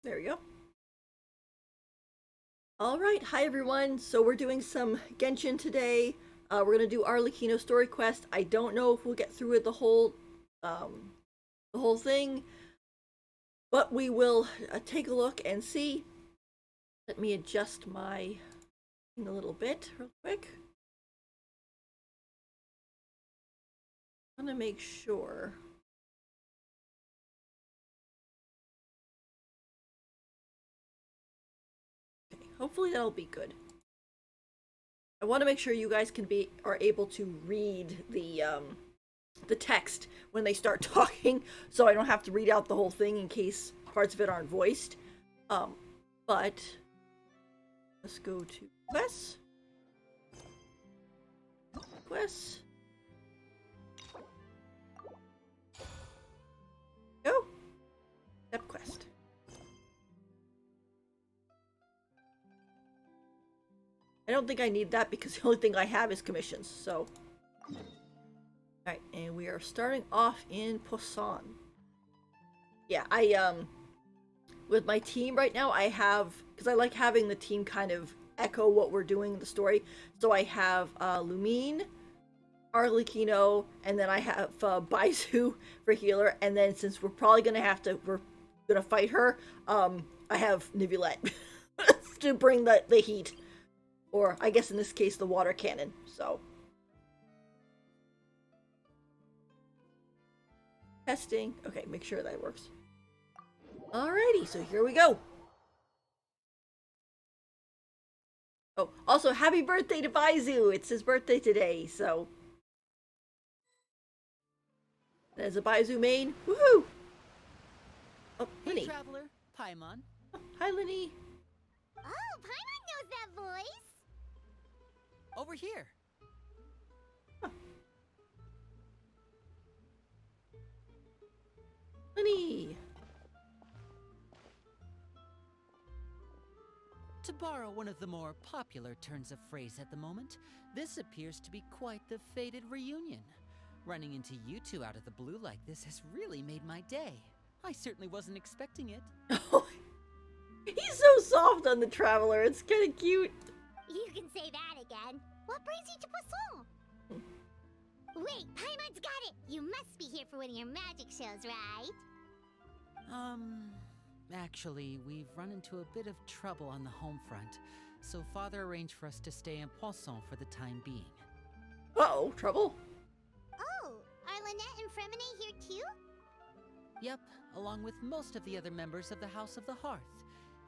There you go. All right, hi everyone. So we're doing some Genshin today. We're gonna do Arlecchino story quest. I don't know if we'll get through it um, the whole thing, but we will take a look and see. Let me adjust my thing a little bit, real quick. I want to make sure. Okay, hopefully that'll be good. I want to make sure you guys are able to read the text when they start talking, so I don't have to read out the whole thing in case parts of it aren't voiced. Um, but let's go to quests. Quests. Go. Step quest. I don't think I need that because the only thing I have is commissions. So, all right, and we are starting off in Poisson. Yeah, with my team right now, I have, because I like having the team kind of echo what we're doing in the story. So I have Lumine, Arlecchino, and then I have Baizu for healer. And then since we're gonna fight her, I have Nivulette to bring the heat, or I guess in this case the water cannon. So testing. Okay, make sure that works. Alrighty, so here we go. Oh, also happy birthday to Baizu! It's his birthday today, so as a Baizu main, woohoo! Oh, Hey, Linny. traveler, Paimon. Oh, hi, Linny. Oh, Paimon knows that voice! Over here. Huh. Linny. To borrow one of the more popular turns of phrase at the moment, this appears to be quite the fated reunion. Running into you two out of the blue like this has really made my day. I certainly wasn't expecting it. Oh, he's so soft on the traveler. It's kind of cute. You can say that again. What brings you to Poisson? Wait, Paimon's got it! You must be here for one of your magic shows, right? Actually, we've run into a bit of trouble on the home front, so Father arranged for us to stay in Poisson for the time being. Uh-oh, trouble? Oh, are Lynette and Fremine here too? Yep, along with most of the other members of the House of the Hearth.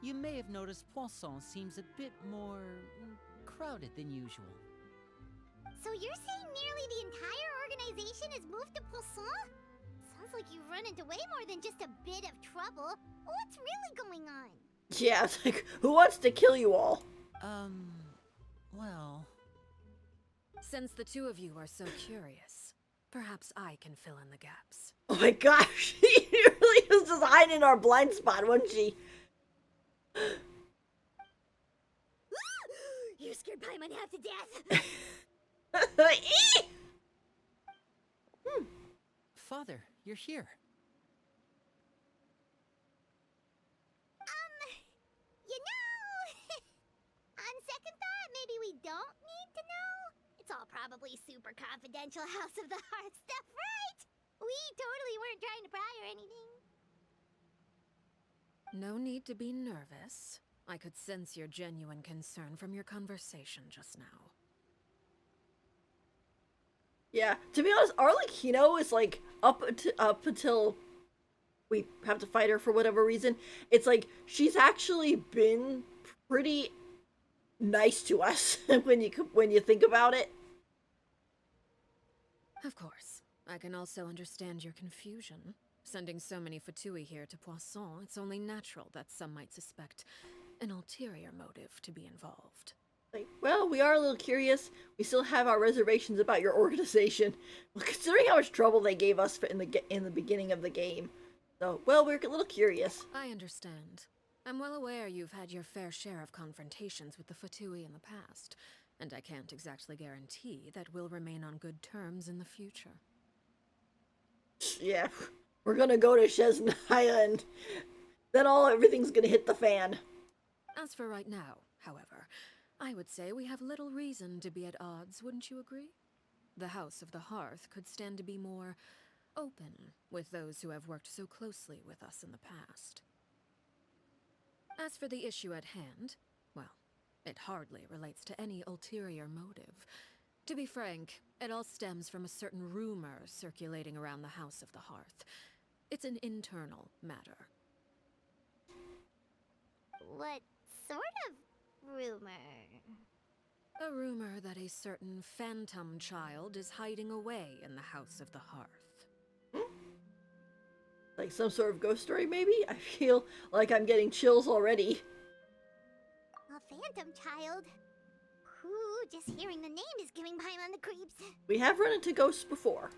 You may have noticed Poisson seems a bit more crowded than usual. So you're saying nearly the entire organization has moved to Poisson? Sounds like you've run into way more than just a bit of trouble. What's really going on? Yeah, it's like, who wants to kill you all? Well... Since the two of you are so curious, perhaps I can fill in the gaps. Oh my gosh, she really was just hiding in our blind spot, wasn't she? You scared Paimon half to death! Father, you're here. You know... On second thought, maybe we don't need to know. It's all probably super confidential House of the Heart stuff, right? We totally weren't trying to pry or anything. No need to be nervous. I could sense your genuine concern from your conversation just now. Yeah, to be honest, Arlecchino is like, up until we have to fight her for whatever reason, it's like, she's actually been pretty nice to us when you think about it. Of course. I can also understand your confusion. Sending so many Fatui here to Poisson, it's only natural that some might suspect an ulterior motive to be involved. Like, well, we are a little curious. We still have our reservations about your organization, well, considering how much trouble they gave us in the beginning of the game. So, well, we're a little curious. I understand. I'm well aware you've had your fair share of confrontations with the Fatui in the past, and I can't exactly guarantee that we'll remain on good terms in the future. Yeah, we're gonna go to Chesnaya and then everything's gonna hit the fan. As for right now, however, I would say we have little reason to be at odds, wouldn't you agree? The House of the Hearth could stand to be more open with those who have worked so closely with us in the past. As for the issue at hand, well, it hardly relates to any ulterior motive. To be frank, it all stems from a certain rumor circulating around the House of the Hearth. It's an internal matter. What sort of rumor? A rumor that a certain phantom child is hiding away in the House of the Hearth. Like some sort of ghost story, maybe? I feel like I'm getting chills already. A phantom child? Ooh, just hearing the name is giving Paimon the creeps. We have run into ghosts before.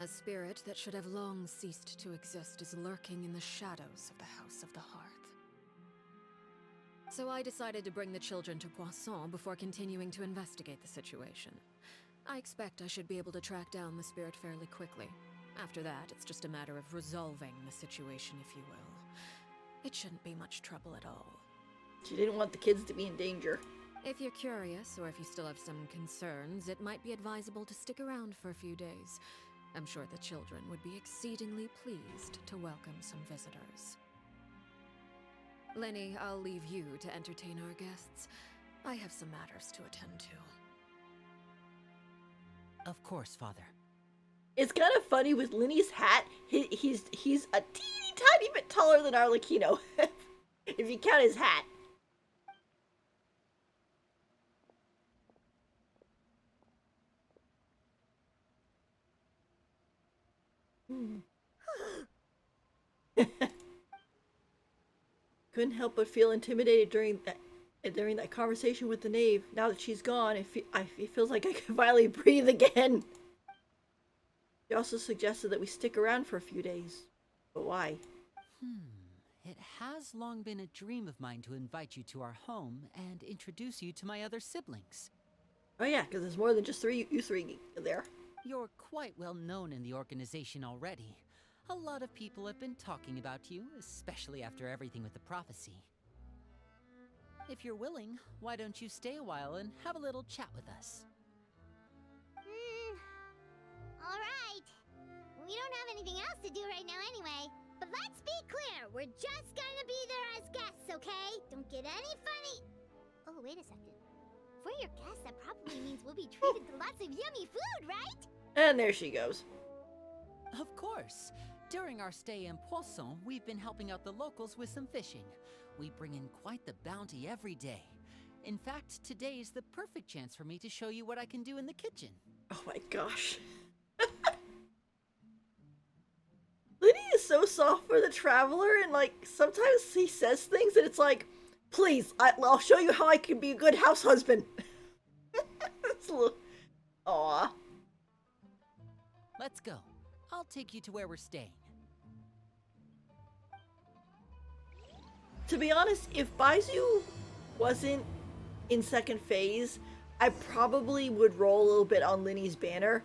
A spirit that should have long ceased to exist is lurking in the shadows of the House of the Hearth. So I decided to bring the children to Poisson before continuing to investigate the situation. I expect I should be able to track down the spirit fairly quickly. After that, it's just a matter of resolving the situation, if you will. It shouldn't be much trouble at all. She didn't want the kids to be in danger. If you're curious, or if you still have some concerns, it might be advisable to stick around for a few days. I'm sure the children would be exceedingly pleased to welcome some visitors. Lenny, I'll leave you to entertain our guests. I have some matters to attend to. Of course, Father. It's kind of funny with Linny's hat. He's a teeny tiny bit taller than Arlecchino, if you count his hat. Couldn't help but feel intimidated during that conversation with the knave. Now that she's gone, it feels like I can finally breathe again. She also suggested that we stick around for a few days. But why? It has long been a dream of mine to invite you to our home and introduce you to my other siblings. Oh yeah, because there's more than just you three there. You're quite well known in the organization already. A lot of people have been talking about you, especially after everything with the prophecy. If you're willing, why don't you stay a while and have a little chat with us? Alright. We don't have anything else to do right now anyway. But let's be clear, we're just gonna be there as guests, okay? Don't get any funny... Oh, wait a second. For your guests, that probably means we'll be treated to lots of yummy food, right? And there she goes. Of course. During our stay in Poisson, we've been helping out the locals with some fishing. We bring in quite the bounty every day. In fact, today is the perfect chance for me to show you what I can do in the kitchen. Oh my gosh. Linny is so soft for the traveler, and like sometimes he says things and it's like, please, I'll show you how I can be a good house husband. It's a little... Aww. Let's go. I'll take you to where we're staying. To be honest, if Baizu wasn't in second phase, I probably would roll a little bit on Linny's banner.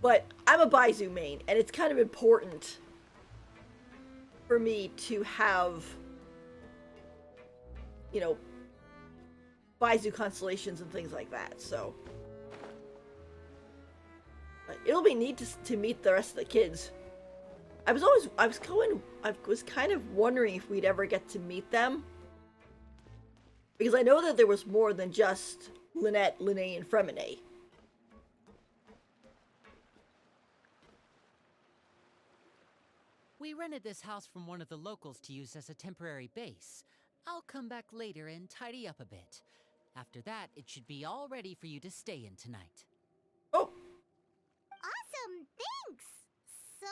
But I'm a Baizu main, and it's kind of important for me to have, you know, Baizu constellations and things like that, so... But it'll be neat to meet the rest of the kids. I was kind of wondering if we'd ever get to meet them. Because I know that there was more than just Lynette, Linné, and Fremine. We rented this house from one of the locals to use as a temporary base. I'll come back later and tidy up a bit. After that, it should be all ready for you to stay in tonight. Oh! Awesome, thanks! So,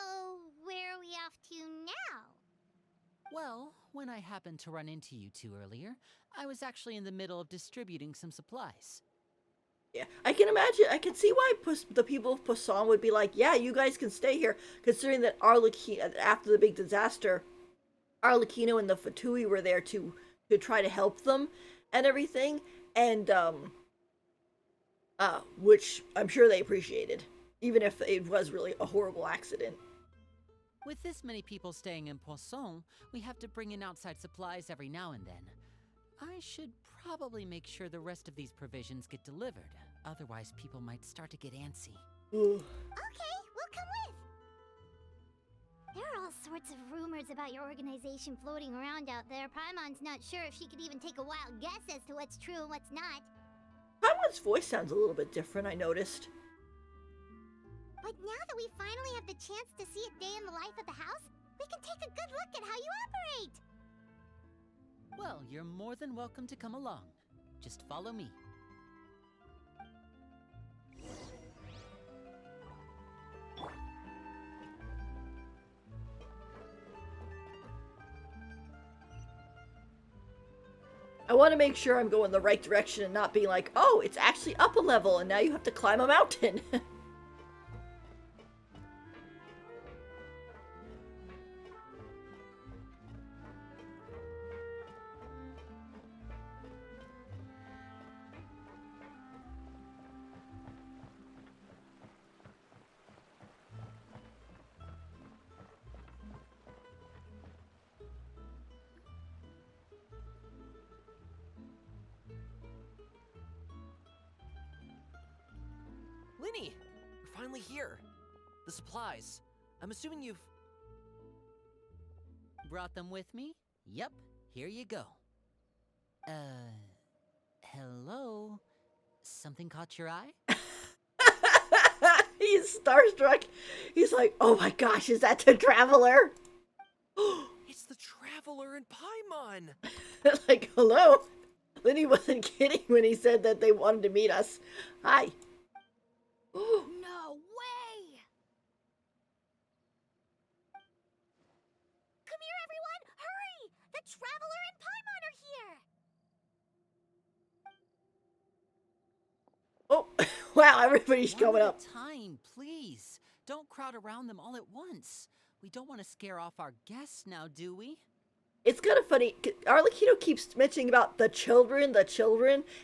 where are we off to now? Well, when I happened to run into you two earlier, I was actually in the middle of distributing some supplies. Yeah, I can imagine, I can see why the people of Poisson would be like, yeah, you guys can stay here, considering that after the big disaster, Arlecchino and the Fatui were there to try to help them and everything, and, which I'm sure they appreciated, even if it was really a horrible accident. With this many people staying in Poisson, we have to bring in outside supplies every now and then. I should probably make sure the rest of these provisions get delivered. Otherwise, people might start to get antsy. Ooh. Okay, we'll come with. There are all sorts of rumors about your organization floating around out there. Paimon's not sure if she could even take a wild guess as to what's true and what's not. Paimon's voice sounds a little bit different, I noticed. But now that we finally have the chance to see a day in the life of the house, we can take a good look at how you operate. Well, you're more than welcome to come along. Just follow me. I want to make sure I'm going the right direction and not being like, oh, it's actually up a level and now you have to climb a mountain. Linny, you're finally here. The supplies. I'm assuming you've... Brought them with me? Yep, here you go. Hello? Something caught your eye? He's starstruck. He's like, oh my gosh, is that the Traveler? It's the Traveler in Paimon! Like, hello? Linny wasn't kidding when he said that they wanted to meet us. Hi. No way! Come here, everyone! Hurry! The Traveler and Paimon are here! Oh, wow, everybody's One coming at a up. time, please. Don't crowd around them all at once. We don't want to scare off our guests now, do we? It's kind of funny. Arlecchino keeps mentioning about the children,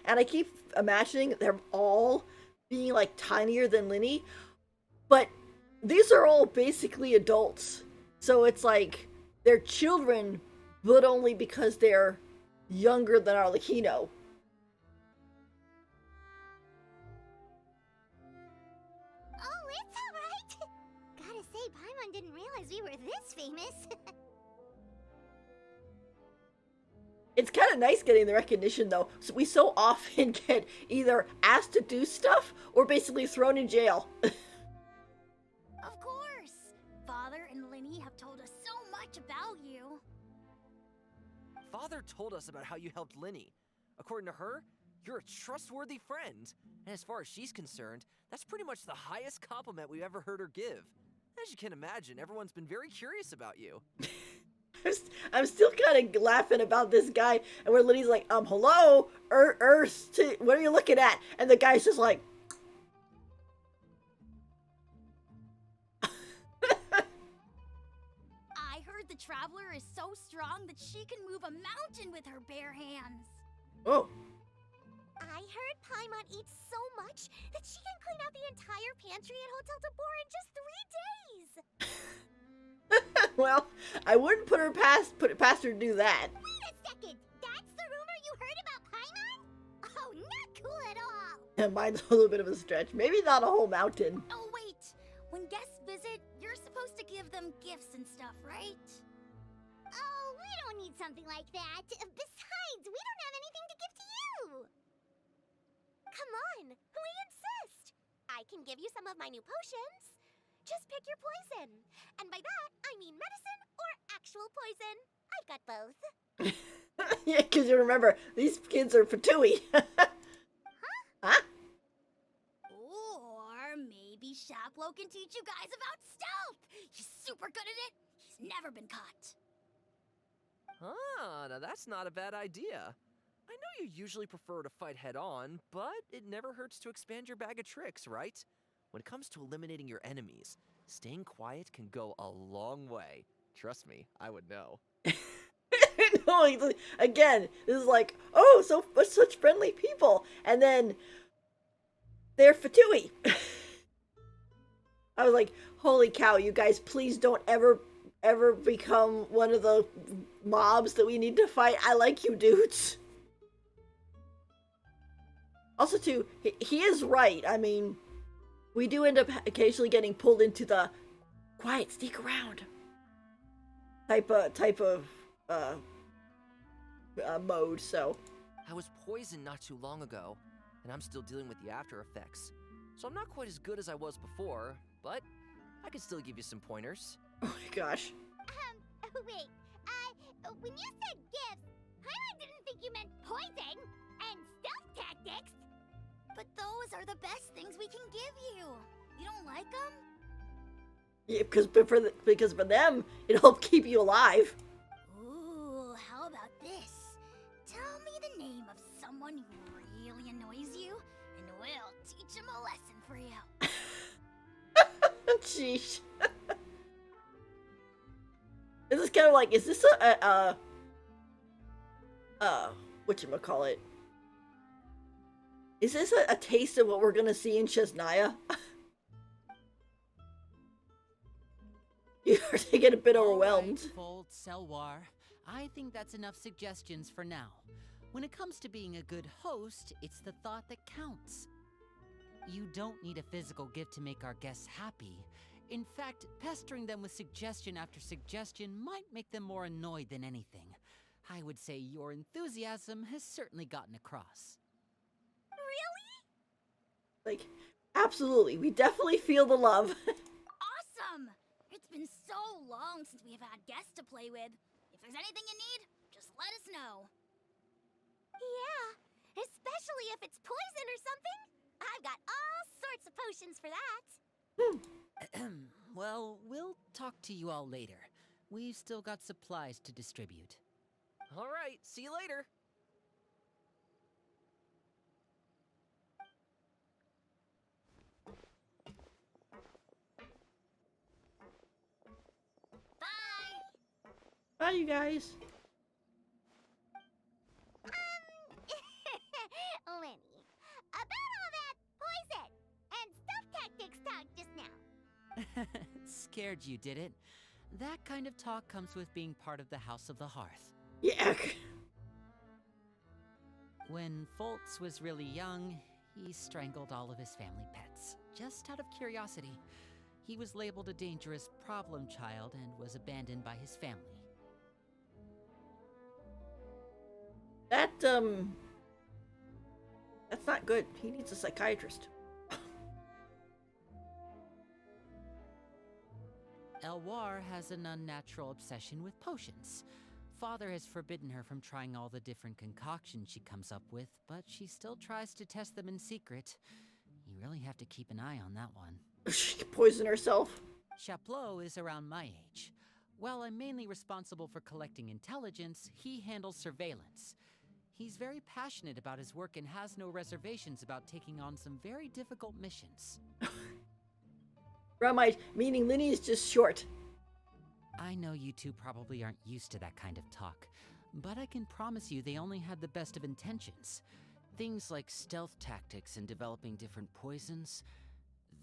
and I keep imagining they're all being like tinier than Linny, but these are all basically adults. So it's like they're children, but only because they're younger than Arlecchino. Oh, it's alright! Gotta say, Paimon didn't realize we were this famous. It's kind of nice getting the recognition, though. So we so often get either asked to do stuff or basically thrown in jail. Of course! Father and Linny have told us so much about you. Father told us about how you helped Linny. According to her, you're a trustworthy friend. And as far as she's concerned, that's pretty much the highest compliment we've ever heard her give. As you can imagine, everyone's been very curious about you. I'm still kind of laughing about this guy, and where Linny's like, hello, Earth, what are you looking at? And the guy's just like, I heard the Traveler is so strong that she can move a mountain with her bare hands. oh, I heard Paimon eats so much that she can clean out the entire pantry at Hotel de Boer in just 3 days. well, I wouldn't put it past her to do that. Wait a second! That's the rumor you heard about Paimon? Oh, not cool at all! And mine's a little bit of a stretch. Maybe not a whole mountain. Oh, wait! When guests visit, you're supposed to give them gifts and stuff, right? Oh, we don't need something like that. Besides, we don't have anything to give to you! Come on, we insist! I can give you some of my new potions. Just pick your poison. And by that, I mean medicine or actual poison. I've got both. Yeah, because you remember, these kids are Fatui. Huh? Or maybe Shaplo can teach you guys about stealth. He's super good at it. He's never been caught. Ah, now that's not a bad idea. I know you usually prefer to fight head-on, but it never hurts to expand your bag of tricks, right? When it comes to eliminating your enemies, staying quiet can go a long way. Trust me, I would know. No, again, this is like, oh, such friendly people. And then they're Fatui. I was like, holy cow, you guys, please don't ever ever become one of the mobs that we need to fight, I like you dudes. Also, too, he is right. I mean, we do end up occasionally getting pulled into the quiet, sneak around type of mode. So I was poisoned not too long ago, and I'm still dealing with the after effects. So I'm not quite as good as I was before, but I can still give you some pointers. oh my gosh. Wait, when you said gifts, I didn't think you meant poison and stealth tactics. But those are the best things we can give you. You don't like them? Yeah, because for them, it'll help keep you alive. Ooh, how about this? Tell me the name of someone who really annoys you, and we'll teach him a lesson for you. Sheesh. This is kind of like, is this whatchamacallit? Is this a taste of what we're gonna see in Shesnaya? You're getting a bit overwhelmed. All right, Fold, Selwar. I think that's enough suggestions for now. When it comes to being a good host, it's the thought that counts. You don't need a physical gift to make our guests happy. In fact, pestering them with suggestion after suggestion might make them more annoyed than anything. I would say your enthusiasm has certainly gotten across. Really? Like, absolutely. We definitely feel the love. Awesome! It's been so long since we have had guests to play with. If there's anything you need, just let us know. Yeah, especially if it's poison or something. I've got all sorts of potions for that. Well, we'll talk to you all later. We've still got supplies to distribute. All right, see you later. Bye! Bye, you guys. Lenny, about all that poison and stuff tactics talk just now. Scared you, did it? That kind of talk comes with being part of the House of the Hearth. Yeah. When Foltz was really young, he strangled all of his family pets, just out of curiosity. He was labeled a dangerous problem child and was abandoned by his family. That's not good. He needs a psychiatrist. Elwar has an unnatural obsession with potions. Father has forbidden her from trying all the different concoctions she comes up with, but she still tries to test them in secret. You really have to keep an eye on that one. She could poison herself. Chaplot is around my age. While I'm mainly responsible for collecting intelligence, he handles surveillance. He's very passionate about his work and has no reservations about taking on some very difficult missions. Around my meaning Linny is just short. I know you two probably aren't used to that kind of talk, but I can promise you they only had the best of intentions. Things like stealth tactics and developing different poisons,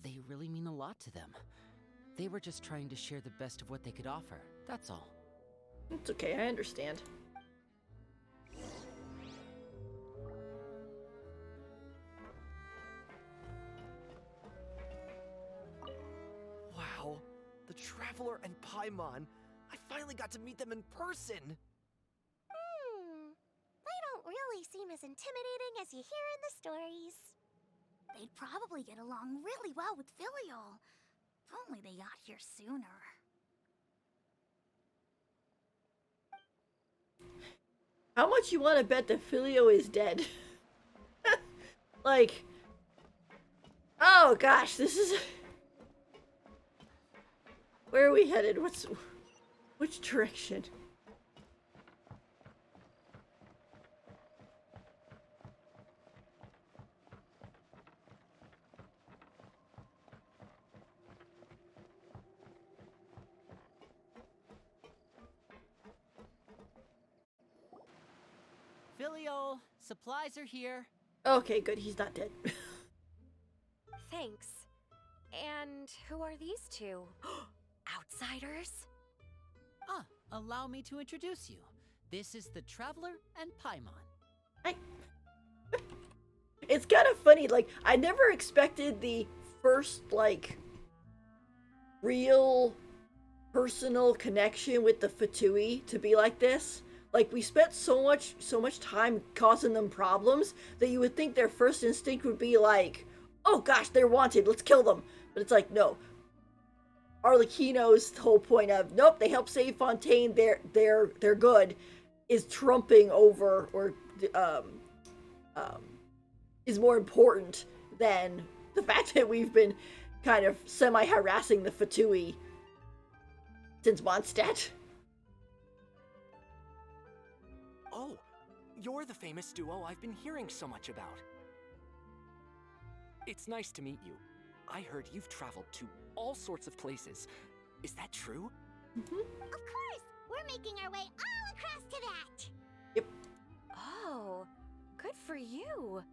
they really mean a lot to them. They were just trying to share the best of what they could offer, that's all. It's okay, I understand. Wow, the Traveler and Paimon. I finally got to meet them in person. They don't really seem as intimidating as you hear in the stories. They'd probably get along really well with Filial. If only they got here sooner. How much you want to bet that Filio is dead? Like, oh gosh, this is... Where are we headed? Which direction? Filial, supplies are here. Okay, good, he's not dead. Thanks. And who are these two? Outsiders? Ah, allow me to introduce you. This is the Traveler and Paimon. I... It's kind of funny, like, I never expected the first, like, real personal connection with the Fatui to be like this. Like, we spent so much time causing them problems that you would think their first instinct would be like, oh gosh, they're wanted, let's kill them. But it's like, no. Arlecchino's whole point of, nope, they help save Fontaine, they're good, is trumping over, or is more important than the fact that we've been kind of semi-harassing the Fatui since Mondstadt. Oh, you're the famous duo I've been hearing so much about. It's nice to meet you. I heard you've traveled to all sorts of places. Is that true? Of course! We're making our way all across to that! Yep. Oh, good for you.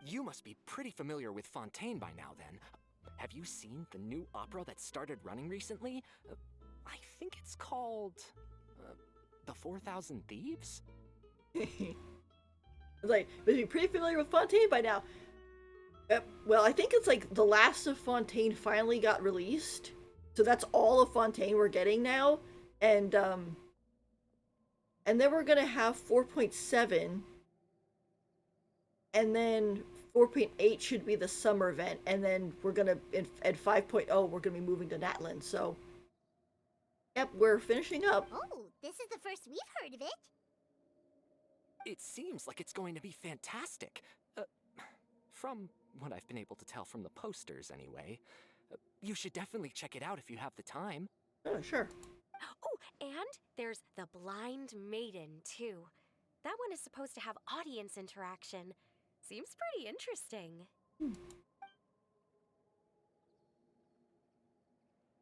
You must be pretty familiar with Fontaine by now, then. Have you seen the new opera that started running recently? I think it's called... The 4,000 Thieves? Like, must be pretty familiar with Fontaine by now. Well, I think it's like the last of Fontaine finally got released. So that's all of Fontaine we're getting now. And then we're gonna have 4.7. And then 4.8 should be the summer event. And then we're gonna, at 5.0, we're gonna be moving to Natlan. So, yep, we're finishing up. Oh, this is the first we've heard of it. It seems like it's going to be fantastic. From what I've been able to tell from the posters, anyway. You should definitely check it out if you have the time. Oh, sure. Oh, and there's the Blind Maiden, too. That one is supposed to have audience interaction. Seems pretty interesting.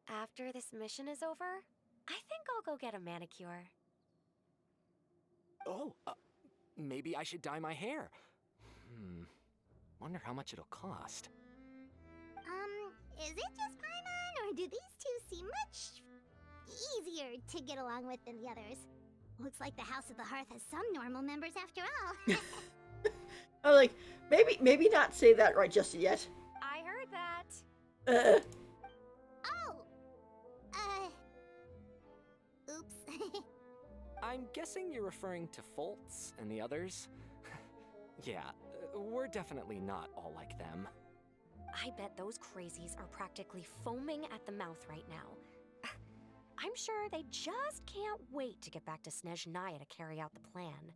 After this mission is over, I think I'll go get a manicure. Oh, maybe I should dye my hair. Wonder how much it'll cost. Is it just Paimon, or do these two seem much easier to get along with than the others? Looks like the House of the Hearth has some normal members after all. I'm like, maybe not say that right just yet. I heard that. Oops. I'm guessing you're referring to Foltz and the others? Yeah, we're definitely not all like them. I bet those crazies are practically foaming at the mouth right now. I'm sure they just can't wait to get back to Snezhnaya to carry out the plan.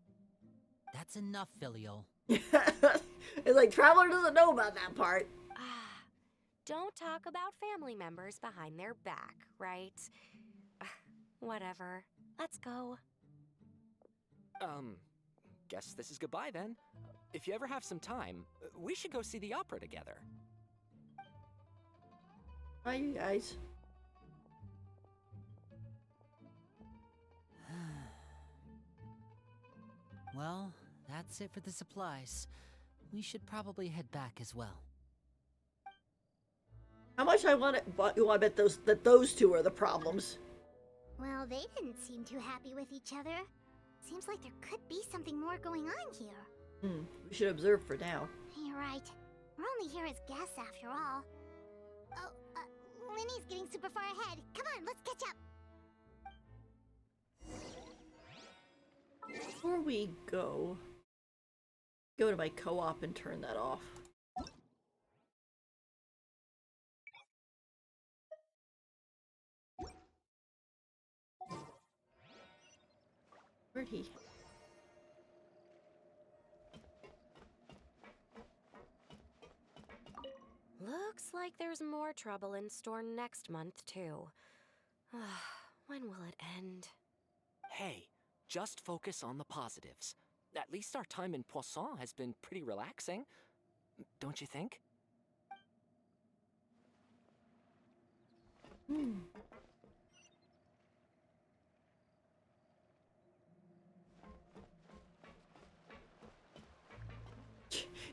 That's enough, Filial. It's like, Traveler doesn't know about that part. Don't talk about family members behind their back, right? Whatever. Let's go. Guess this is goodbye then. If you ever have some time, we should go see the opera together. Bye, you guys. Well, that's it for the supplies. We should probably head back as well. How much you want to bet those two are the problems? Well, they didn't seem too happy with each other. Seems like there could be something more going on here. We should observe for now. You're right. We're only here as guests after all. Oh, Linny's getting super far ahead. Come on, let's catch up. Before we go to my co-op and turn that off. Where'd he? Looks like there's more trouble in store next month, too. When will it end? Hey, just focus on the positives. At least our time in Poisson has been pretty relaxing. Don't you think?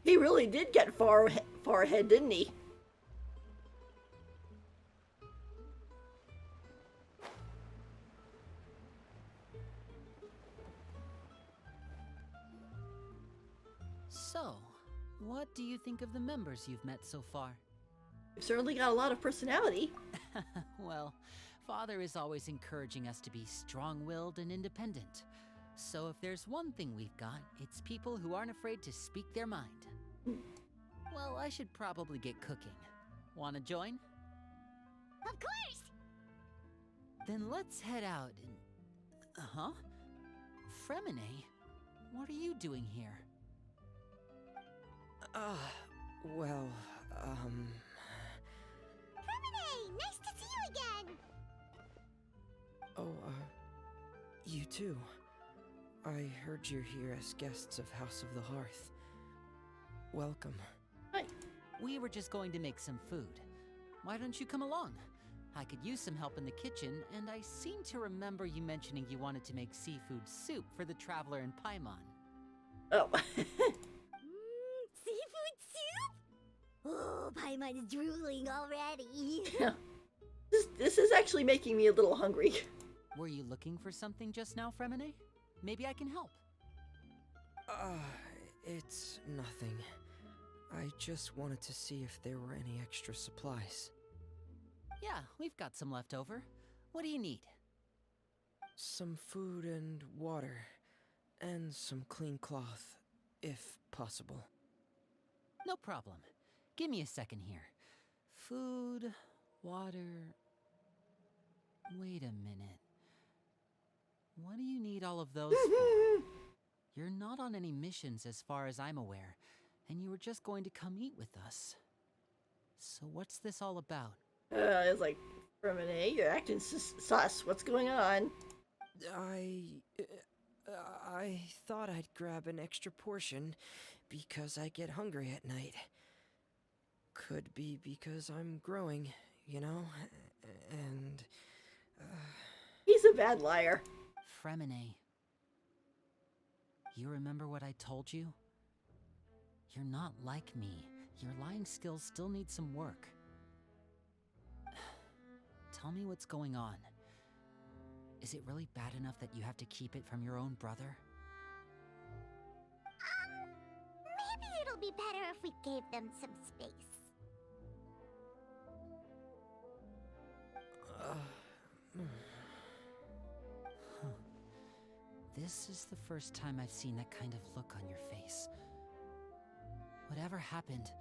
He really did get far ahead, didn't he? So, what do you think of the members you've met so far? You've certainly got a lot of personality. Well, Father is always encouraging us to be strong-willed and independent. So if there's one thing we've got, it's people who aren't afraid to speak their mind. Well, I should probably get cooking. Wanna join? Of course! Then let's head out and... Uh-huh. Fremine, what are you doing here? Well, Hey, nice to see you again! Oh, you too. I heard you're here as guests of House of the Hearth. Welcome. Hi. We were just going to make some food. Why don't you come along? I could use some help in the kitchen, and I seem to remember you mentioning you wanted to make seafood soup for the traveler in Paimon. Oh. Seafood soup? Oh, Paimon's drooling already. This is actually making me a little hungry. Were you looking for something just now, Fremine? Maybe I can help. It's nothing. I just wanted to see if there were any extra supplies. Yeah, we've got some left over. What do you need? Some food and water, and some clean cloth, if possible. No problem. Give me a second here. Food, water... Wait a minute. What do you need all of those for? You're not on any missions as far as I'm aware, and you were just going to come eat with us. So what's this all about? It's like, Fremine, you're acting sus. What's going on? I thought I'd grab an extra portion because I get hungry at night. Could be because I'm growing, you know, and... He's a bad liar. Fremine. You remember what I told you? You're not like me. Your lying skills still need some work. Tell me what's going on. Is it really bad enough that you have to keep it from your own brother? Maybe it'll be better if we gave them some space. This is the first time I've seen that kind of look on your face. Whatever happened,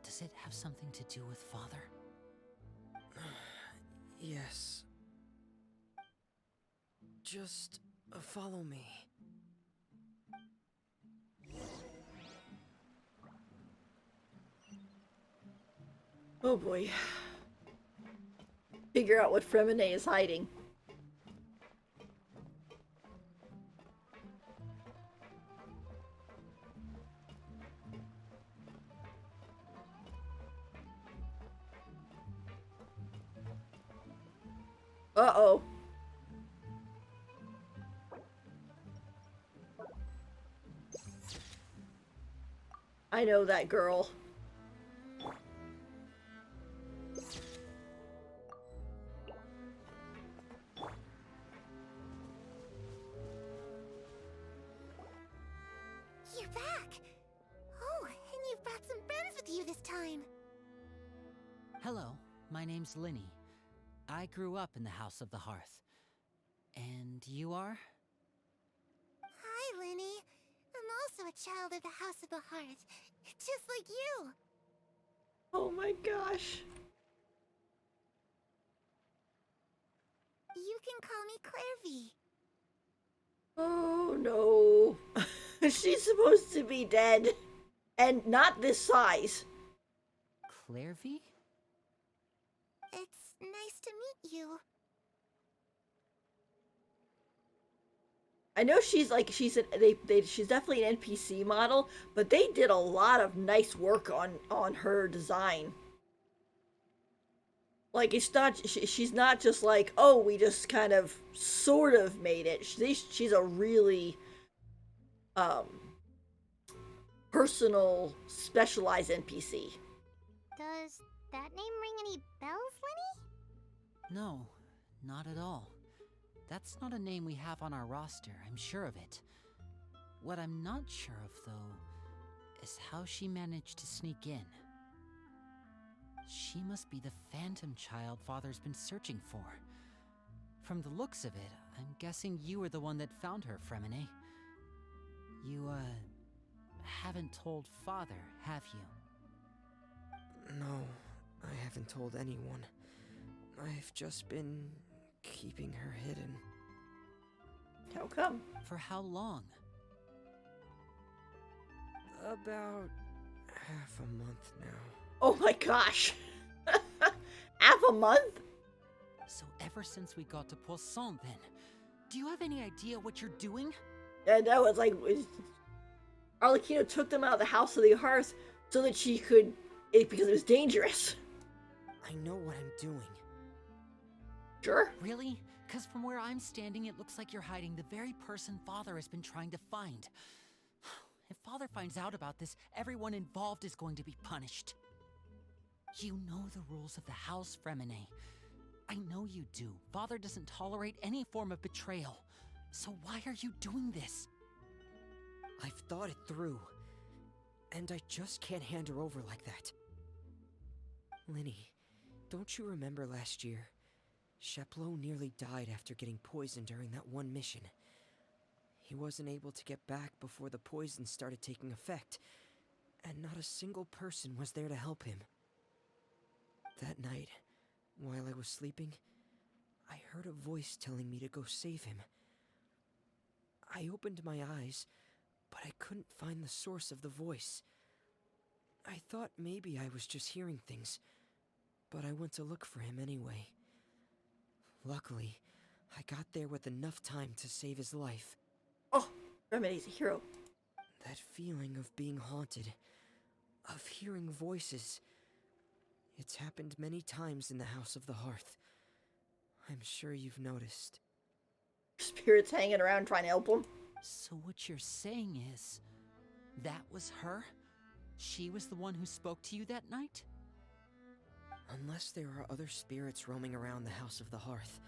does it have something to do with Father? Yes. Just follow me. Oh boy. Figure out what Fremine is hiding. Uh-oh. I know that girl. You're back! Oh, and you've brought some friends with you this time. Hello, my name's Linny. I grew up in the House of the Hearth. And you are? Hi, Linny. I'm also a child of the House of the Hearth, just like you. Oh my gosh. You can call me Clairvy. Oh no. She's supposed to be dead. And not this size. Clairvy? It's nice to meet you. I know she's definitely an NPC model, but they did a lot of nice work on her design. Like, it's not, she's not just like, oh, we just kind of sort of made it. She's a really personal, specialized NPC. Does that name ring any bells, Linny? No, not at all. That's not a name we have on our roster, I'm sure of it. What I'm not sure of, though, is how she managed to sneak in. She must be the phantom child Father's been searching for. From the looks of it, I'm guessing you were the one that found her, Fremine. You, haven't told Father, have you? No, I haven't told anyone. I've just been keeping her hidden. How come? For how long? About half a month now. Oh my gosh. Half a month? So ever since we got to Poisson, then, do you have any idea what you're doing? And that was like, Arlecchino took them out of the House of the Hearth so that she could, because it was dangerous. I know what I'm doing. Sure. Really? Because from where I'm standing, it looks like you're hiding the very person Father has been trying to find. If Father finds out about this, everyone involved is going to be punished. You know the rules of the house, Fremine. I know you do. Father doesn't tolerate any form of betrayal. So why are you doing this? I've thought it through. And I just can't hand her over like that. Linny, don't you remember last year? Chapleau nearly died after getting poisoned during that one mission. He wasn't able to get back before the poison started taking effect, and not a single person was there to help him. That night, while I was sleeping, I heard a voice telling me to go save him. I opened my eyes, but I couldn't find the source of the voice. I thought maybe I was just hearing things, but I went to look for him anyway. Luckily, I got there with enough time to save his life. Oh, Reminy's a hero. That feeling of being haunted, of hearing voices, it's happened many times in the House of the Hearth. I'm sure you've noticed. Spirits hanging around trying to help him. So what you're saying is, that was her? She was the one who spoke to you that night? Unless there are other spirits roaming around the House of the Hearth,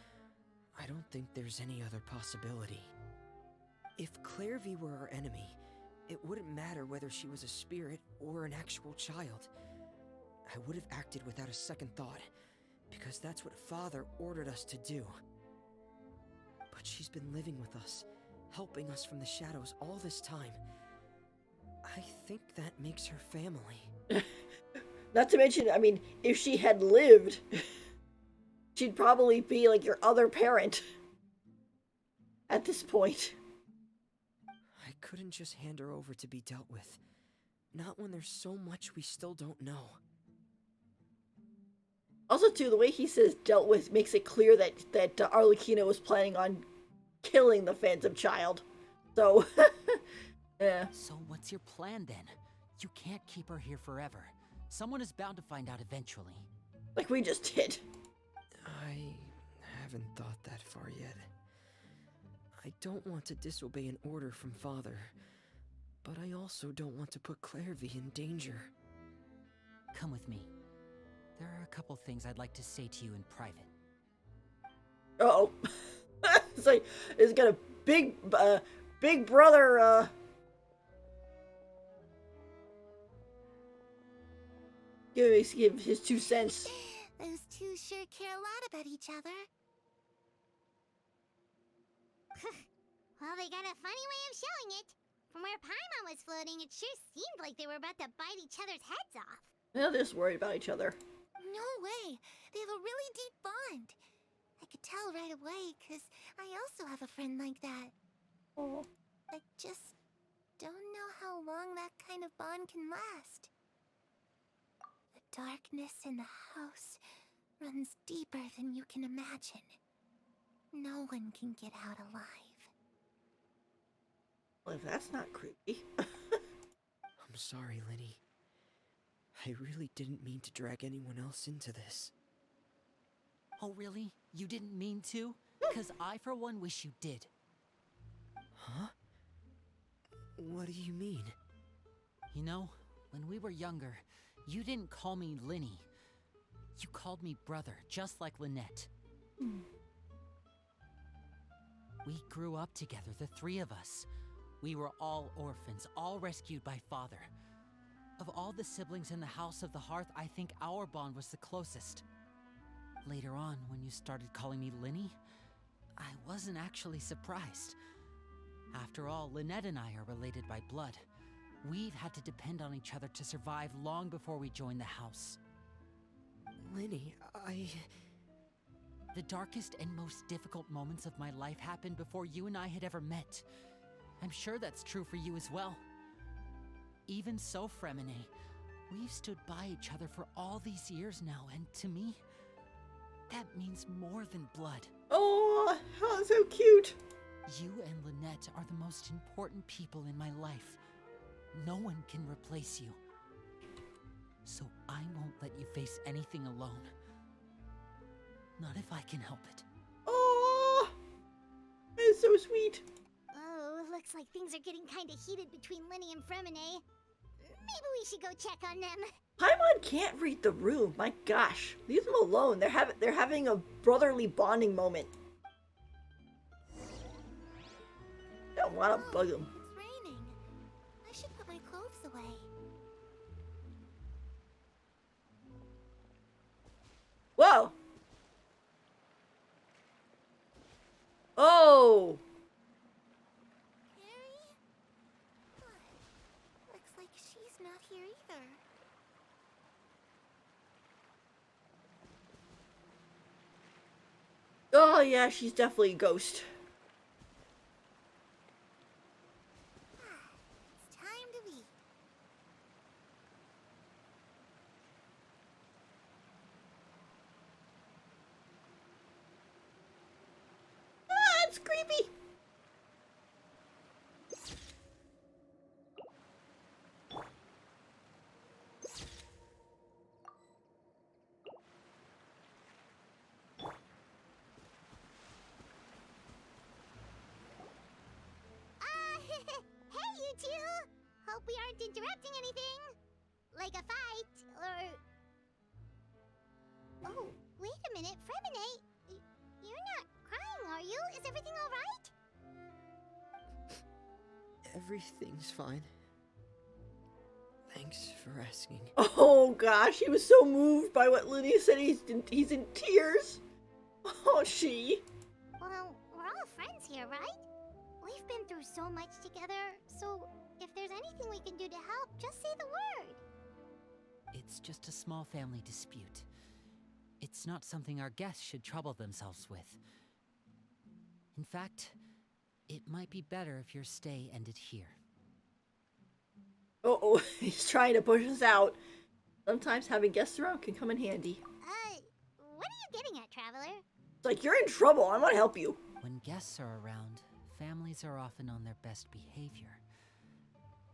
I don't think there's any other possibility. If Clairvy were our enemy, it wouldn't matter whether she was a spirit or an actual child. I would have acted without a second thought, because that's what Father ordered us to do. But she's been living with us, helping us from the shadows all this time. I think that makes her family. Not to mention, I mean, if she had lived, she'd probably be like your other parent at this point. I couldn't just hand her over to be dealt with. Not when there's so much we still don't know. Also, too, the way he says dealt with makes it clear that Arlecchino was planning on killing the Phantom Child. So, yeah. So what's your plan then? You can't keep her here forever. Someone is bound to find out eventually. Like we just did. I haven't thought that far yet. I don't want to disobey an order from Father, but I also don't want to put Clairvy in danger. Come with me. There are a couple things I'd like to say to you in private. Uh-oh. It's like, it's got a big brother, give his 2 cents. Those two sure care a lot about each other. Well, they got a funny way of showing it. From where Paimon was floating, it sure seemed like they were about to bite each other's heads off. Well, they're just worried about each other. No way! They have a really deep bond. I could tell right away, because I also have a friend like that. Oh. I just don't know how long that kind of bond can last. The darkness in the house runs deeper than you can imagine. No one can get out alive. Well, if that's not creepy. I'm sorry, Linny. I really didn't mean to drag anyone else into this. Oh really? You didn't mean to? Because I, for one, wish you did. Huh? What do you mean? You know, when we were younger, you didn't call me Linny. You called me brother, just like Lynette. We grew up together, the three of us. We were all orphans, all rescued by Father. Of all the siblings in the House of the Hearth, I think our bond was the closest. Later on, when you started calling me Linny, I wasn't actually surprised. After all, Lynette and I are related by blood. We've had to depend on each other to survive long before we joined the house. Linny, The darkest and most difficult moments of my life happened before you and I had ever met. I'm sure that's true for you as well. Even so, Fremine, we've stood by each other for all these years now, and to me, that means more than blood. Oh, so cute. You and Lynette are the most important people in my life. No one can replace you. So I won't let you face anything alone. Not if I can help it. Oh, it's so sweet. Oh, looks like things are getting kind of heated between Linny and Fremine. Maybe we should go check on them. Paimon can't read the room. My gosh, leave them alone. They're having a brotherly bonding moment. Don't want to bug them. It's raining. I should put my clothes away. Whoa. Oh. Harry? Looks like she's not here either. Oh yeah, she's definitely a ghost. It's time to eat. Ah, it's creepy. Hey, you two! Hope we aren't interrupting anything. Like a fight, or... Oh, wait a minute, Fremine. You're not crying, are you? Is everything alright? everything's fine. Thanks for asking. Oh gosh, he was so moved by what Linny said. He's in tears. Oh, she. Well, we're all friends here, right? We've been through so much together, so if there's anything we can do to help, just say the word. It's just a small family dispute. It's not something our guests should trouble themselves with. In fact, it might be better if your stay ended here. Oh, he's trying to push us out. Sometimes having guests around can come in handy. What are you getting at, Traveler? It's like, you're in trouble. I want to help you. When guests are around, families are often on their best behavior.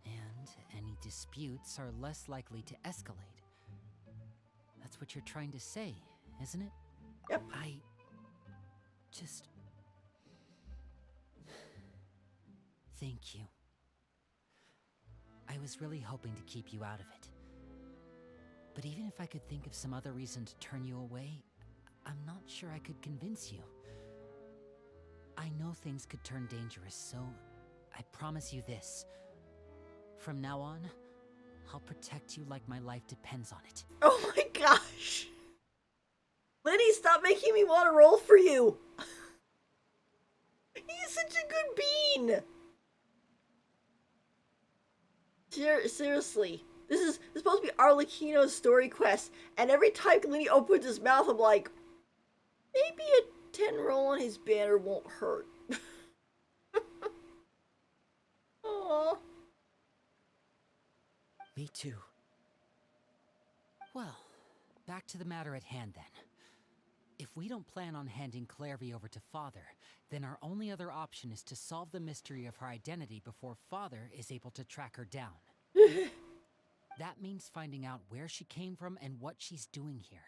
And any disputes are less likely to escalate. That's what you're trying to say, isn't it? Yep. I just... Thank you. I was really hoping to keep you out of it. But even if I could think of some other reason to turn you away, I'm not sure I could convince you. I know things could turn dangerous, so I promise you this. From now on, I'll protect you like my life depends on it. Oh my gosh. Linny, stop making me want to roll for you. He's such a good bean. Seriously. This is supposed to be Arlecchino's story quest, and every time Linny opens his mouth, I'm like, maybe a 10 roll on his banner won't hurt. Aww. Me too. Well, back to the matter at hand then. If we don't plan on handing Clairvy over to Father, then our only other option is to solve the mystery of her identity before Father is able to track her down. That means finding out where she came from and what she's doing here.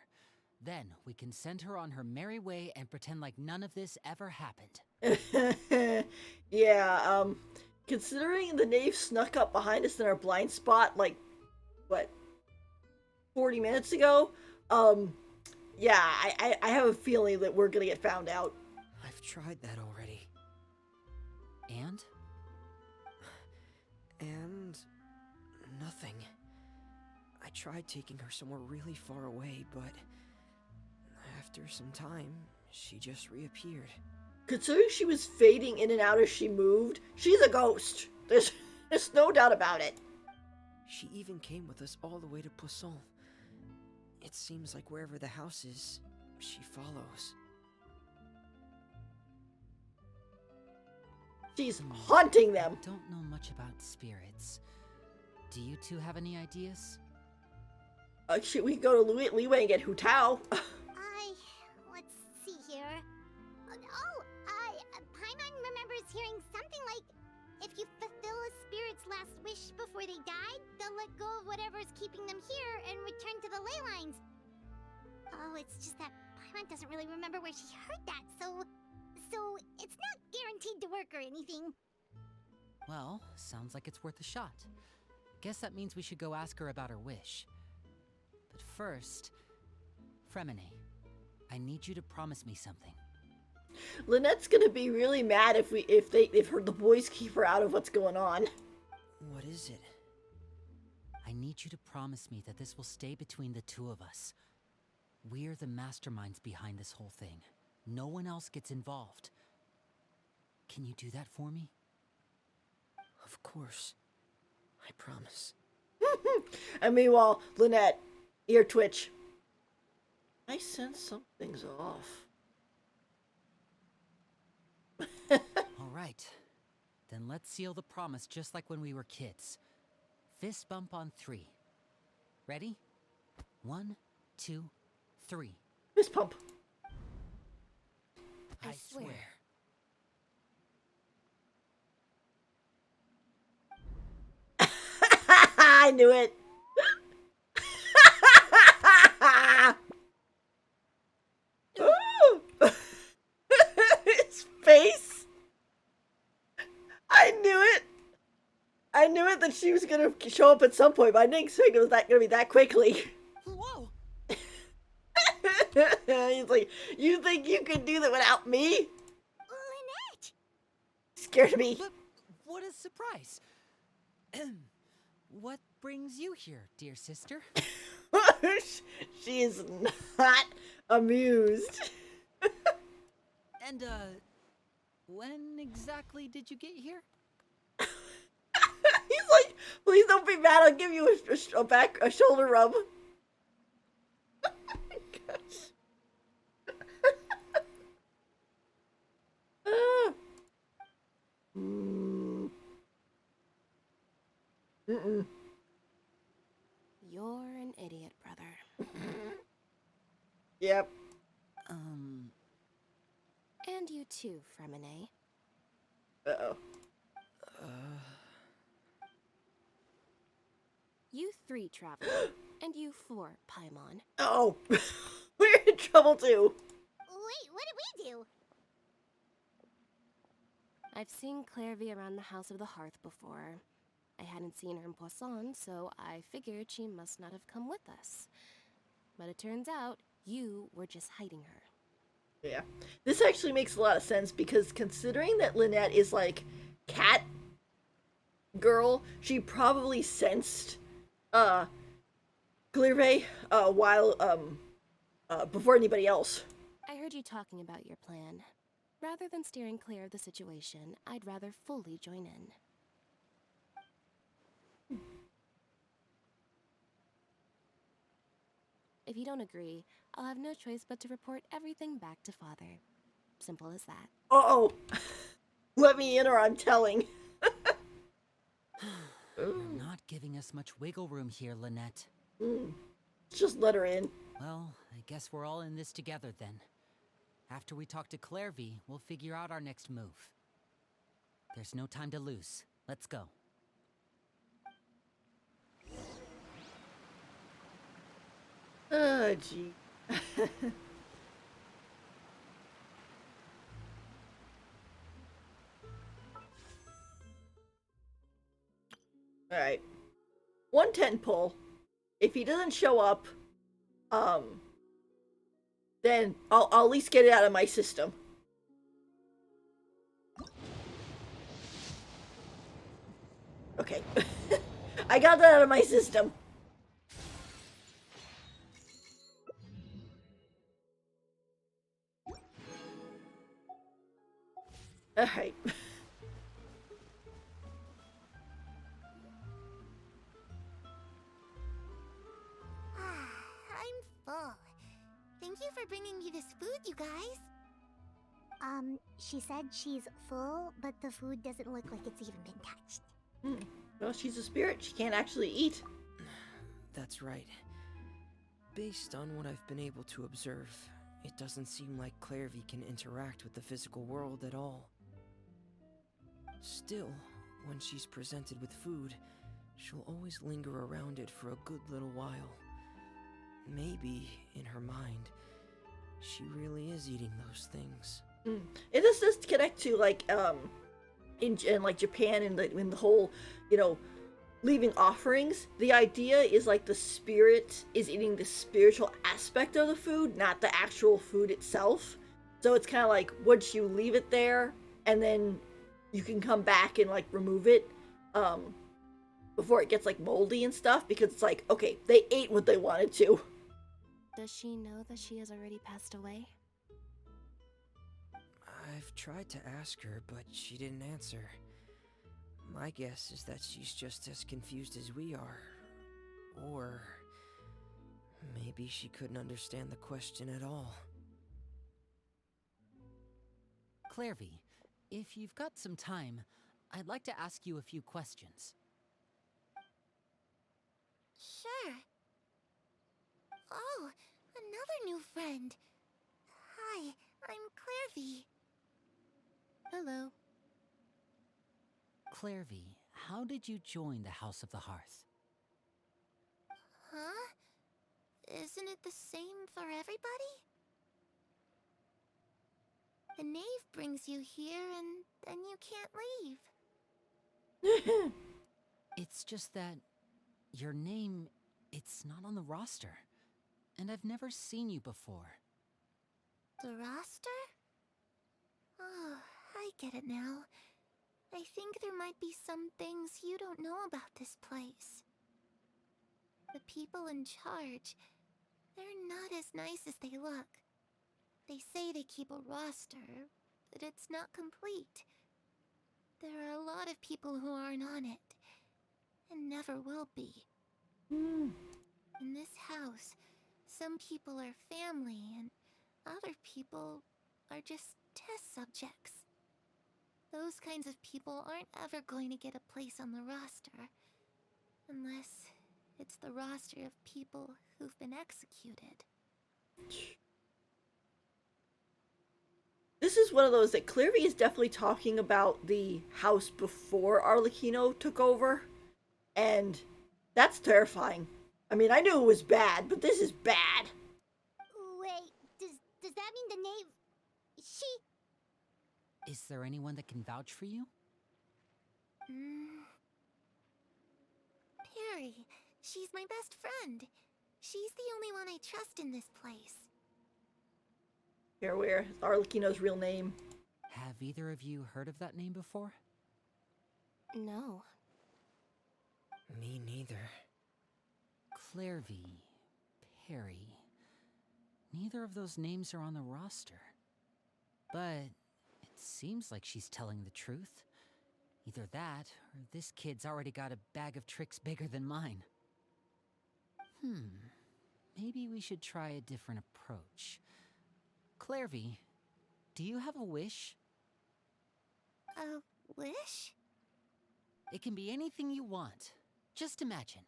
Then we can send her on her merry way and pretend like none of this ever happened. Yeah, considering the knave snuck up behind us in our blind spot, like, what, 40 minutes ago? Yeah, I have a feeling that we're gonna get found out. I've tried that already. And? nothing. I tried taking her somewhere really far away, but after some time, she just reappeared. Considering she was fading in and out as she moved, she's a ghost. There's no doubt about it. She even came with us all the way to Poisson. It seems like wherever the house is, she follows. She's haunting them. I don't know much about spirits. Do you two have any ideas? Should we go to Leeway and get Hu Tao? Let's see here. Paimon remembers hearing something like, if you fulfill a spirit's last wish before they died, they'll let go of whatever's keeping them here and return to the ley lines. Oh, it's just that Paimon doesn't really remember where she heard that, so it's not guaranteed to work or anything. Well, sounds like it's worth a shot. Guess that means we should go ask her about her wish. But first, Fremine, I need you to promise me something. Lynette's gonna be really mad if the boys keep her out of what's going on. What is it? I need you to promise me that this will stay between the two of us. We're the masterminds behind this whole thing. No one else gets involved. Can you do that for me? Of course. I promise. And meanwhile, Lynette, ear twitch. I sense something's off. All right. Then let's seal the promise just like when we were kids. Fist bump on 3. Ready? 1, 2, 3. Fist pump. I swear. I knew it. His face. I knew it. I knew it that she was gonna show up at some point, but I didn't think it was gonna be that quickly. Whoa! He's like, you think you can do that without me? Lynette! Scared me. But what a surprise! What brings you here, dear sister? She is not amused. And, when exactly did you get here? He's like, please don't be mad. I'll give you a shoulder rub. Oh my gosh. Mm-mm. You're an idiot, brother. Yep. And you too, Fremine. Uh-oh. You 3 travel, and you 4, Paimon. Oh. We're in trouble too. Wait, what did we do? I've seen Clairvy around the House of the Hearth before. I hadn't seen her in Poisson, so I figured she must not have come with us. But it turns out, you were just hiding her. Yeah. This actually makes a lot of sense because considering that Lynette is like cat girl, she probably sensed Clairvy while before anybody else. I heard you talking about your plan. Rather than steering clear of the situation, I'd rather fully join in. If you don't agree, I'll have no choice but to report everything back to Father. Simple as that. Uh-oh. Let me in or I'm telling. You're not giving us much wiggle room here, Lynette. Just let her in. Well, I guess we're all in this together then. After we talk to Clairvy, we'll figure out our next move. There's no time to lose. Let's go. Oh, gee. Alright. 110 pull. If he doesn't show up, then I'll at least get it out of my system. Okay. I got that out of my system. Alright. I'm full. Thank you for bringing me this food, you guys. She said she's full, but the food doesn't look like it's even been touched. Well, she's a spirit. She can't actually eat. That's right. Based on what I've been able to observe, it doesn't seem like Clairvy can interact with the physical world at all. Still, when she's presented with food, she'll always linger around it for a good little while. Maybe, in her mind, she really is eating those things. It does just connect to like in like Japan and in the whole, you know, leaving offerings. The idea is like the spirit is eating the spiritual aspect of the food, not the actual food itself. So it's kind of like, once you leave it there, and then you can come back and like remove it before it gets like moldy and stuff, because it's like, okay, they ate what they wanted to. Does she know that she has already passed away? I've tried to ask her, but she didn't answer. My guess is that she's just as confused as we are. Or maybe she couldn't understand the question at all. Clairvy, if you've got some time, I'd like to ask you a few questions. Sure. Oh, another new friend. Hi, I'm Clairvy. Hello. Clairvy, how did you join the House of the Hearth? Huh? Isn't it the same for everybody? The knave brings you here and then you can't leave. It's just that your name, it's not on the roster. And I've never seen you before. The roster? Oh, I get it now. I think there might be some things you don't know about this place. The people in charge, they're not as nice as they look. They say they keep a roster, but it's not complete. There are a lot of people who aren't on it, and never will be. In this house, some people are family, and other people are just test subjects. Those kinds of people aren't ever going to get a place on the roster, unless it's the roster of people who've been executed. This is one of those that Clairvy is definitely talking about the house before Arlecchino took over, and that's terrifying. I mean, I knew it was bad, but this is bad. Wait, does that mean the knave... Is there anyone that can vouch for you? Perry. She's my best friend. She's the only one I trust in this place. Here, where Arlecchino's real name. Have either of you heard of that name before? No. Me neither. Clairvy, Perry. Neither of those names are on the roster. But it seems like she's telling the truth. Either that, or this kid's already got a bag of tricks bigger than mine. Maybe we should try a different approach. Clairvy, do you have a wish? A wish? It can be anything you want. Just imagine.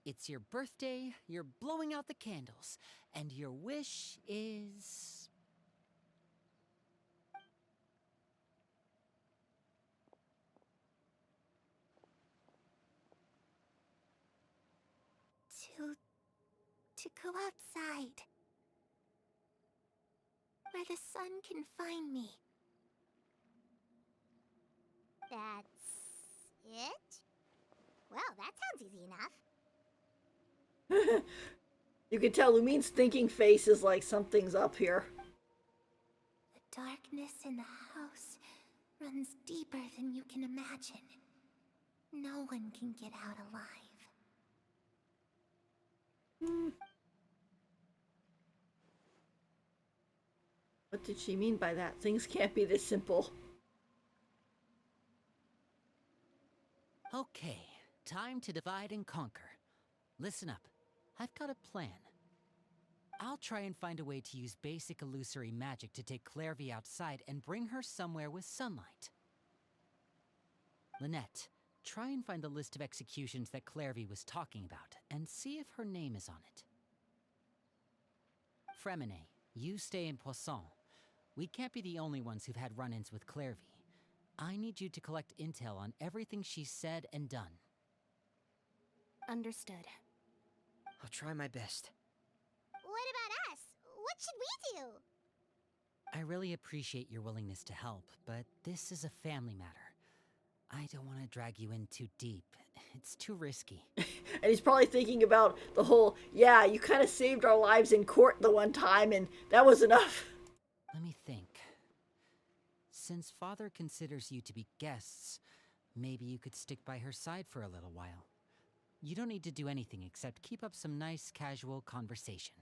It's your birthday, you're blowing out the candles, and your wish is... To go outside. Where the sun can find me. That's it? Well, that sounds easy enough. You can tell Lumine's thinking face is like something's up here. The darkness in the house runs deeper than you can imagine. No one can get out alive. What did she mean by that? Things can't be this simple. Okay, time to divide and conquer. Listen up. I've got a plan. I'll try and find a way to use basic illusory magic to take Clairvy outside and bring her somewhere with sunlight. Lynette, try and find the list of executions that Clairvy was talking about and see if her name is on it. Fremine, you stay in Poisson. We can't be the only ones who've had run-ins with Clairvy. I need you to collect intel on everything she's said and done. Understood. I'll try my best. What about us? What should we do? I really appreciate your willingness to help, but this is a family matter. I don't want to drag you in too deep. It's too risky. And he's probably thinking about the whole, yeah, you kind of saved our lives in court the one time, and that was enough. Let me think. Since Father considers you to be guests, maybe you could stick by her side for a little while. You don't need to do anything except keep up some nice, casual conversation.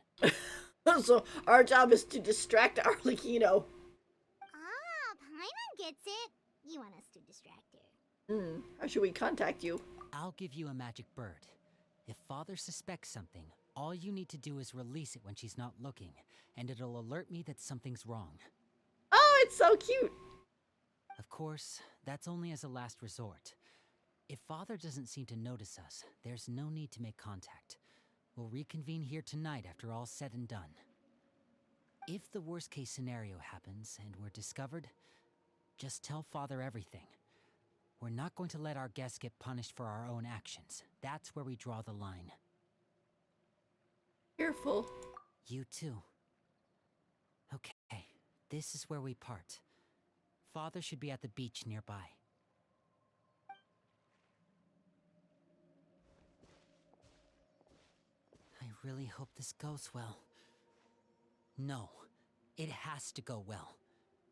So our job is to distract Arlecchino. Ah, Paimon gets it. You want us to distract her. How should we contact you? I'll give you a magic bird. If Father suspects something, all you need to do is release it when she's not looking, and it'll alert me that something's wrong. Oh, it's so cute. Of course, that's only as a last resort. If Father doesn't seem to notice us, there's no need to make contact. We'll reconvene here tonight after all's said and done. If the worst case scenario happens and we're discovered, just tell Father everything. We're not going to let our guests get punished for our own actions. That's where we draw the line. Careful. You too. Okay, this is where we part. Father should be at the beach nearby. I really hope this goes well. No, it has to go well.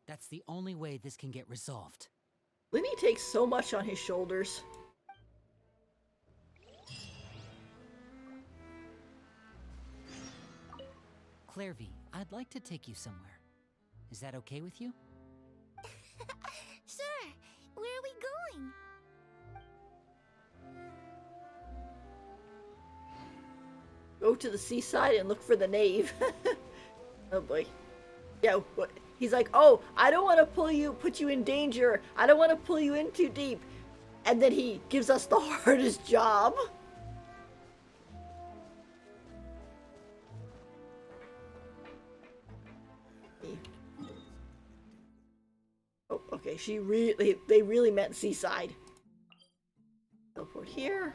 That's the only way this can get resolved. Linny takes so much on his shoulders. Clairvy, I'd like to take you somewhere. Is that okay with you? Sure. Where are we going? Go to the seaside and look for the knave. Oh boy. Yeah, what? He's like, oh, I don't want to put you in danger. I don't want to pull you in too deep. And then he gives us the hardest job. Oh, okay. They really meant seaside. Teleport here.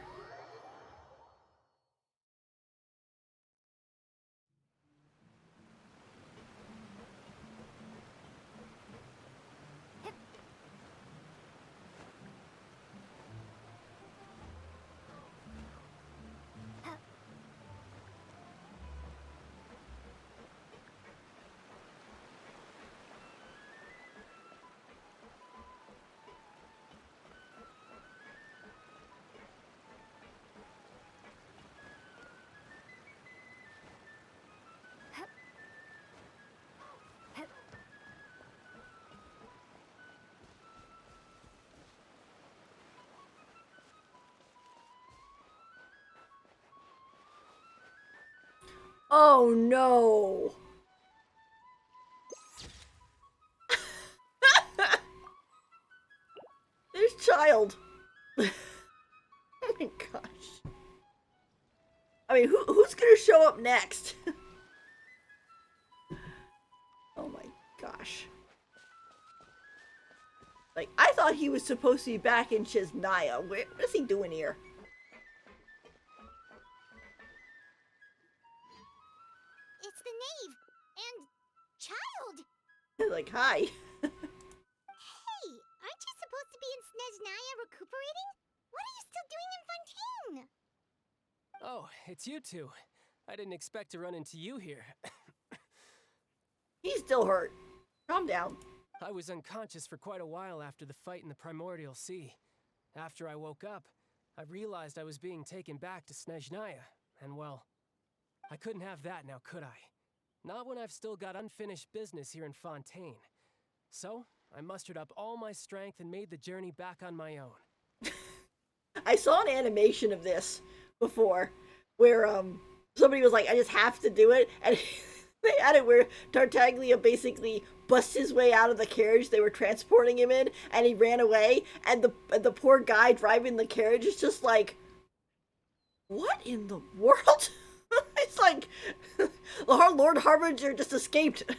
Oh no! There's child. Oh my gosh. I mean, who's gonna show up next? Oh my gosh. Like, I thought he was supposed to be back in Chesnaya. What is he doing here? It's the knave and child. Like, hi. Hey, aren't you supposed to be in Snezhnaya recuperating? What are you still doing in Fontaine? Oh, it's you two. I didn't expect to run into you here. He's still hurt. Calm down. I was unconscious for quite a while after the fight in the Primordial Sea. After I woke up, I realized I was being taken back to Snezhnaya, and well, I couldn't have that now, could I? Not when I've still got unfinished business here in Fontaine. So, I mustered up all my strength and made the journey back on my own. I saw an animation of this before where somebody was like, I just have to do it, and they had it where Tartaglia basically busts his way out of the carriage they were transporting him in, and he ran away, and the poor guy driving the carriage is just like, what in the world? It's like our Lord Harbinger just escaped. What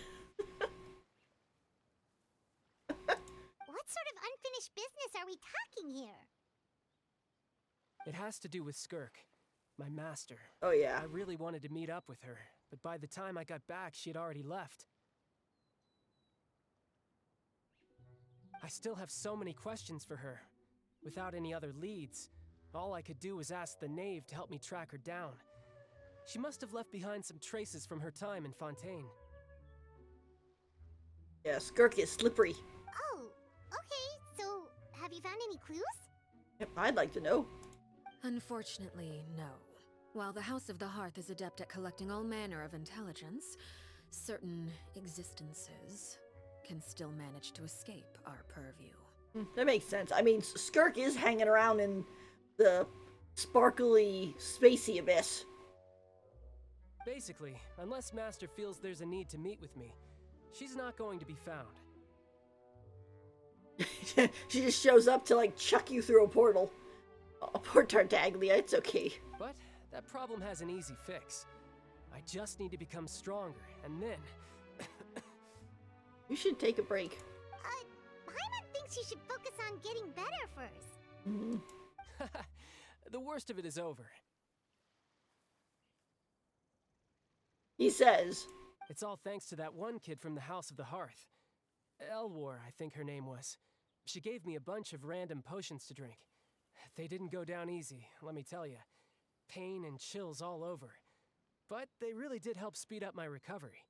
sort of unfinished business are we talking here? It has to do with Skirk, my master. Oh yeah. I really wanted to meet up with her, but by the time I got back, she had already left. I still have so many questions for her. Without any other leads, all I could do was ask the knave to help me track her down. She must have left behind some traces from her time in Fontaine. Yeah, Skirk is slippery. Oh, okay, so have you found any clues? Yep, I'd like to know. Unfortunately, no. While the House of the Hearth is adept at collecting all manner of intelligence, certain existences can still manage to escape our purview. That makes sense. I mean, Skirk is hanging around in the sparkly, spacey abyss. Basically, unless Master feels there's a need to meet with me, she's not going to be found. She just shows up to, like, chuck you through a portal. Oh, poor Tartaglia, it's okay. But that problem has an easy fix. I just need to become stronger, and then... You should take a break. Paimon thinks you should focus on getting better first. Mm-hmm. The worst of it is over. He says. It's all thanks to that one kid from the House of the Hearth. Elwar, I think her name was. She gave me a bunch of random potions to drink. They didn't go down easy, let me tell you. Pain and chills all over. But they really did help speed up my recovery.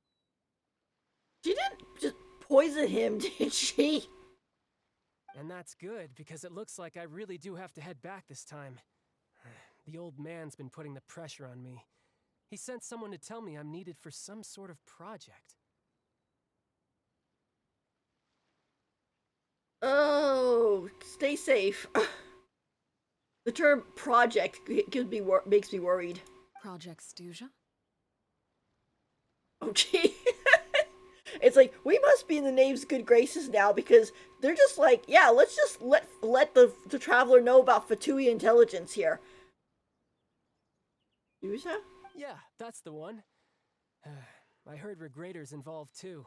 She didn't just poison him, did she? And that's good, because it looks like I really do have to head back this time. The old man's been putting the pressure on me. He sent someone to tell me I'm needed for some sort of project. Oh, stay safe. The term project makes me worried. Project Stuja? Oh, gee. It's like, we must be in the knave's good graces now, because they're just like, yeah, let's just let the traveler know about Fatui intelligence here. Stuja? Yeah, that's the one. I heard Regrator's involved too.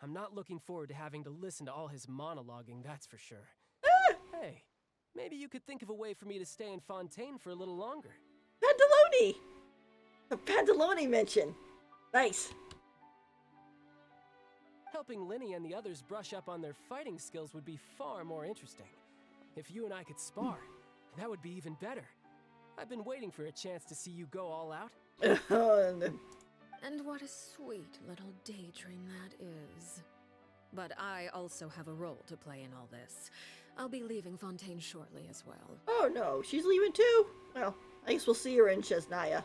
I'm not looking forward to having to listen to all his monologuing, that's for sure. Hey, maybe you could think of a way for me to stay in Fontaine for a little longer. Pantalone! A Pantalone mention. Nice. Helping Linny and the others brush up on their fighting skills would be far more interesting. If you and I could spar, that would be even better. I've been waiting for a chance to see you go all out. And what a sweet little daydream that is. But I also have a role to play in all this. I'll be leaving Fontaine shortly as well. Oh no, she's leaving too? Well, I guess we'll see her in Chesnaya.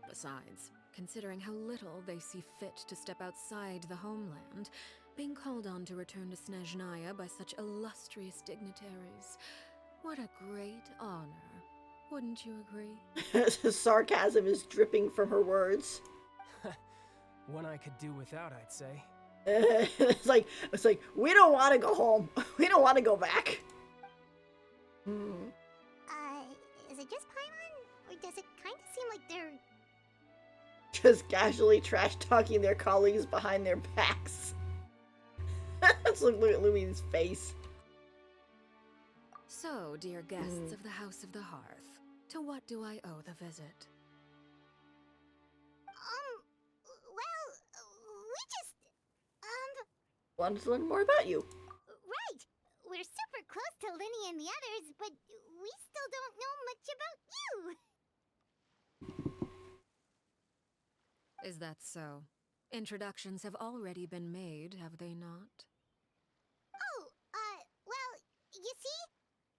Besides, considering how little they see fit to step outside the homeland, being called on to return to Snezhnaya by such illustrious dignitaries, what a great honor. Wouldn't you agree? Sarcasm is dripping from her words. One I could do without, I'd say. It's like, we don't want to go home. We don't want to go back. Is it just Paimon? Or does it kind of seem like they're... Just casually trash-talking their colleagues behind their backs. Let's look at Lumi's face. So, dear guests of the House of the Hearth, to what do I owe the visit? Well, we just, Wanted to learn more about you. Right! We're super close to Linny and the others, but we still don't know much about you! Is that so? Introductions have already been made, have they not? Oh, well, you see,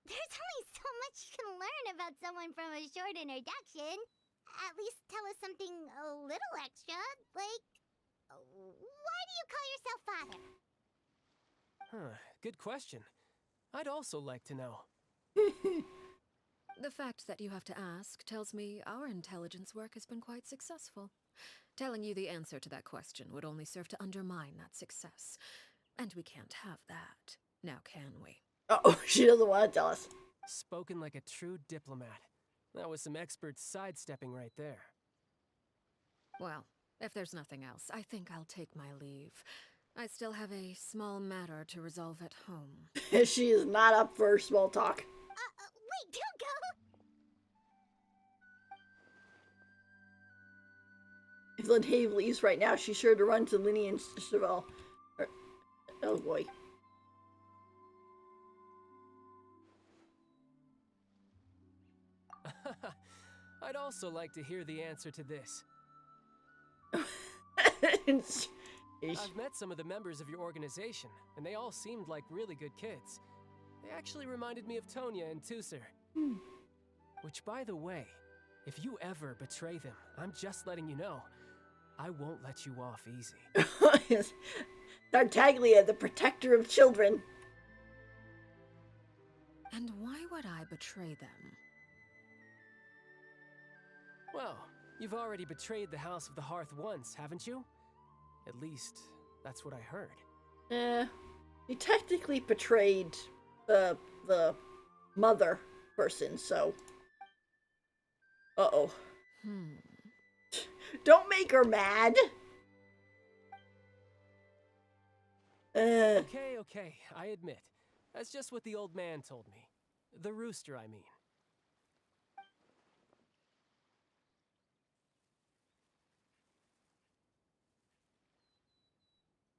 there's only so much you can learn about someone from a short introduction. at least tell us something a little extra. Like, why do you call yourself father? Huh, good question. I'd also like to know. The fact that you have to ask tells me our intelligence work has been quite successful. Telling you the answer to that question would only serve to undermine that success. And we can't have that, now can we? Oh, she doesn't want to tell us. Spoken like a true diplomat. That was some expert sidestepping right there. Well, if there's nothing else, I think I'll take my leave. I still have a small matter to resolve at home. She is not up for small talk. Wait, don't go! If Lynhave leaves right now, she's sure to run to Linny and Chevelle. Oh boy. I'd also like to hear the answer to this. I've met some of the members of your organization, and they all seemed like really good kids. They actually reminded me of Tonya and Tusser. Which, by the way, if you ever betray them, I'm just letting you know, I won't let you off easy. Tartaglia, the protector of children. And why would I betray them? Well, you've already betrayed the House of the Hearth once, haven't you? At least, that's what I heard. You technically betrayed the mother person, so... Uh-oh. Don't make her mad! Okay, I admit. That's just what the old man told me. The rooster, I mean.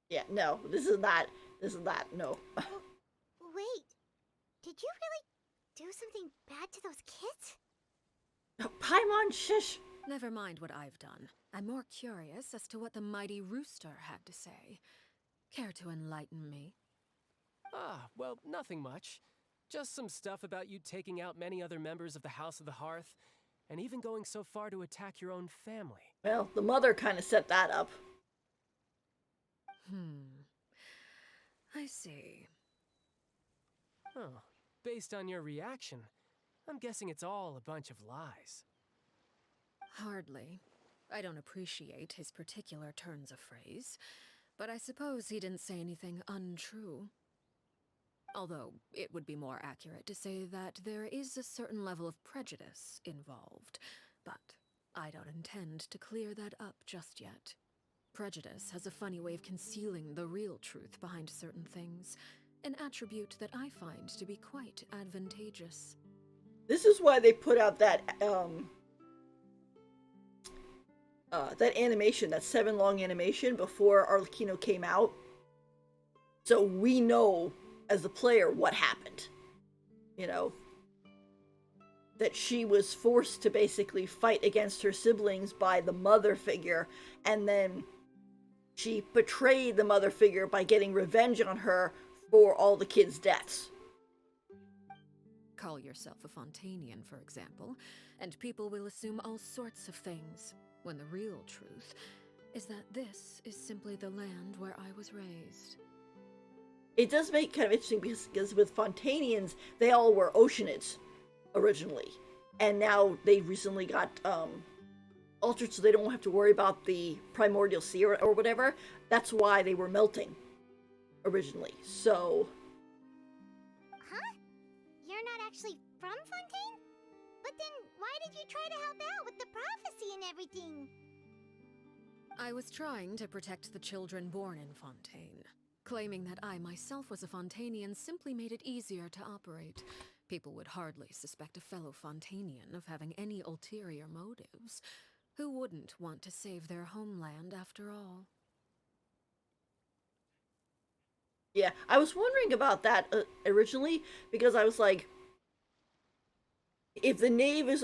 Yeah, no, this is not, no. Wait, did you really do something bad to those kids? Paimon, shush! Never mind what I've done. I'm more curious as to what the mighty rooster had to say. Care to enlighten me? Well, nothing much. Just some stuff about you taking out many other members of the House of the Hearth, and even going so far to attack your own family. Well, the mother kind of set that up. I see. Oh, based on your reaction, I'm guessing it's all a bunch of lies. Hardly. I don't appreciate his particular turns of phrase, but I suppose he didn't say anything untrue. Although, it would be more accurate to say that there is a certain level of prejudice involved, but I don't intend to clear that up just yet. Prejudice has a funny way of concealing the real truth behind certain things, an attribute that I find to be quite advantageous. This is why they put out that animation, that 7-long animation before Arlecchino came out. So we know, as the player, what happened. You know? That she was forced to basically fight against her siblings by the mother figure, and then she betrayed the mother figure by getting revenge on her for all the kids' deaths. Call yourself a Fontanian, for example, and people will assume all sorts of things, when the real truth is that this is simply the land where I was raised. It does make kind of interesting because with Fontanians, they all were Oceanids originally, and now they recently got altered so they don't have to worry about the primordial sea or whatever. That's why they were melting originally. So, Huh? You're not actually from Fontaine? But then why did you try to help out with the prophecy and everything? I was trying to protect the children born in Fontaine. Claiming that I myself was a Fontanian simply made it easier to operate. People would hardly suspect a fellow Fontanian of having any ulterior motives. Who wouldn't want to save their homeland after all? yeah, I was wondering about that originally, because I was like, if the knave is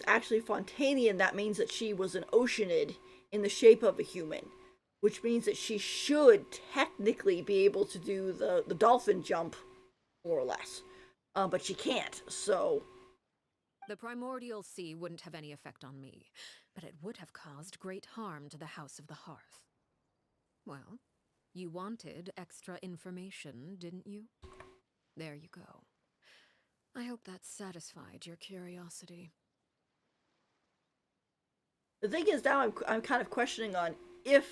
actually Fontanian, that means that she was an Oceanid in the shape of a human, which means that she should technically be able to do the dolphin jump, more or less. But she can't, so... The primordial sea wouldn't have any effect on me, but it would have caused great harm to the House of the Hearth. Well, you wanted extra information, didn't you? There you go. I hope that satisfied your curiosity. The thing is, now I'm kind of questioning on if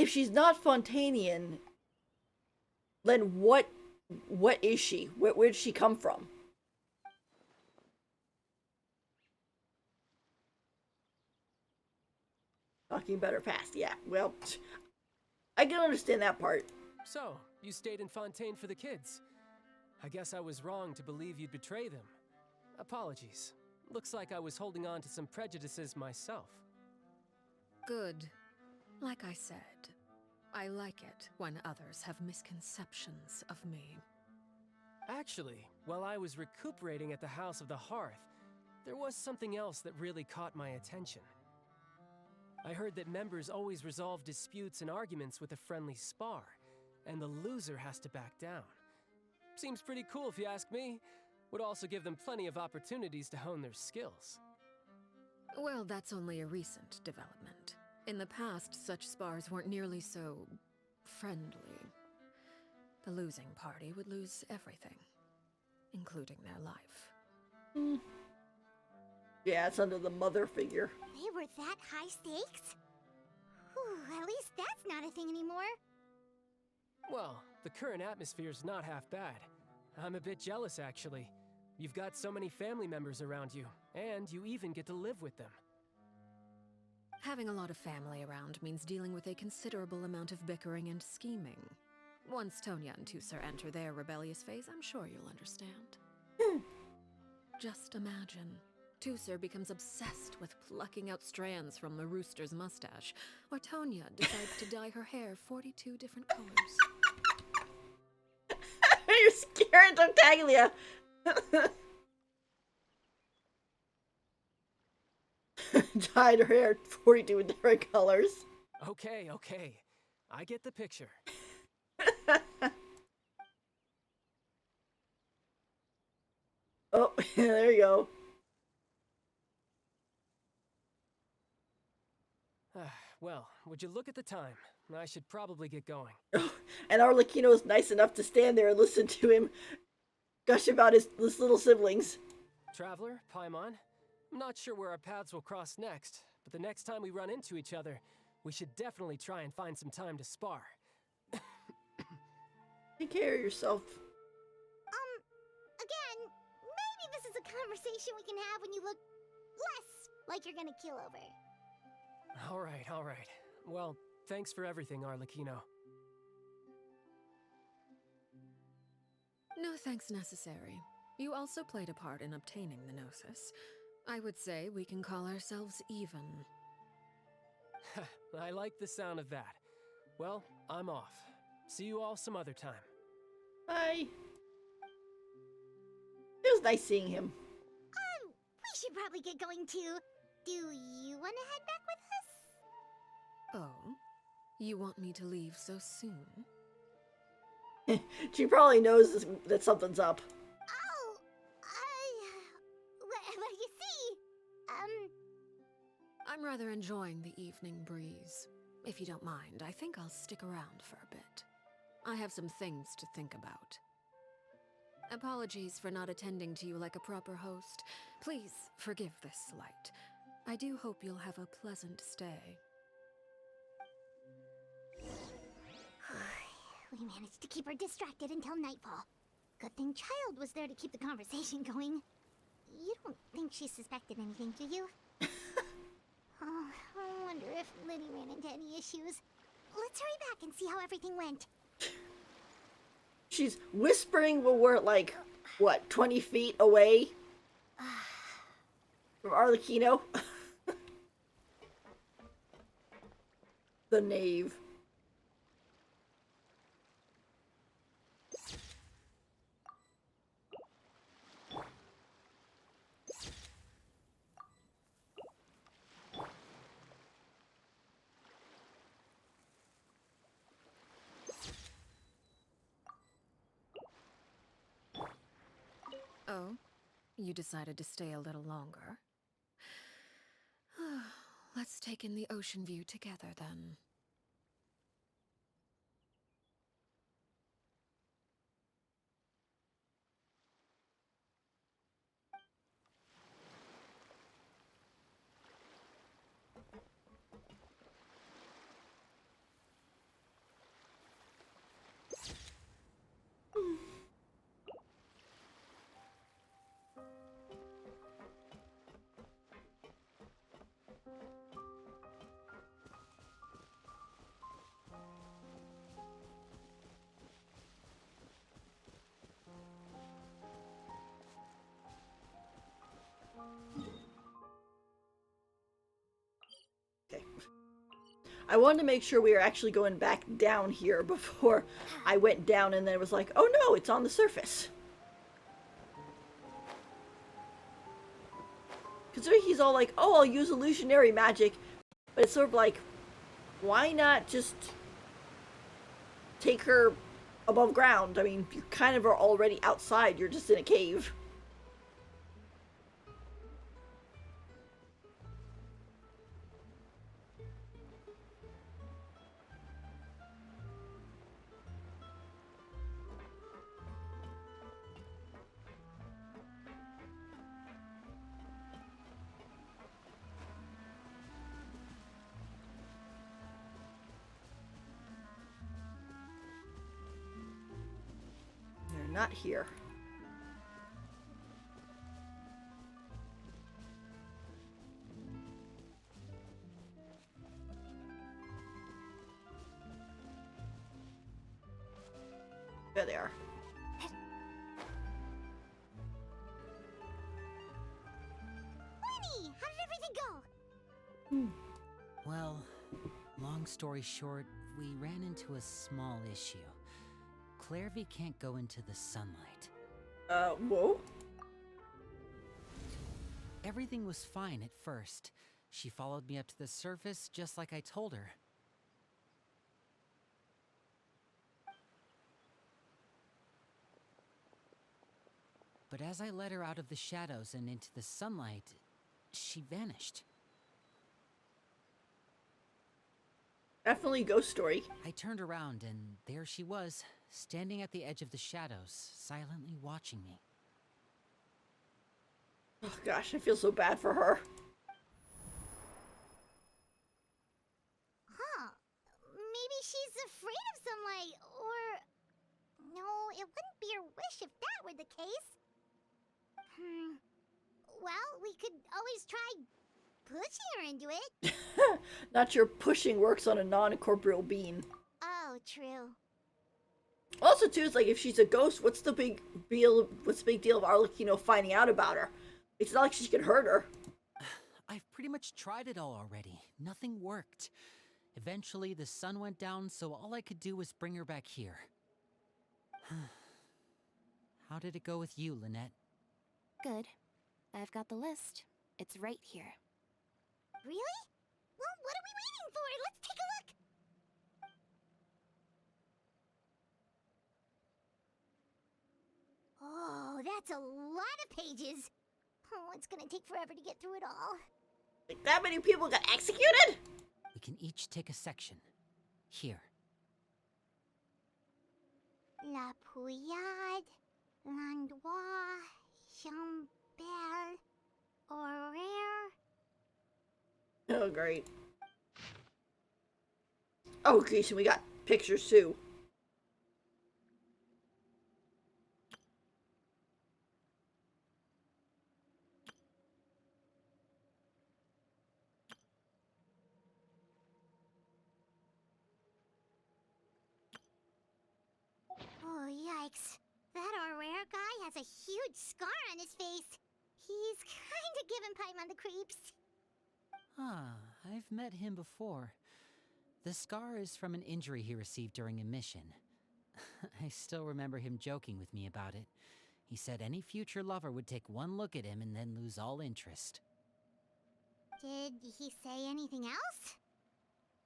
she's not Fontanian, then what is she? Where did she come from? Talking about her past, yeah. Well, I can understand that part. So, you stayed in Fontaine for the kids. I guess I was wrong to believe you'd betray them. Apologies. Looks like I was holding on to some prejudices myself. Good. Like I said, I like it when others have misconceptions of me. Actually, while I was recuperating at the House of the Hearth, there was something else that really caught my attention. I heard that members always resolve disputes and arguments with a friendly spar, and the loser has to back down. Seems pretty cool if you ask me. Would also give them plenty of opportunities to hone their skills. Well, that's only a recent development. In the past, such spars weren't nearly so friendly. The losing party would lose everything, including their life. Yeah, it's under the mother figure. They were that high stakes? Whew, at least that's not a thing anymore. Well, the current atmosphere's not half bad. I'm a bit jealous, actually. You've got so many family members around you, and you even get to live with them. Having a lot of family around means dealing with a considerable amount of bickering and scheming. Once Tonya and Tusser enter their rebellious phase, I'm sure you'll understand. Just imagine. Tusser becomes obsessed with plucking out strands from the rooster's mustache, or Tonya decides to dye her hair 42 different colors. You're scaring Tartaglia. Dyed her hair 42 different colors. Okay. I get the picture. Oh, there you go. Well, would you look at the time? I should probably get going. And Arlecchino is nice enough to stand there and listen to him gush about his little siblings. Traveler, Paimon, I'm not sure where our paths will cross next, but the next time we run into each other, we should definitely try and find some time to spar. Take care of yourself. Again, maybe this is a conversation we can have when you look less like you're gonna kill over. All right. Well, thanks for everything, Arlecchino. No thanks necessary. You also played a part in obtaining the Gnosis. I would say we can call ourselves even. I like the sound of that. Well, I'm off. See you all some other time. Bye. It was nice seeing him. We should probably get going too. Do you want to head back with us? Oh? You want me to leave so soon? She probably knows that something's up. Oh, well, you see, I'm rather enjoying the evening breeze. If you don't mind, I think I'll stick around for a bit. I have some things to think about. Apologies for not attending to you like a proper host. Please forgive this slight. I do hope you'll have a pleasant stay. we managed to keep her distracted until nightfall. Good thing Child was there to keep the conversation going. You don't think she suspected anything, do you? Oh, I wonder if Liddy ran into any issues. Let's hurry back and see how everything went. She's whispering when we're like, what, 20 feet away from Arlecchino? The knave. Oh? You decided to stay a little longer? Let's take in the ocean view together, then. Okay. I wanted to make sure we were actually going back down here before I went down and then it was like, oh no, it's on the surface. Considering he's all like, oh, I'll use illusionary magic, but it's sort of like, why not just take her above ground? I mean, you kind of are already outside, you're just in a cave. They're not here. There they are. Lenny, how did everything go? Well, long story short, we ran into a small issue. Clairvy can't go into the sunlight. Whoa? Everything was fine at first. She followed me up to the surface just like I told her. But as I led her out of the shadows and into the sunlight, she vanished. Definitely ghost story. I turned around and there she was, standing at the edge of the shadows, silently watching me. Oh gosh, I feel so bad for her. Huh. Maybe she's afraid of sunlight, or... No, it wouldn't be her wish if that were the case. Well, we could always try pushing her into it. Not sure pushing works on a non-corporeal being. Oh, true. Also, too, it's like if she's a ghost, what's the big deal? What's the big deal of Arlecchino finding out about her? It's not like she can hurt her. I've pretty much tried it all already. Nothing worked. Eventually, the sun went down, so all I could do was bring her back here. How did it go with you, Lynette? Good. I've got the list. It's right here. Really? Well, what are we waiting for? Let's take a look! Oh, that's a lot of pages. Oh, it's gonna take forever to get through it all. Like that many people got executed? We can each take a section. Here. La Pouillade, L'Endroit, Chambel, Horaire. Oh, great. Oh, geez, and we got pictures too. Oh, yikes. That Horaire guy has a huge scar on his face. He's kinda giving Paimon the creeps. Ah, I've met him before. The scar is from an injury he received during a mission. I still remember him joking with me about it. He said any future lover would take one look at him and then lose all interest. Did he say anything else?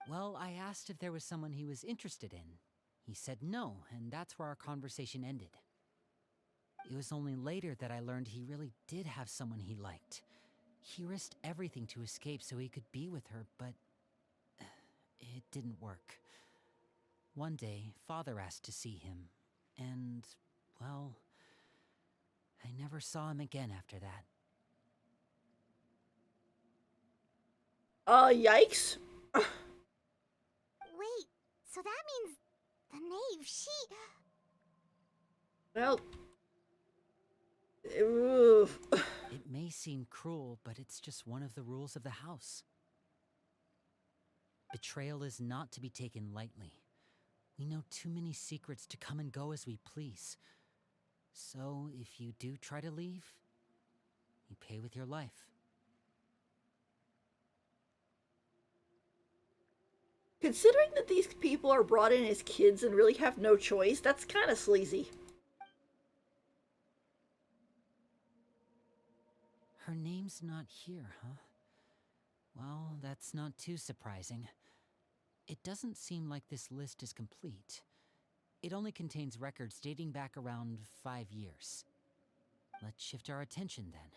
Well, I asked if there was someone he was interested in. He said no, and that's where our conversation ended. It was only later that I learned he really did have someone he liked. He risked everything to escape so he could be with her, but it didn't work. One day, Father asked to see him, and, well, I never saw him again after that. Yikes. Wait, so that means the knave, Well, oof. It may seem cruel, but it's just one of the rules of the house. Betrayal is not to be taken lightly. We know too many secrets to come and go as we please. So, if you do try to leave, you pay with your life. Considering that these people are brought in as kids and really have no choice, that's kind of sleazy. Her name's not here, huh? Well, that's not too surprising. It doesn't seem like this list is complete. It only contains records dating back around 5 years. Let's shift our attention then.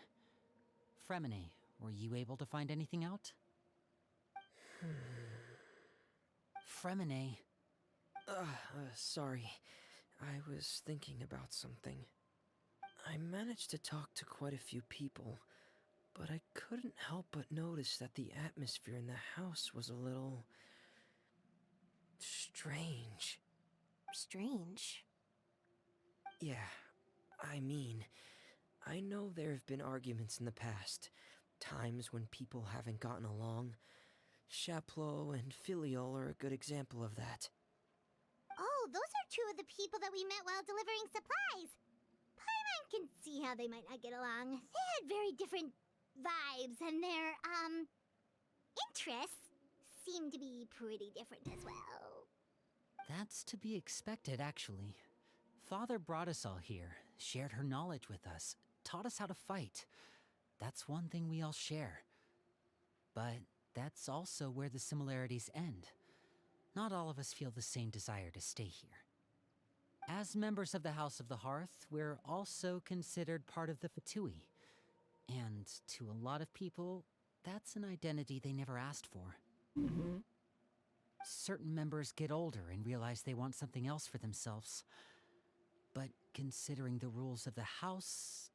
Fremine, were you able to find anything out? Fremine. Sorry. I was thinking about something. I managed to talk to quite a few people, but I couldn't help but notice that the atmosphere in the house was a little strange. Strange. Yeah, I mean, I know there have been arguments in the past, times when people haven't gotten along. Chaplot and Filiol are a good example of that. Oh, those are two of the people that we met while delivering supplies. Paimon can see how they might not get along. They had very different vibes, and their, interests seem to be pretty different as well. That's to be expected, actually. Father brought us all here, shared her knowledge with us, taught us how to fight. That's one thing we all share. But that's also where the similarities end. Not all of us feel the same desire to stay here. As members of the House of the Hearth, we're also considered part of the Fatui. And to a lot of people, that's an identity they never asked for. Mm-hmm. Certain members get older and realize they want something else for themselves. But considering the rules of the house,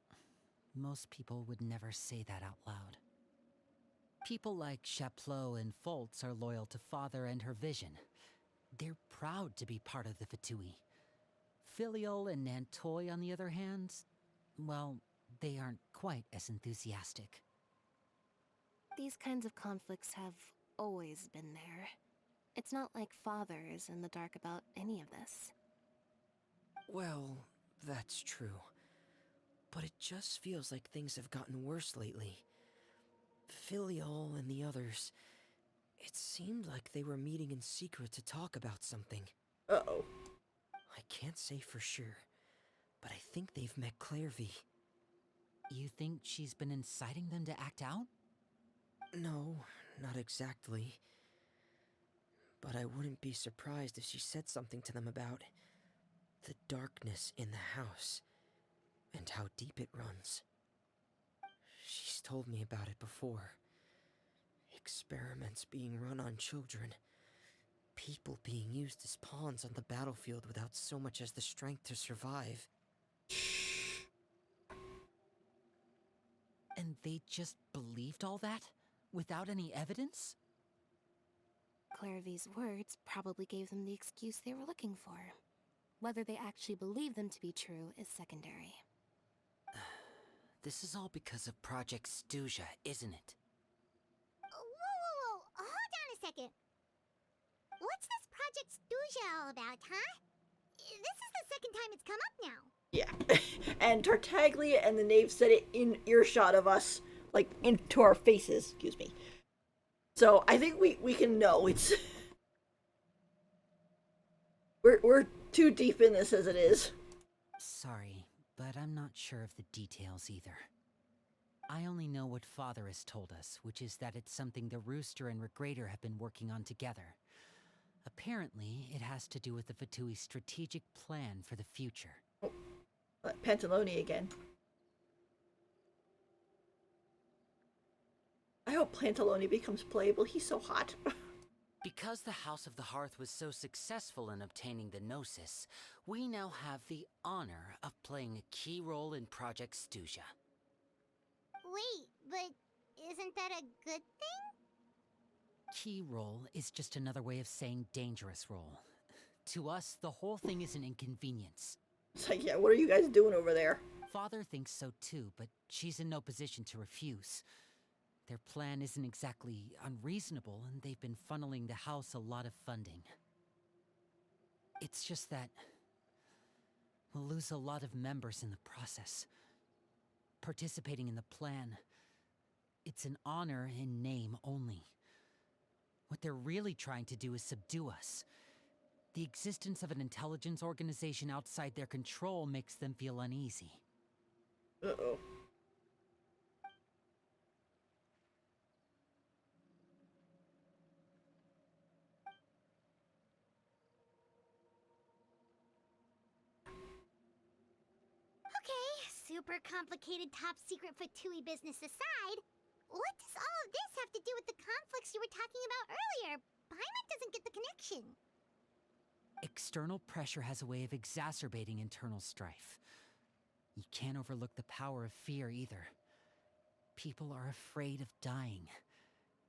most people would never say that out loud. People like Chaplot and Foltz are loyal to Father and her vision. They're proud to be part of the Fatui. Filiol and Nantoy, on the other hand, well, they aren't quite as enthusiastic. These kinds of conflicts have always been there. It's not like Father is in the dark about any of this. Well, that's true. But it just feels like things have gotten worse lately. Filiol and the others, it seemed like they were meeting in secret to talk about something. Uh-oh. I can't say for sure, but I think they've met Clairvy. You think she's been inciting them to act out? No, not exactly. But I wouldn't be surprised if she said something to them about the darkness in the house and how deep it runs. She's told me about it before. Experiments being run on children. People being used as pawns on the battlefield without so much as the strength to survive. And they just believed all that? Without any evidence? Clairvy's words probably gave them the excuse they were looking for. Whether they actually believe them to be true is secondary. This is all because of Project Stuja, isn't it? Whoa. Hold on a second. What's this Project Stuja all about, huh? This is the second time it's come up now. Yeah. And Tartaglia and the knave said it in earshot of us, like into our faces, excuse me. So I think we can know it's we're too deep in this as it is. Sorry, but I'm not sure of the details either. I only know what Father has told us, which is that it's something the Rooster and Regrader have been working on together. Apparently, it has to do with the Fatui's strategic plan for the future. Pantalone again. I hope Pantalone becomes playable. He's so hot. Because the House of the Hearth was so successful in obtaining the Gnosis, we now have the honor of playing a key role in Project Stuja. Wait, but isn't that a good thing? Key role is just another way of saying dangerous role. To us, the whole thing is an inconvenience. It's like, yeah, what are you guys doing over there? Father thinks so too, but she's in no position to refuse. Their plan isn't exactly unreasonable, and they've been funneling the house a lot of funding. It's just that we'll lose a lot of members in the process. Participating in the plan, it's an honor in name only. What they're really trying to do is subdue us. The existence of an intelligence organization outside their control makes them feel uneasy. Uh-oh. Okay, super complicated top secret Fatui business aside, what does all of this have to do with the conflicts you were talking about earlier? Paimon doesn't get the connection. External pressure has a way of exacerbating internal strife. You can't overlook the power of fear either. People are afraid of dying,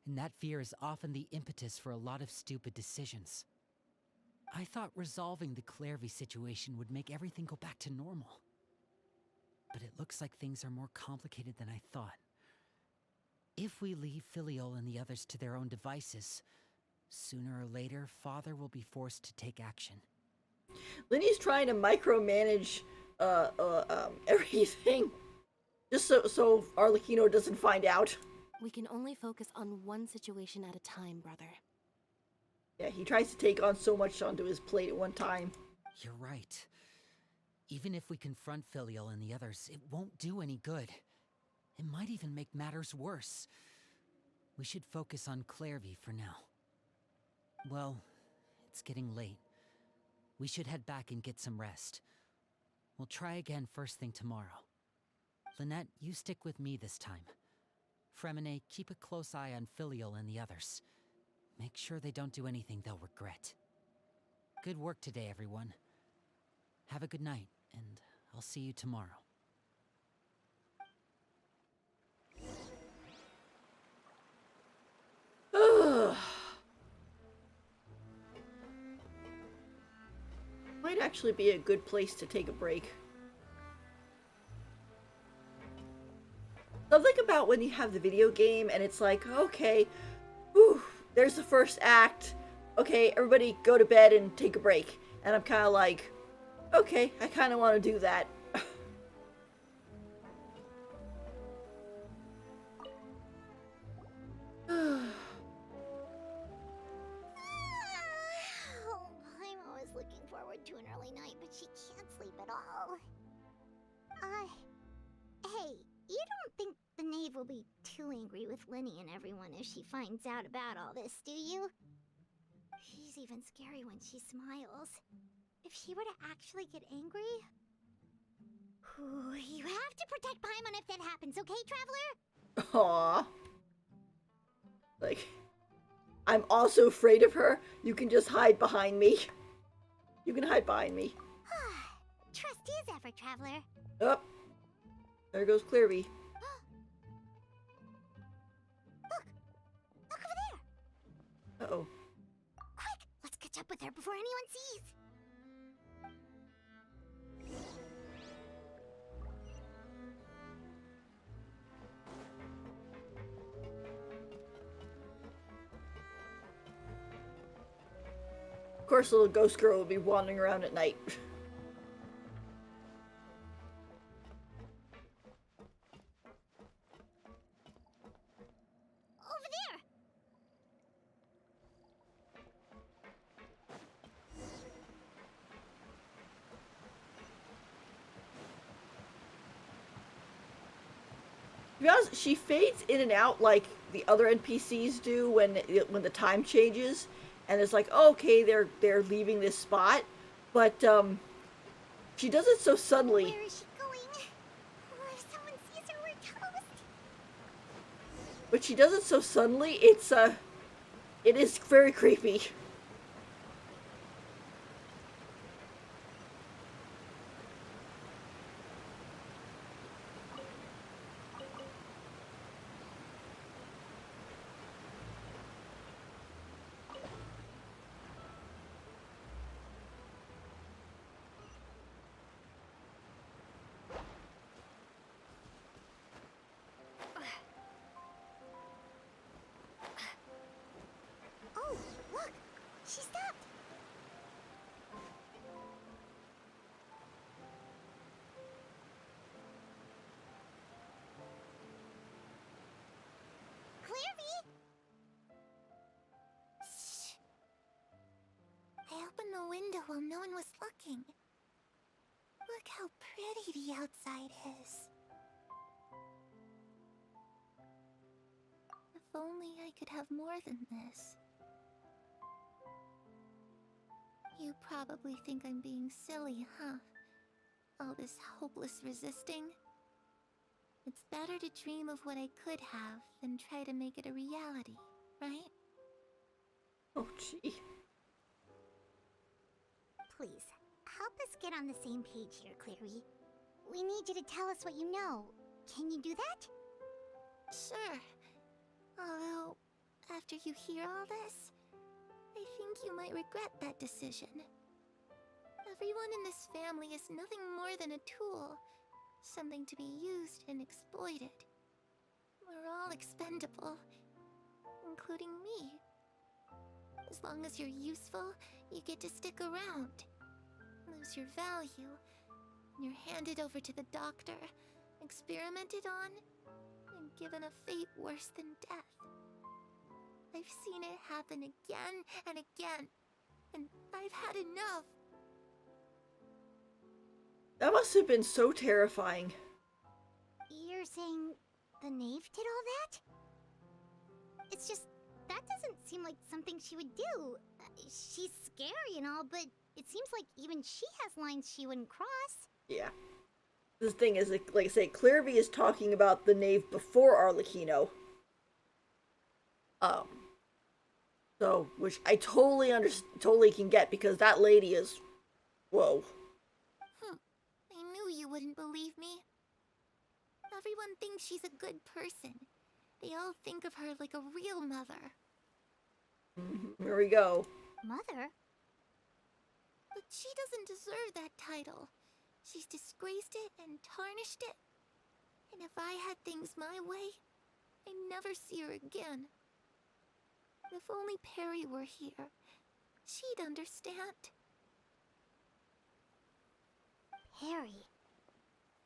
and that fear is often the impetus for a lot of stupid decisions. I thought resolving the Clairvy situation would make everything go back to normal. But it looks like things are more complicated than I thought. If we leave Filiol and the others to their own devices, sooner or later, Father will be forced to take action. Linny's trying to micromanage everything, just so Arlecchino doesn't find out. We can only focus on one situation at a time, brother. Yeah, he tries to take on so much onto his plate at one time. You're right. Even if we confront Filial and the others, it won't do any good. It might even make matters worse. We should focus on Clairvy for now. Well, it's getting late. We should head back and get some rest. We'll try again first thing tomorrow. Lynette, you stick with me this time. Fremine, keep a close eye on Filial and the others. Make sure they don't do anything they'll regret. Good work today, everyone. Have a good night, and I'll see you tomorrow. Might actually be a good place to take a break. Something about when you have the video game and it's like, okay, whew, there's the first act. Okay, everybody go to bed and take a break. And I'm kind of like, okay, I kind of want to do that. Paimon was looking forward to an early night, but she can't sleep at all. Hey, you don't think the knave will be too angry with Linny and everyone if she finds out about all this, do you? She's even scary when she smiles. If she were to actually get angry... You have to protect Paimon if that happens, okay, Traveler? Aww. Like, I'm also afraid of her. You can just hide behind me. You can hide behind me. Trust is effort, Traveler. Oh, there goes Clairvy. Look over there! Uh-oh. Quick, let's catch up with her before anyone sees. Of course, little ghost girl will be wandering around at night. Over there! To be honest, she fades in and out like the other NPCs do when the time changes, and it's like, oh, okay, they're leaving this spot, but She does it so suddenly. Where is she going? Or if someone sees her, we're toast. But she does it so suddenly, it is very creepy. Oh, look! She stopped! Clairvy! Shh. I opened the window while no one was looking. Look how pretty the outside is. If only I could have more than this. You probably think I'm being silly, huh? All this hopeless resisting? It's better to dream of what I could have than try to make it a reality, right? Oh, gee. Please, help us get on the same page here, Clary. We need you to tell us what you know. Can you do that? Sure. Although, after you hear all this, I think you might regret that decision. Everyone in this family is nothing more than a tool. Something to be used and exploited. We're all expendable, including me. As long as you're useful, you get to stick around. Lose your value, you're handed over to the doctor, experimented on, and given a fate worse than death. I've seen it happen again and again, and I've had enough. That must have been so terrifying. You're saying the knave did all that? It's just, that doesn't seem like something she would do. She's scary and all, but it seems like even she has lines she wouldn't cross. Yeah. The thing is, like I say, Clairvy is talking about the knave before Arlecchino. So, which I totally can get, because that lady is, whoa. I knew you wouldn't believe me. Everyone thinks she's a good person. They all think of her like a real mother. Here we go. Mother? But she doesn't deserve that title. She's disgraced it and tarnished it. And if I had things my way, I'd never see her again. If only Perry were here, she'd understand. Perry.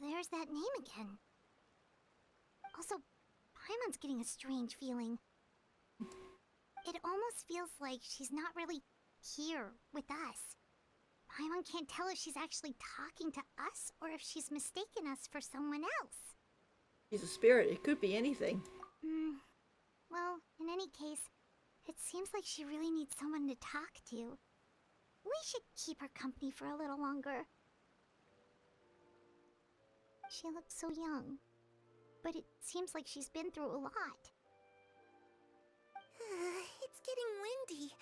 There's that name again. Also, Paimon's getting a strange feeling. It almost feels like she's not really here with us. Paimon can't tell if she's actually talking to us or if she's mistaken us for someone else. She's a spirit. It could be anything. Well, in any case, it seems like she really needs someone to talk to. We should keep her company for a little longer. She looks so young, but it seems like she's been through a lot. It's getting windy.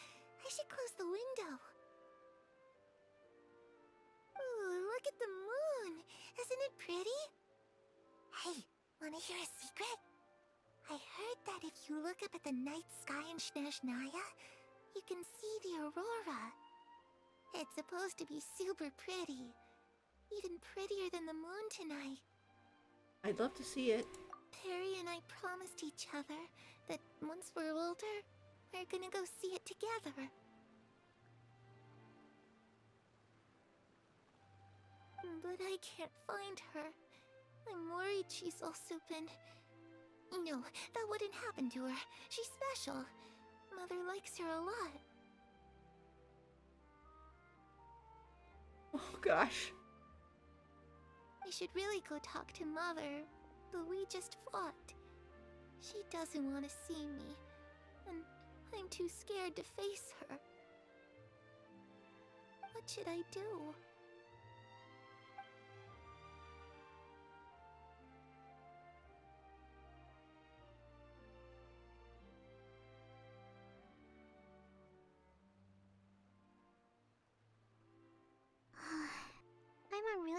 I should close the window. Ooh, look at the moon. Isn't it pretty? Hey, wanna hear a secret? I heard that if you look up at the night sky in Snezhnaya, you can see the aurora. It's supposed to be super pretty. Even prettier than the moon tonight. I'd love to see it. Perry and I promised each other that once we're older, we're gonna go see it together. But I can't find her. I'm worried she's also been... No, that wouldn't happen to her. She's special. Mother likes her a lot. Oh, gosh. I should really go talk to Mother, but we just fought. She doesn't want to see me, and I'm too scared to face her. What should I do?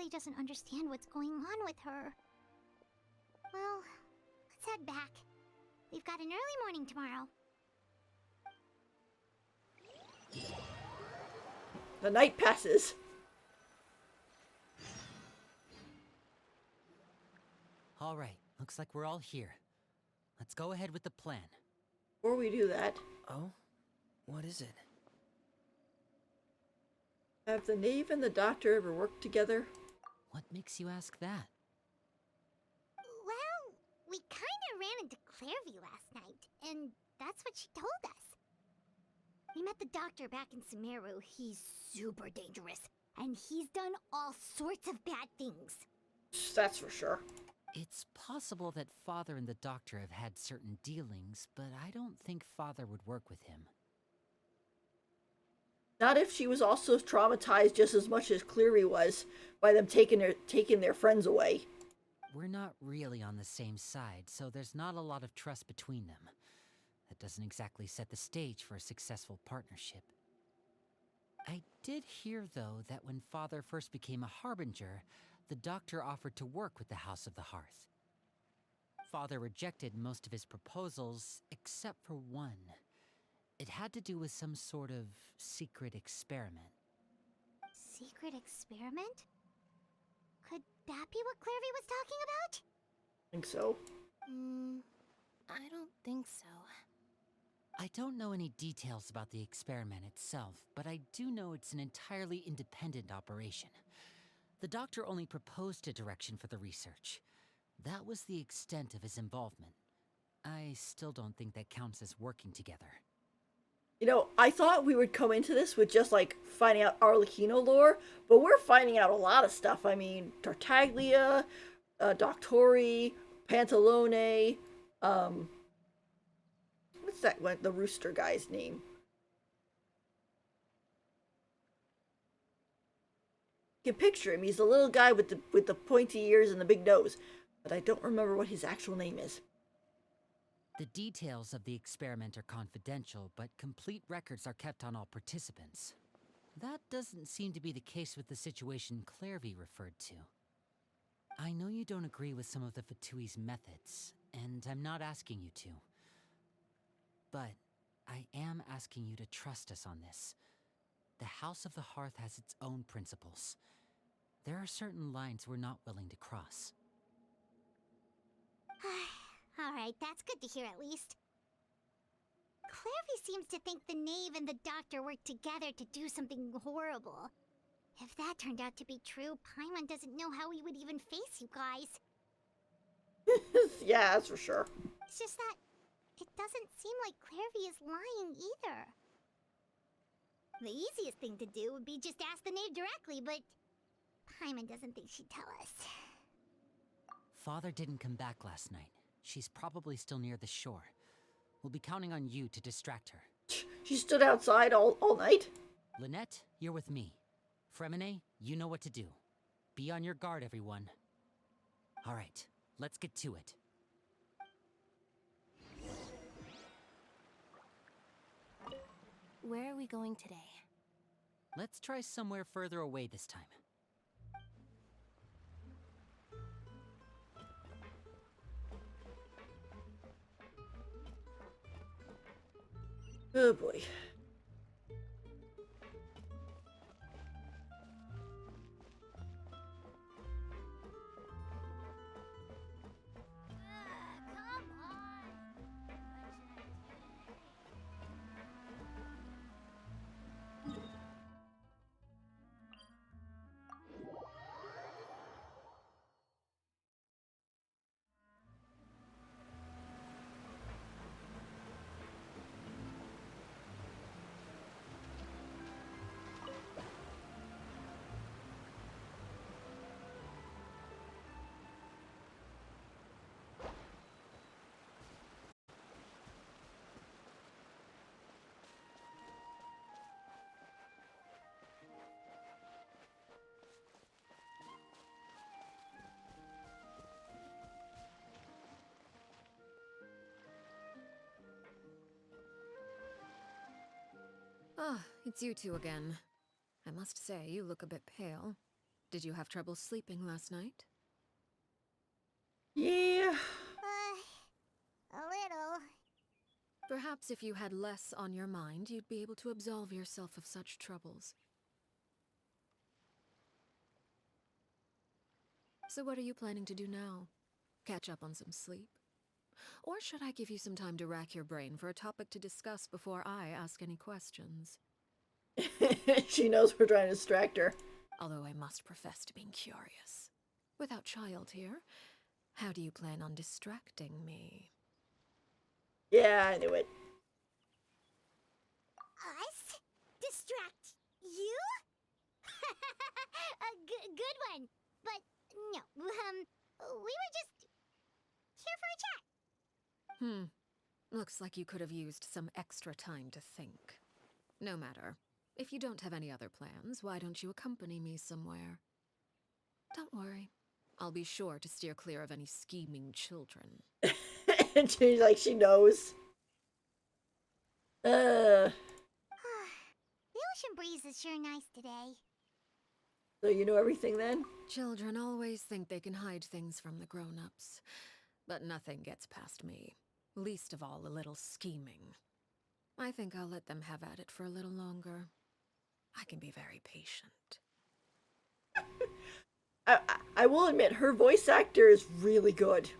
really doesn't understand what's going on with her. Well, let's head back. We've got an early morning tomorrow. The night passes. All right, looks like we're all here. Let's go ahead with the plan. Before we do that, Oh? What is it? have the knave and the doctor ever worked together? What makes you ask that? Well, we kinda ran into Clairvy last night, and that's what she told us. We met the doctor back in Sumeru. He's super dangerous, and he's done all sorts of bad things. That's for sure. It's possible that Father and the Doctor have had certain dealings, but I don't think Father would work with him. Not if she was also traumatized just as much as Cleary was by them taking their friends away. We're not really on the same side, so there's not a lot of trust between them. That doesn't exactly set the stage for a successful partnership. I did hear, though, that when Father first became a Harbinger, the Doctor offered to work with the House of the Hearth. Father rejected most of his proposals, except for one. It had to do with some sort of secret experiment. Secret experiment? Could that be what Clairvy was talking about? I think so. I don't think so. I don't know any details about the experiment itself, but I do know it's an entirely independent operation. The Doctor only proposed a direction for the research. That was the extent of his involvement. I still don't think that counts as working together. You know, I thought we would come into this with just, like, finding out Arlecchino lore, but we're finding out a lot of stuff. I mean, Tartaglia, Doctori, Pantalone, what's that one, the rooster guy's name? You can picture him. He's the little guy with the pointy ears and the big nose, but I don't remember what his actual name is. The details of the experiment are confidential, but complete records are kept on all participants. That doesn't seem to be the case with the situation Clairvy referred to. I know you don't agree with some of the Fatui's methods, and I'm not asking you to. But I am asking you to trust us on this. The House of the Hearth has its own principles. There are certain lines we're not willing to cross. Alright, that's good to hear at least. Clairvy seems to think the knave and the doctor worked together to do something horrible. If that turned out to be true, Paimon doesn't know how he would even face you guys. Yeah, that's for sure. It's just that it doesn't seem like Clairvy is lying either. The easiest thing to do would be just ask the knave directly, but Paimon doesn't think she'd tell us. Father didn't come back last night. She's probably still near the shore. We'll be counting on you to distract her. She stood outside all night? Lynette, you're with me. Fremine, you know what to do. Be on your guard, everyone. All right, let's get to it. Where are we going today? Let's try somewhere further away this time. Oh boy. Come on! Ah, it's you two again. I must say, you look a bit pale. Did you have trouble sleeping last night? Yeah. A little. Perhaps if you had less on your mind, you'd be able to absolve yourself of such troubles. So what are you planning to do now? Catch up on some sleep? Or should I give you some time to rack your brain for a topic to discuss before I ask any questions? She knows we're trying to distract her. Although I must profess to being curious. Without child here, how do you plan on distracting me? Yeah, I knew it. Us? Distract you? A good one. But no, we were just here for a chat. Looks like you could have used some extra time to think. No matter. If you don't have any other plans, why don't you accompany me somewhere? Don't worry. I'll be sure to steer clear of any scheming children. And she's like, she knows. The ocean breeze is sure nice today. So you know everything then? Children always think they can hide things from the grown-ups. But nothing gets past me. Least of all a little scheming. I think I'll let them have at it for a little longer. I can be very patient. I will admit, her voice actor is really good.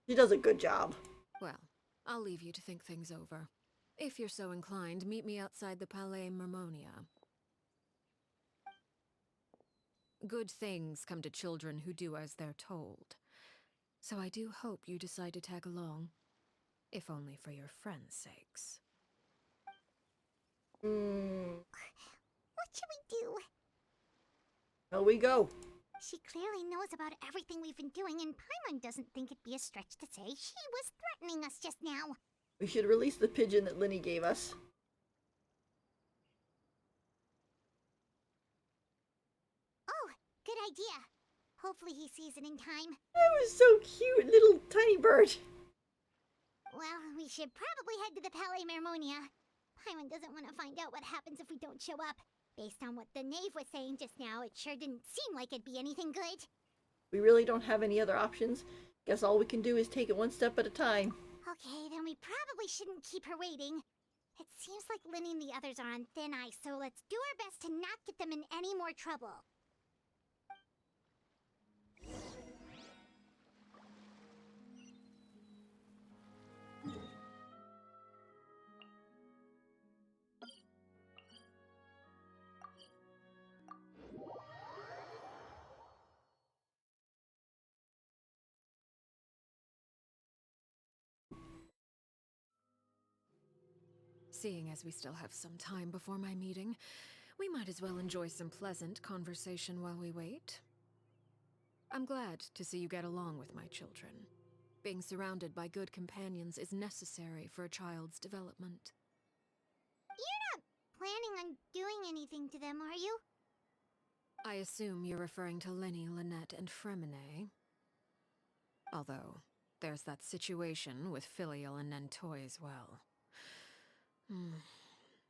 She does a good job. Well, I'll leave you to think things over. If you're so inclined, meet me outside the Palais Mermonia. Good things come to children who do as they're told. So I do hope you decide to tag along. If only for your friends' sakes. What should we do? Well, we go. She clearly knows about everything we've been doing, and Paimon doesn't think it'd be a stretch to say she was threatening us just now. We should release the pigeon that Linny gave us. Oh, good idea. Hopefully he sees it in time. That was so cute, little tiny bird. Well, we should probably head to the Palais Mermonia. Paimon doesn't want to find out what happens if we don't show up. Based on what the knave was saying just now, it sure didn't seem like it'd be anything good. We really don't have any other options. Guess all we can do is take it one step at a time. Okay, then we probably shouldn't keep her waiting. It seems like Linny and the others are on thin ice, so let's do our best to not get them in any more trouble. Seeing as we still have some time before my meeting, we might as well enjoy some pleasant conversation while we wait. I'm glad to see you get along with my children. Being surrounded by good companions is necessary for a child's development. You're not planning on doing anything to them, are you? I assume you're referring to Lenny, Lynette, and Fremine. Although, there's that situation with Filial and Nentoy as well.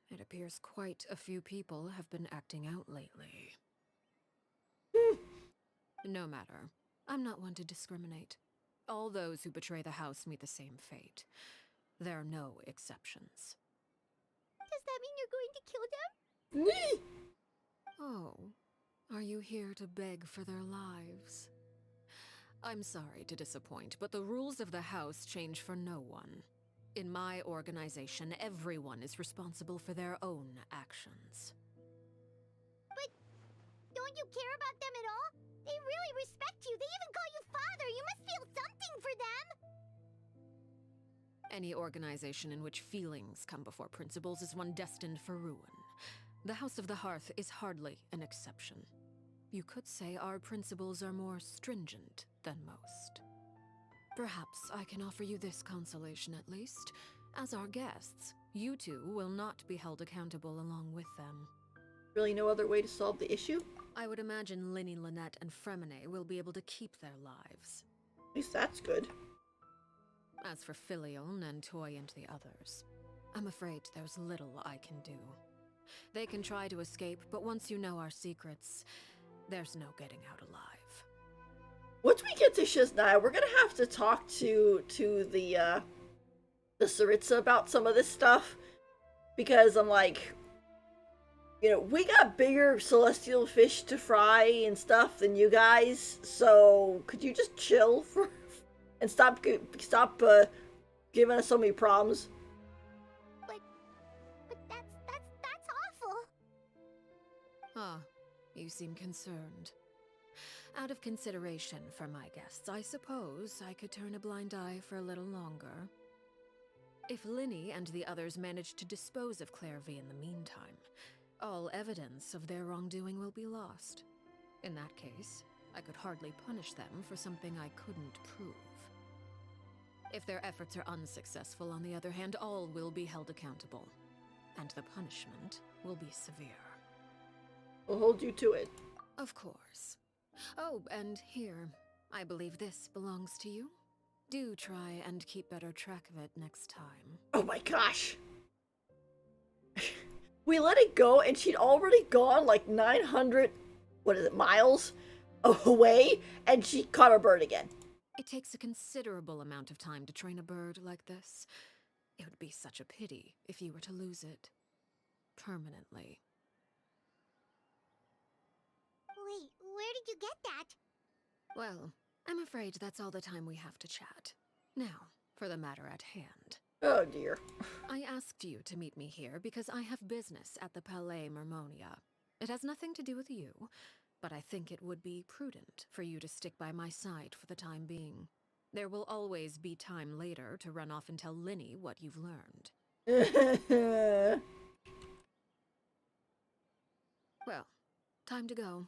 It appears quite a few people have been acting out lately. No matter. I'm not one to discriminate. All those who betray the house meet the same fate. There are no exceptions. Does that mean you're going to kill them? Oh, are you here to beg for their lives? I'm sorry to disappoint, but the rules of the house change for no one. In my organization, everyone is responsible for their own actions. But don't you care about them at all? They really respect you. They even call you father. You must feel something for them. Any organization in which feelings come before principles is one destined for ruin. The House of the Hearth is hardly an exception. You could say our principles are more stringent than most. Perhaps I can offer you this consolation at least. As our guests, you two will not be held accountable along with them. Really no other way to solve the issue? I would imagine Linny, Lynette, and Fremine will be able to keep their lives. At least that's good. As for Filial, Nentoy, and the others, I'm afraid there's little I can do. They can try to escape, but once you know our secrets, there's no getting out alive. Once we get to Shiznaya, we're gonna have to talk to the Saritsa about some of this stuff. Because I'm like, you know, we got bigger celestial fish to fry and stuff than you guys, so could you just chill for and stop giving us so many problems? But that's awful. Ah, you seem concerned. Out of consideration for my guests, I suppose I could turn a blind eye for a little longer. If Linny and the others manage to dispose of Clairvy in the meantime, all evidence of their wrongdoing will be lost. In that case, I could hardly punish them for something I couldn't prove. If their efforts are unsuccessful, on the other hand, all will be held accountable, and the punishment will be severe. We'll hold you to it. Of course. Oh, and here, I believe this belongs to you. Do try and keep better track of it next time. Oh my gosh. We let it go and she'd already gone like 900, miles away, and she caught a bird again. It takes a considerable amount of time to train a bird like this. It would be such a pity if you were to lose it. Permanently. Wait, where did you get that? Well, I'm afraid that's all the time we have to chat. Now, for the matter at hand. Oh dear. I asked you to meet me here because I have business at the Palais Mermonia. It has nothing to do with you, but I think it would be prudent for you to stick by my side for the time being. There will always be time later to run off and tell Linny what you've learned. Well, time to go.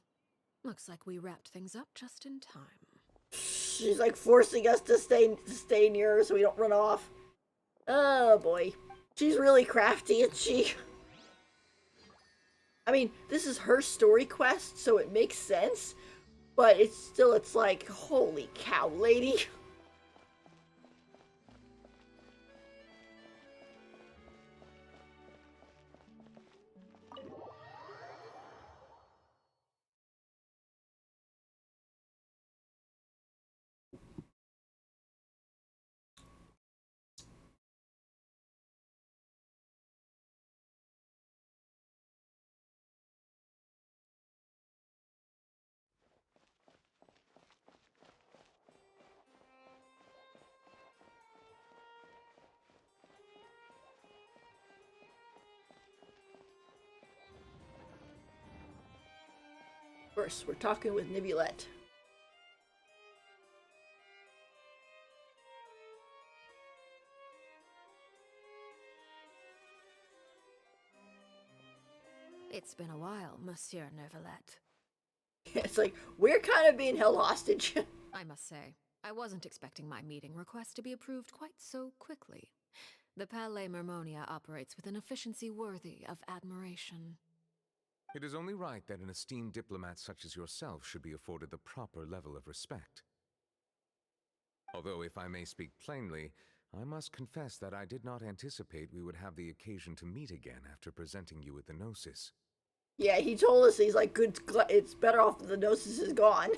Looks like we wrapped things up just in time. She's like forcing us to stay near her so we don't run off. Oh boy. She's really crafty, isn't she? I mean, this is her story quest, so it makes sense. But it's like, holy cow, lady. First, we're talking with Nibulette. It's been a while, Monsieur Neuvillette. It's like, we're kind of being held hostage. I must say, I wasn't expecting my meeting request to be approved quite so quickly. The Palais Mermonia operates with an efficiency worthy of admiration. It is only right that an esteemed diplomat such as yourself should be afforded the proper level of respect. Although, if I may speak plainly, I must confess that I did not anticipate we would have the occasion to meet again after presenting you with the Gnosis. Yeah, he told us, he's like, good. It's better off that the Gnosis is gone.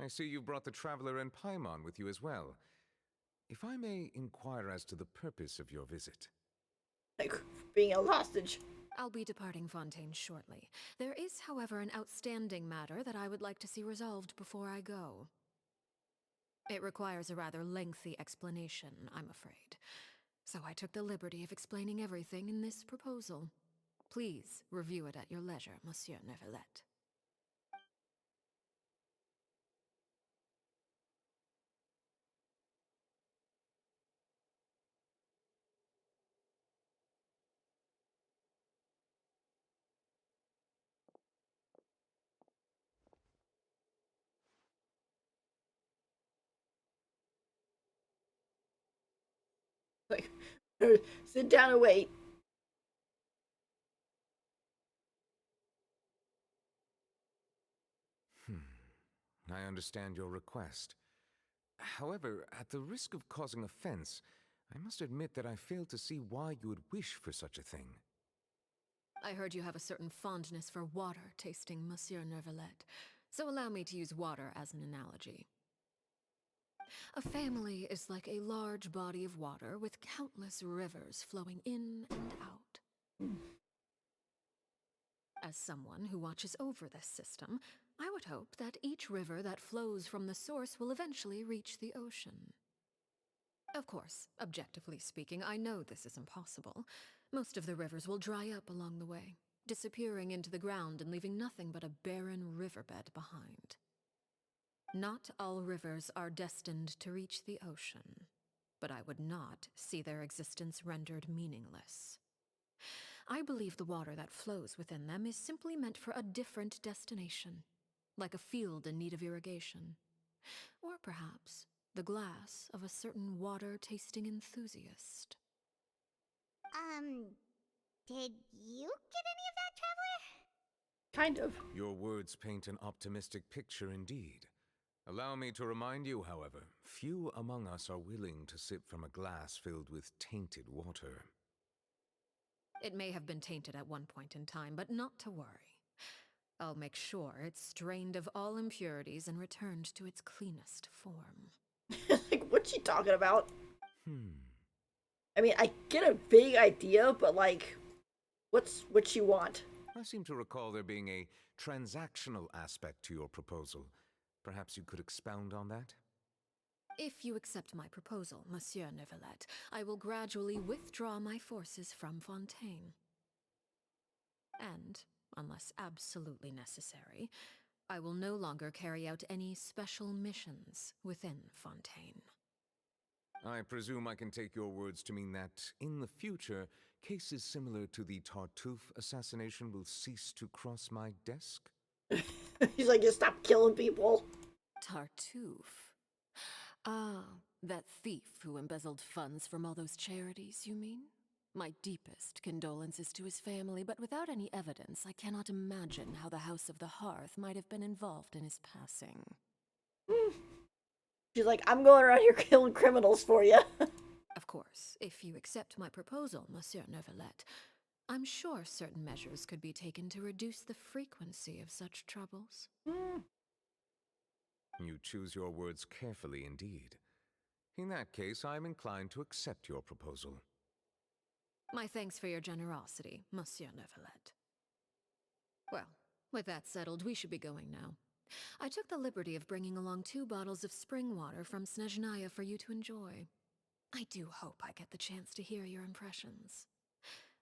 I see you brought the Traveler and Paimon with you as well. If I may inquire as to the purpose of your visit. Like, being held hostage. I'll be departing Fontaine shortly. There is, however, an outstanding matter that I would like to see resolved before I go. It requires a rather lengthy explanation, I'm afraid. So I took the liberty of explaining everything in this proposal. Please review it at your leisure, Monsieur Neuvillette. Like, sit down and wait. I understand your request. However, at the risk of causing offense, I must admit that I fail to see why you would wish for such a thing. I heard you have a certain fondness for water tasting, Monsieur Neuvillette. So allow me to use water as an analogy. A family is like a large body of water with countless rivers flowing in and out. As someone who watches over this system, I would hope that each river that flows from the source will eventually reach the ocean. Of course, objectively speaking, I know this is impossible. Most of the rivers will dry up along the way, disappearing into the ground and leaving nothing but a barren riverbed behind. Not all rivers are destined to reach the ocean, but I would not see their existence rendered meaningless. I believe the water that flows within them is simply meant for a different destination, like a field in need of irrigation. Or perhaps the glass of a certain water-tasting enthusiast. Did you get any of that, Traveler? Kind of. Your words paint an optimistic picture indeed. Allow me to remind you, however, few among us are willing to sip from a glass filled with tainted water. It may have been tainted at one point in time, but not to worry. I'll make sure it's strained of all impurities and returned to its cleanest form. Like, what's she talking about? Hmm. I mean, I get a vague idea, but like, what's what she want? I seem to recall there being a transactional aspect to your proposal. Perhaps you could expound on that? If you accept my proposal, Monsieur Neuvillette, I will gradually withdraw my forces from Fontaine. And, unless absolutely necessary, I will no longer carry out any special missions within Fontaine. I presume I can take your words to mean that, in the future, cases similar to the Tartuffe assassination will cease to cross my desk? He's like, just stop killing people. Tartuffe. Ah, that thief who embezzled funds from all those charities, you mean? My deepest condolences to his family, but without any evidence, I cannot imagine how the House of the Hearth might have been involved in his passing. She's like, I'm going around here killing criminals for you. Of course, if you accept my proposal, Monsieur Neuvillette, I'm sure certain measures could be taken to reduce the frequency of such troubles. You choose your words carefully indeed. In that case, I am inclined to accept your proposal. My thanks for your generosity, Monsieur Neuvillette. Well, with that settled, we should be going now. I took the liberty of bringing along 2 bottles of spring water from Snezhnaya for you to enjoy. I do hope I get the chance to hear your impressions.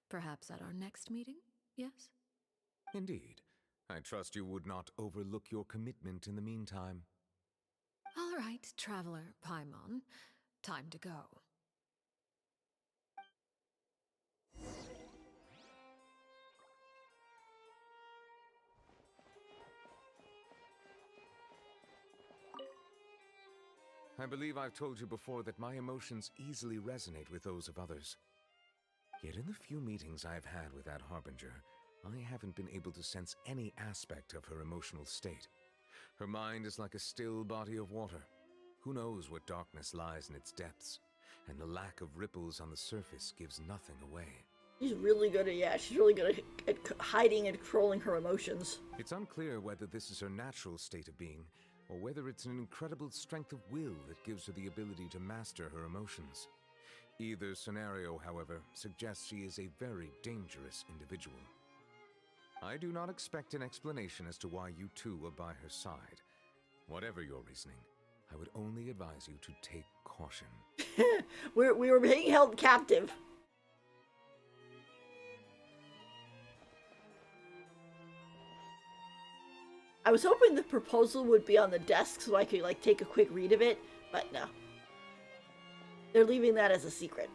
Perhaps at our next meeting, yes? Indeed. I trust you would not overlook your commitment in the meantime. All right, Traveler Paimon. Time to go. I believe I've told you before that my emotions easily resonate with those of others. Yet in the few meetings I've had with that Harbinger, I haven't been able to sense any aspect of her emotional state. Her mind is like a still body of water. Who knows what darkness lies in its depths, and the lack of ripples on the surface gives nothing away. She's really good at, she's really good at hiding and controlling her emotions. It's unclear whether this is her natural state of being, or whether it's an incredible strength of will that gives her the ability to master her emotions. Either scenario, however, suggests she is a very dangerous individual. I do not expect an explanation as to why you two are by her side. Whatever your reasoning, I would only advise you to take caution. We were being held captive. I was hoping the proposal would be on the desk so I could like take a quick read of it, but no. They're leaving that as a secret.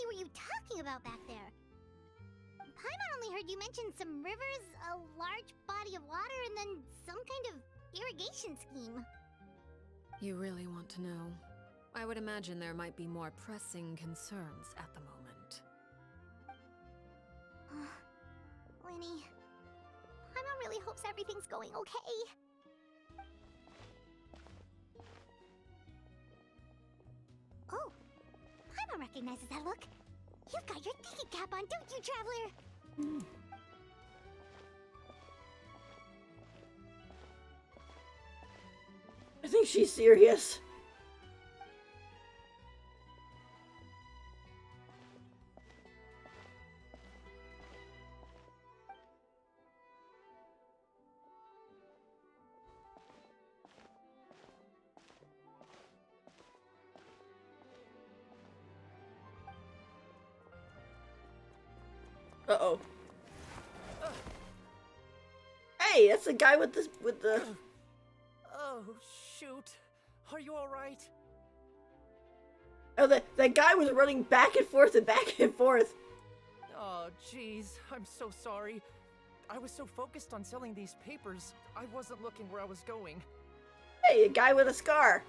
exactly were you talking about back there? Paimon only heard you mention some rivers, a large body of water, and then some kind of irrigation scheme. You really want to know? I would imagine there might be more pressing concerns at the moment. Winnie, Paimon really hopes everything's going okay. Oh, Paimon recognizes that look. You've got your thinking cap on, don't you, Traveler? I think she's serious. Uh-oh. Hey, that's the guy with the... Oh, shoot. Are you alright? Oh, that guy was running back and forth and back and forth. Oh, jeez. I'm so sorry. I was so focused on selling these papers, I wasn't looking where I was going. Hey, a guy with a scar.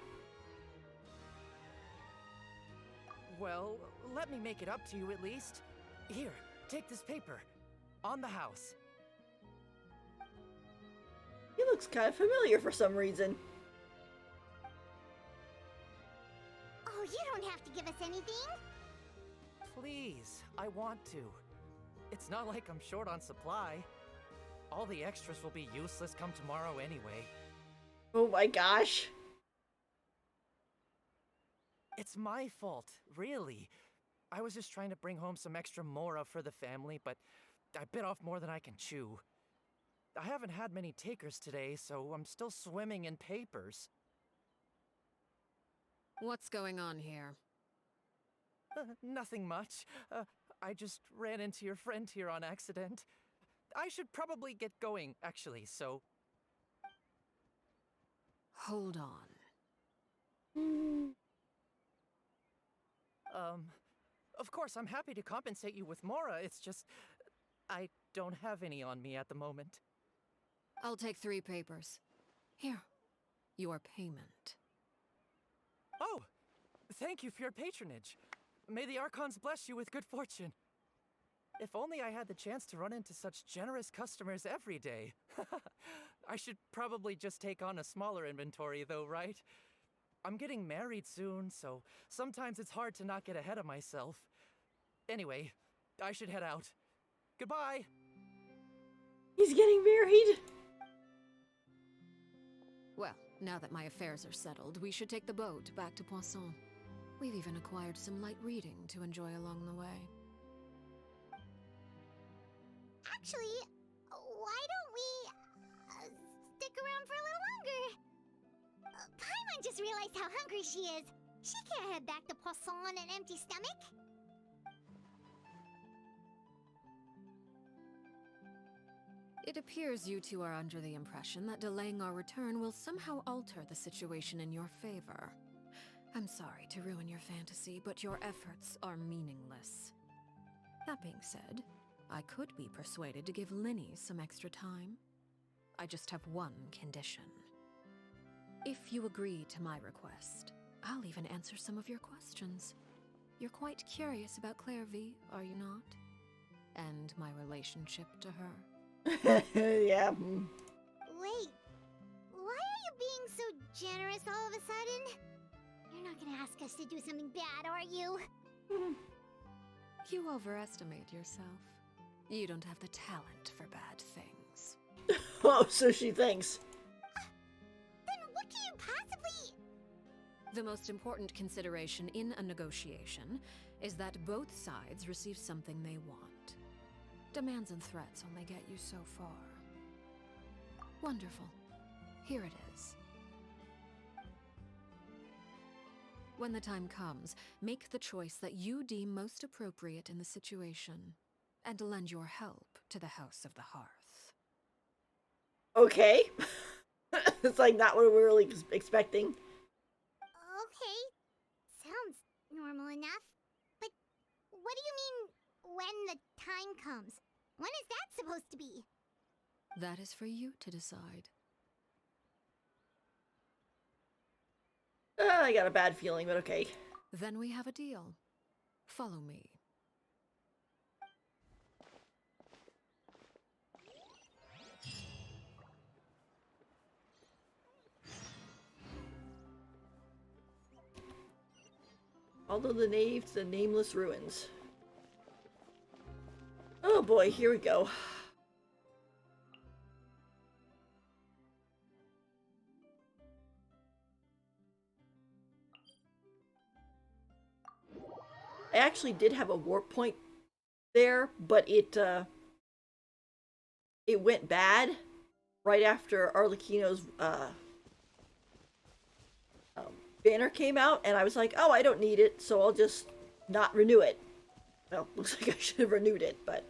Well, let me make it up to you at least. Here, take this paper. On the house. He looks kind of familiar for some reason. Oh, you don't have to give us anything. Please, I want to. It's not like I'm short on supply. All the extras will be useless come tomorrow anyway. Oh my gosh. It's my fault, really. I was just trying to bring home some extra mora for the family, but I bit off more than I can chew. I haven't had many takers today, so I'm still swimming in papers. What's going on here? Nothing much. I just ran into your friend here on accident. I should probably get going, actually, so... Hold on. Of course, I'm happy to compensate you with mora, it's just... I don't have any on me at the moment. I'll take 3 papers. Here. Your payment. Oh! Thank you for your patronage. May the Archons bless you with good fortune. If only I had the chance to run into such generous customers every day. I should probably just take on a smaller inventory though, right? I'm getting married soon, so sometimes it's hard to not get ahead of myself. Anyway, I should head out. Goodbye! He's getting married? Well, now that my affairs are settled, we should take the boat back to Poisson. We've even acquired some light reading to enjoy along the way. Actually, why don't we stick around for a little longer? Paimon just realized how hungry she is. She can't head back to Poisson on an empty stomach. It appears you two are under the impression that delaying our return will somehow alter the situation in your favor. I'm sorry to ruin your fantasy, but your efforts are meaningless. That being said, I could be persuaded to give Linny some extra time. I just have one condition. If you agree to my request, I'll even answer some of your questions. You're quite curious about Claire V, are you not? And my relationship to her. Yeah. Wait, why are you being so generous all of a sudden? You're not gonna ask us to do something bad, are you? You overestimate yourself. You don't have the talent for bad things. Oh, so she thinks. Then what can you possibly... The most important consideration in a negotiation is that both sides receive something they want. Demands and threats only get you so far. Wonderful. Here it is. When the time comes, make the choice that you deem most appropriate in the situation, and lend your help to the House of the Hearth. Okay. It's like not what we were really expecting. Okay, sounds normal enough. But What do you mean, when the time comes? When is that supposed to be? That is for you to decide. I got a bad feeling, but okay. Then we have a deal. Follow me. Follow the knave to the nameless ruins. Oh boy, here we go. I actually did have a warp point there, but it went bad right after Arlecchino's banner came out, and I was like, oh, I don't need it, so I'll just not renew it. Well, looks like I should have renewed it, but...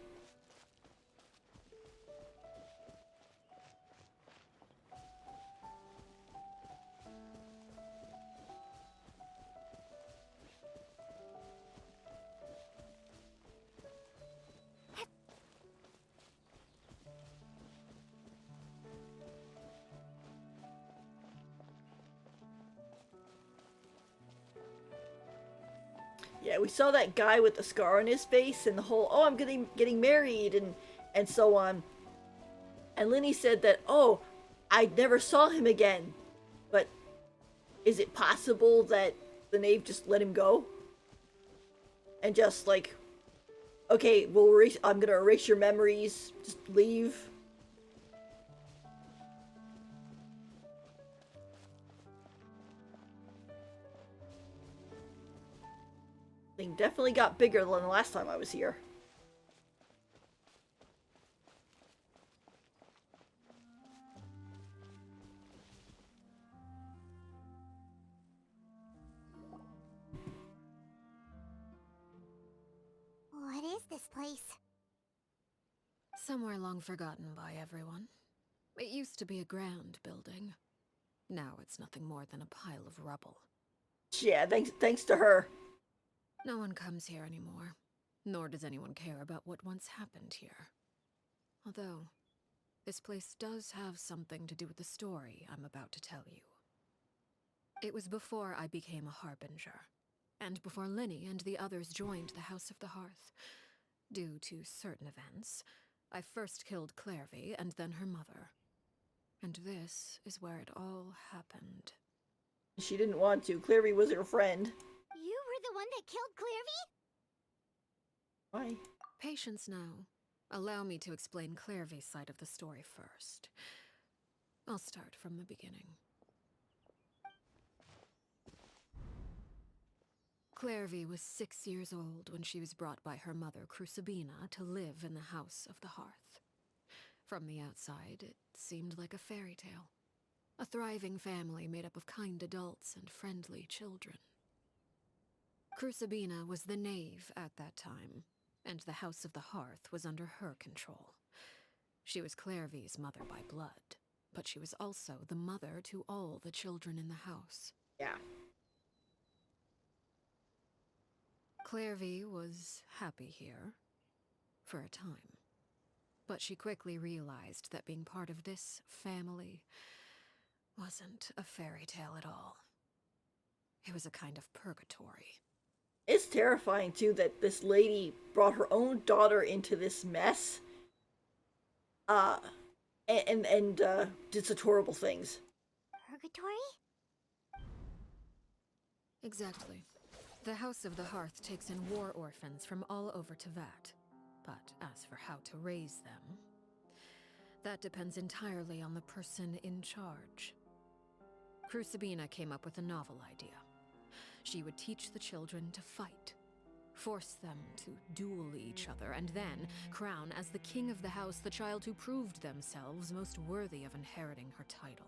Yeah, we saw that guy with the scar on his face and the whole, oh, I'm getting married and so on. And Linny said that, oh, I never saw him again. But is it possible that the knave just let him go? And just like, okay, I'm gonna erase your memories, just leave. Thing definitely got bigger than the last time I was here. What is this place? Somewhere long forgotten by everyone. It used to be a grand building. Now it's nothing more than a pile of rubble. Yeah, thanks to her. No one comes here anymore, nor does anyone care about what once happened here. Although, this place does have something to do with the story I'm about to tell you. It was before I became a harbinger, and before Linny and the others joined the House of the Hearth. Due to certain events, I first killed Clairvy and then her mother. And this is where it all happened. She didn't want to. Clairvy was her friend. You were the one that killed Clairvy? Why? Patience now. Allow me to explain Clairvy's side of the story first. I'll start from the beginning. Clairvy was 6 years old when she was brought by her mother, Crucibina, to live in the House of the Hearth. From the outside, it seemed like a fairy tale. A thriving family made up of kind adults and friendly children. Crucibina was the knave at that time, and the House of the Hearth was under her control. She was Clairvy's mother by blood, but she was also the mother to all the children in the house. Yeah. Clairvy was happy here, for a time. But she quickly realized that being part of this family wasn't a fairy tale at all. It was a kind of purgatory. It's terrifying, too, that this lady brought her own daughter into this mess. And did such horrible things. Purgatory? Exactly. The House of the Hearth takes in war orphans from all over Teyvat. But as for how to raise them, that depends entirely on the person in charge. Crucibina came up with a novel idea. She would teach the children to fight, force them to duel each other, and then crown as the king of the house the child who proved themselves most worthy of inheriting her title.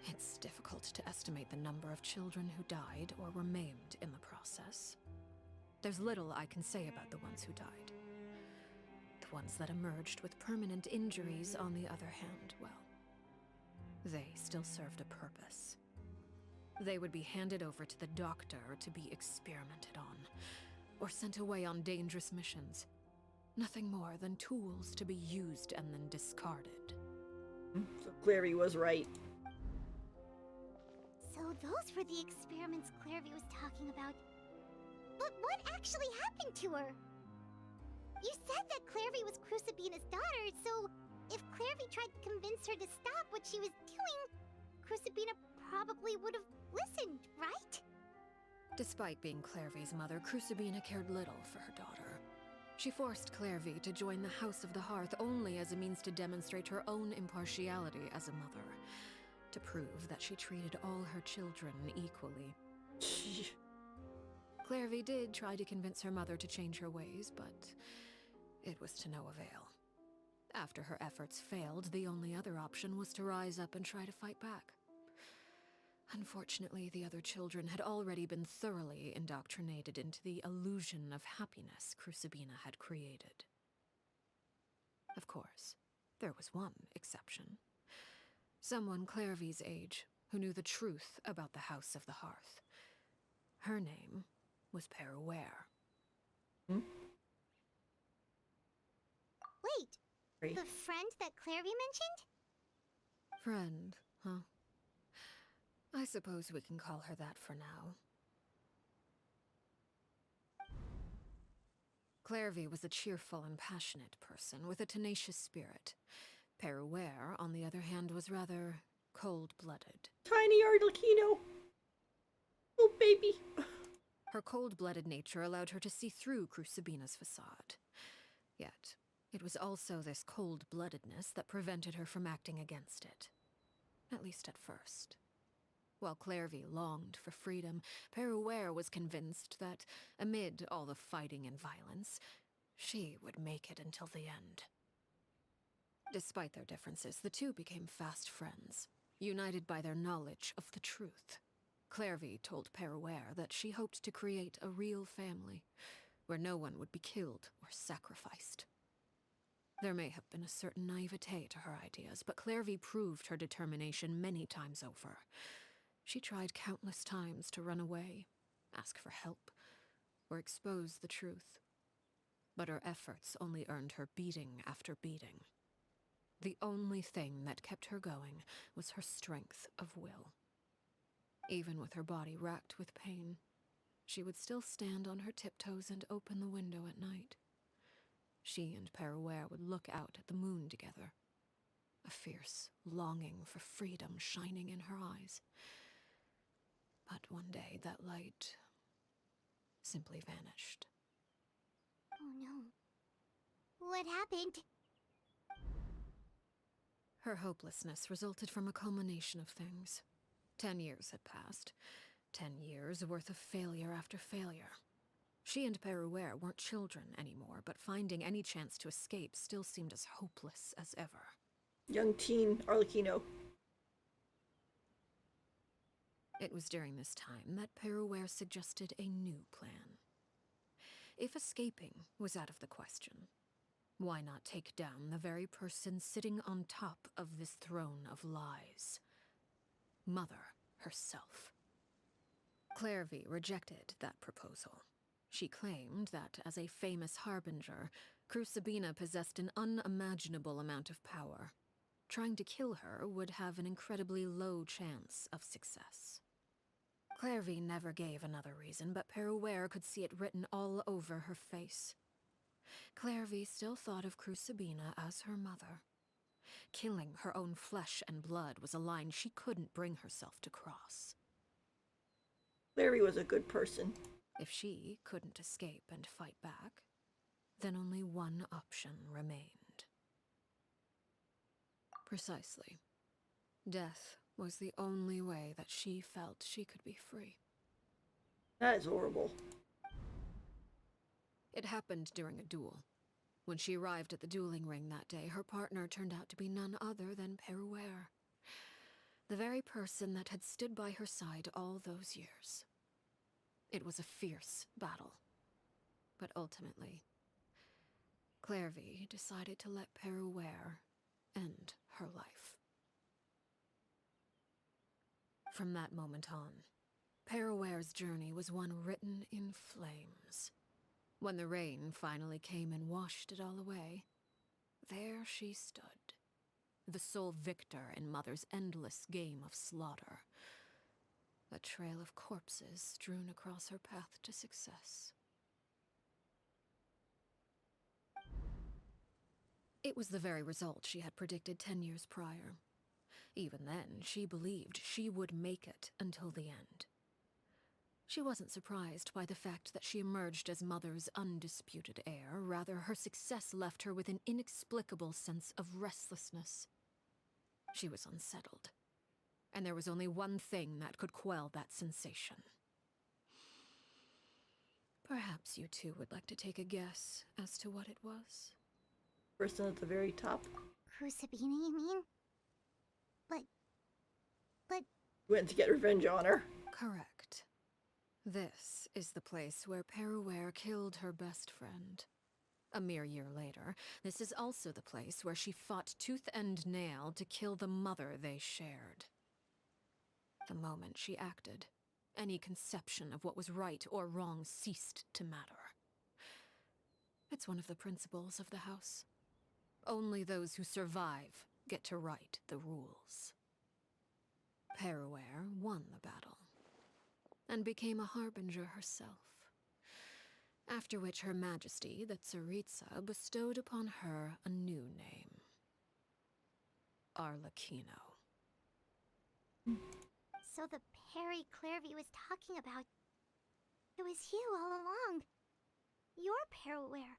It's difficult to estimate the number of children who died or were maimed in the process. There's little I can say about the ones who died. The ones that emerged with permanent injuries, on the other hand, well, they still served a purpose. They would be handed over to the doctor to be experimented on, or sent away on dangerous missions. Nothing more than tools to be used and then discarded. So Clary was right. So those were the experiments Clairvy was talking about. But what actually happened to her? You said that Clairvy was Crucibina's daughter, so if Clairvy tried to convince her to stop what she was doing, Crucibina probably would have listened, right? Despite being Clairvy's mother, Crucibina cared little for her daughter. She forced Clairvy to join the House of the Hearth only as a means to demonstrate her own impartiality as a mother, to prove that she treated all her children equally. Clairvy did try to convince her mother to change her ways, but it was to no avail. After her efforts failed, the only other option was to rise up and try to fight back. Unfortunately, the other children had already been thoroughly indoctrinated into the illusion of happiness Crucibina had created. Of course, there was one exception. Someone Clairvy's age who knew the truth about the House of the Hearth. Her name was Peruere. Wait, Right. the friend that Clairvy mentioned? Friend, huh? I suppose we can call her that for now. Clairvy was a cheerful and passionate person with a tenacious spirit. Peruere, on the other hand, was rather cold-blooded. Tiny Arlecchino. Oh, baby. Her cold-blooded nature allowed her to see through Crucibina's facade. Yet, it was also this cold-bloodedness that prevented her from acting against it. At least at first. While Clairvy longed for freedom, Peruere was convinced that, amid all the fighting and violence, she would make it until the end. Despite their differences, the two became fast friends, united by their knowledge of the truth. Clairvy told Peruere that she hoped to create a real family, where no one would be killed or sacrificed. There may have been a certain naivete to her ideas, but Clairvy proved her determination many times over. She tried countless times to run away, ask for help, or expose the truth. But her efforts only earned her beating after beating. The only thing that kept her going was her strength of will. Even with her body racked with pain, she would still stand on her tiptoes and open the window at night. She and Peruere would look out at the moon together, a fierce longing for freedom shining in her eyes. But one day that light simply vanished. Oh no. What happened? Her hopelessness resulted from a culmination of things. 10 years had passed. 10 years worth of failure after failure. She and Peruere weren't children anymore, but finding any chance to escape still seemed as hopeless as ever. Young teen Arlecchino. It was during this time that Peruere suggested a new plan. If escaping was out of the question, why not take down the very person sitting on top of this throne of lies? Mother herself. Clairvy rejected that proposal. She claimed that, as a famous harbinger, Crucibina possessed an unimaginable amount of power. Trying to kill her would have an incredibly low chance of success. Clairvy never gave another reason, but Peruere could see it written all over her face. Clairvy still thought of Crucibina as her mother. Killing her own flesh and blood was a line she couldn't bring herself to cross. Clary was a good person. If she couldn't escape and fight back, then only one option remained. Precisely. Death was the only way that she felt she could be free. That is horrible. It happened during a duel. When she arrived at the dueling ring that day, her partner turned out to be none other than Peruere. The very person that had stood by her side all those years. It was a fierce battle. But ultimately, Clairvy decided to let Peruere end her life. From that moment on, Paraware's journey was one written in flames. When the rain finally came and washed it all away, there she stood, the sole victor in Mother's endless game of slaughter. A trail of corpses strewn across her path to success. It was the very result she had predicted 10 years prior. Even then, she believed she would make it until the end. She wasn't surprised by the fact that she emerged as Mother's undisputed heir. Rather, her success left her with an inexplicable sense of restlessness. She was unsettled, and there was only one thing that could quell that sensation. Perhaps you two would like to take a guess as to what it was? Person at the very top. Crucibina, you mean? But... Went to get revenge on her. Correct. This is the place where Peruware killed her best friend. A mere year later, this is also the place where she fought tooth and nail to kill the mother they shared. The moment she acted, any conception of what was right or wrong ceased to matter. It's one of the principles of the house. Only those who survive get to write the rules. Peruware won the battle, and became a harbinger herself. After which Her Majesty, the Tsaritsa, bestowed upon her a new name. Arlecchino. So the Perry Clairvy was talking about... It was you all along. You're Perware.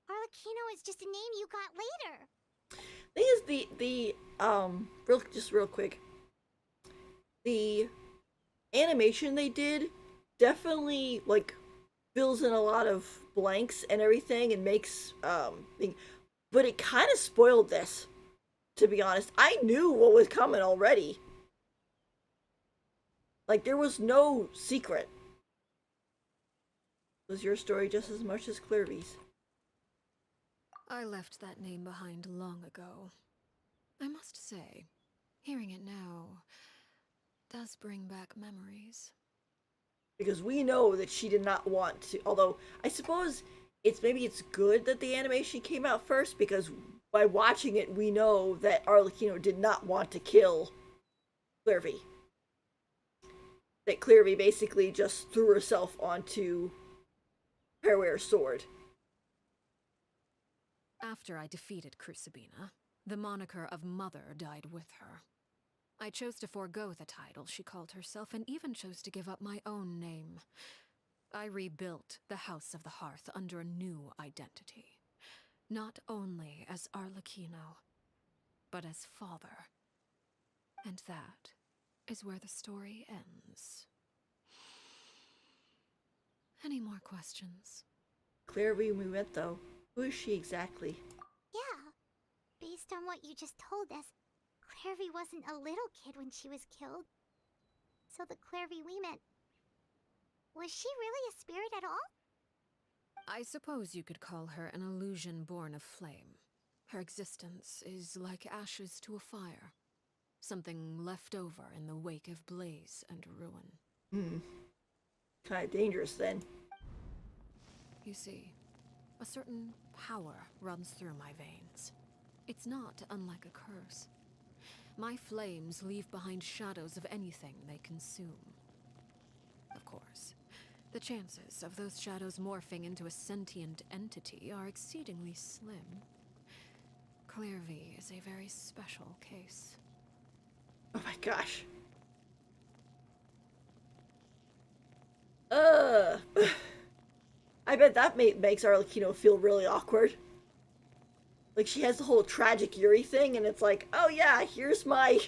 Arlecchino is just a name you got later. Thing is, real quick. The animation they did definitely, like, fills in a lot of blanks and everything and makes, but it kind of spoiled this, to be honest. I knew what was coming already. Like, there was no secret. It was your story just as much as Clairvy's. I left that name behind long ago. I must say, hearing it now does bring back memories. Because we know that she did not want to, although I suppose maybe it's good that the animation came out first, because by watching it we know that Arlecchino did not want to kill Clairvy. That Clairvy basically just threw herself onto Peruware's sword. After I defeated Crucibina, the moniker of Mother died with her. I chose to forego the title she called herself, and even chose to give up my own name. I rebuilt the House of the Hearth under a new identity. Not only as Arlecchino, but as father. And that is where the story ends. Any more questions? Clairvy we met, though. Who is she exactly? Yeah. Based on what you just told us, Clairvy wasn't a little kid when she was killed. So the Clairvy we met... Was she really a spirit at all? I suppose you could call her an illusion born of flame. Her existence is like ashes to a fire. Something left over in the wake of blaze and ruin. Kinda dangerous, then. You see, a certain power runs through my veins. It's not unlike a curse. My flames leave behind shadows of anything they consume. Of course, the chances of those shadows morphing into a sentient entity are exceedingly slim. Clairvy is a very special case. Oh my gosh. I bet that makes Arlecchino feel really awkward. Like, she has the whole tragic Yuri thing, and it's like, oh yeah, here's my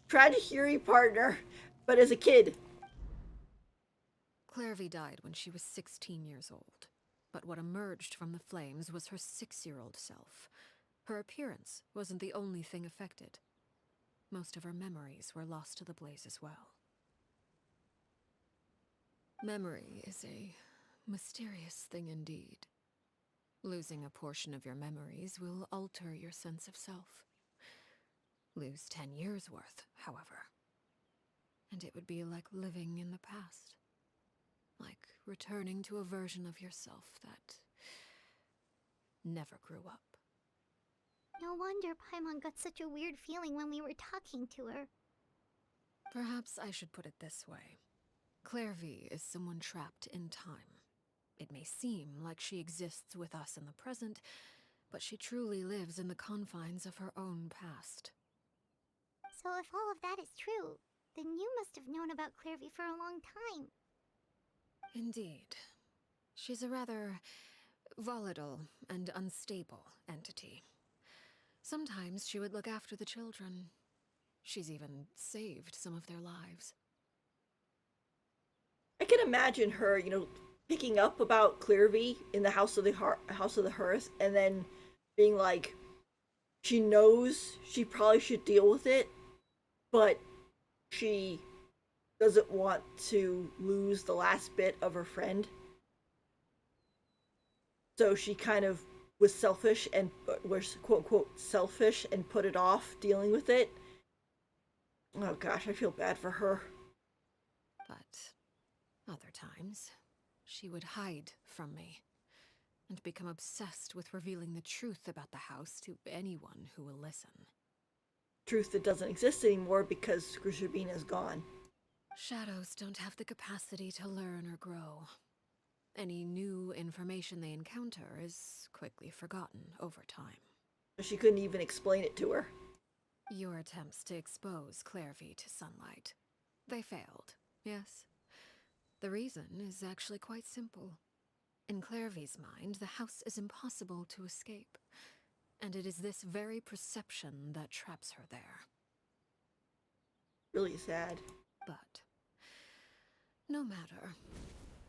tragic Yuri partner, but as a kid. Clairvy died when she was 16 years old, but what emerged from the flames was her 6-year-old self. Her appearance wasn't the only thing affected. Most of her memories were lost to the blaze as well. Memory is a mysterious thing indeed. Losing a portion of your memories will alter your sense of self. Lose 10 years' worth, however, and it would be like living in the past. Like returning to a version of yourself that never grew up. No wonder Paimon got such a weird feeling when we were talking to her. Perhaps I should put it this way. Clairvy is someone trapped in time. It may seem like she exists with us in the present, but she truly lives in the confines of her own past. So if all of that is true, then you must have known about Clairvy for a long time. Indeed. She's a rather volatile and unstable entity. Sometimes she would look after the children. She's even saved some of their lives. I can imagine her, picking up about Clearvy in the House of the Hearth, and then being like, she knows she probably should deal with it, but she doesn't want to lose the last bit of her friend. So she kind of was selfish and was quote unquote selfish and put it off dealing with it. Oh gosh, I feel bad for her. But other times, she would hide from me and become obsessed with revealing the truth about the house to anyone who will listen. Truth that doesn't exist anymore because Grushabina is gone. Shadows don't have the capacity to learn or grow. Any new information they encounter is quickly forgotten over time. She couldn't even explain it to her. Your attempts to expose Clairvy to sunlight. They failed, yes? The reason is actually quite simple. In Clairvy's mind, the house is impossible to escape, and it is this very perception that traps her there. Really sad. But no matter.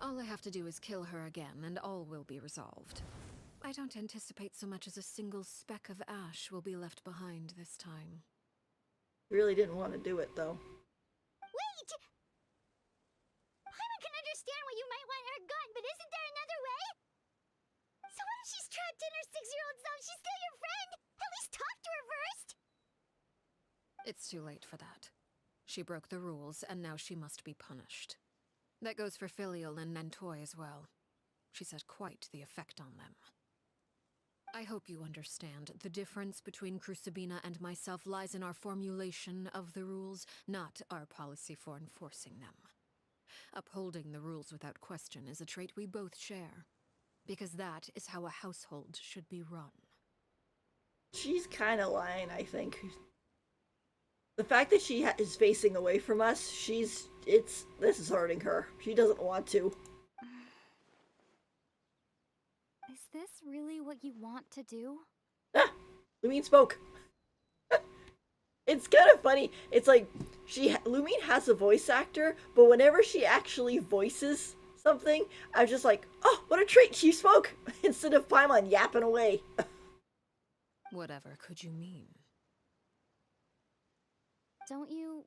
All I have to do is kill her again, and all will be resolved. I don't anticipate so much as a single speck of ash will be left behind this time. Really didn't want to do it, though. Wait! Paimon can understand why you might want her gone, but isn't there another way? So what if she's trapped in her 6-year-old self? She's still your friend! At least talk to her first! It's too late for that. She broke the rules, and now she must be punished. That goes for Filial and Nantoy as well. She's had quite the effect on them. I hope you understand. The difference between Grushabina and myself lies in our formulation of the rules, not our policy for enforcing them. Upholding the rules without question is a trait we both share, because that is how a household should be run. She's kind of lying, I think. The fact that she is facing away from us, this is hurting her. She doesn't want to. Is this really what you want to do? Ah! Lumine spoke. It's kind of funny. It's like, Lumine has a voice actor, but whenever she actually voices something, I'm just like, oh, what a treat, she spoke! Instead of Paimon yapping away. Whatever could you mean? Don't you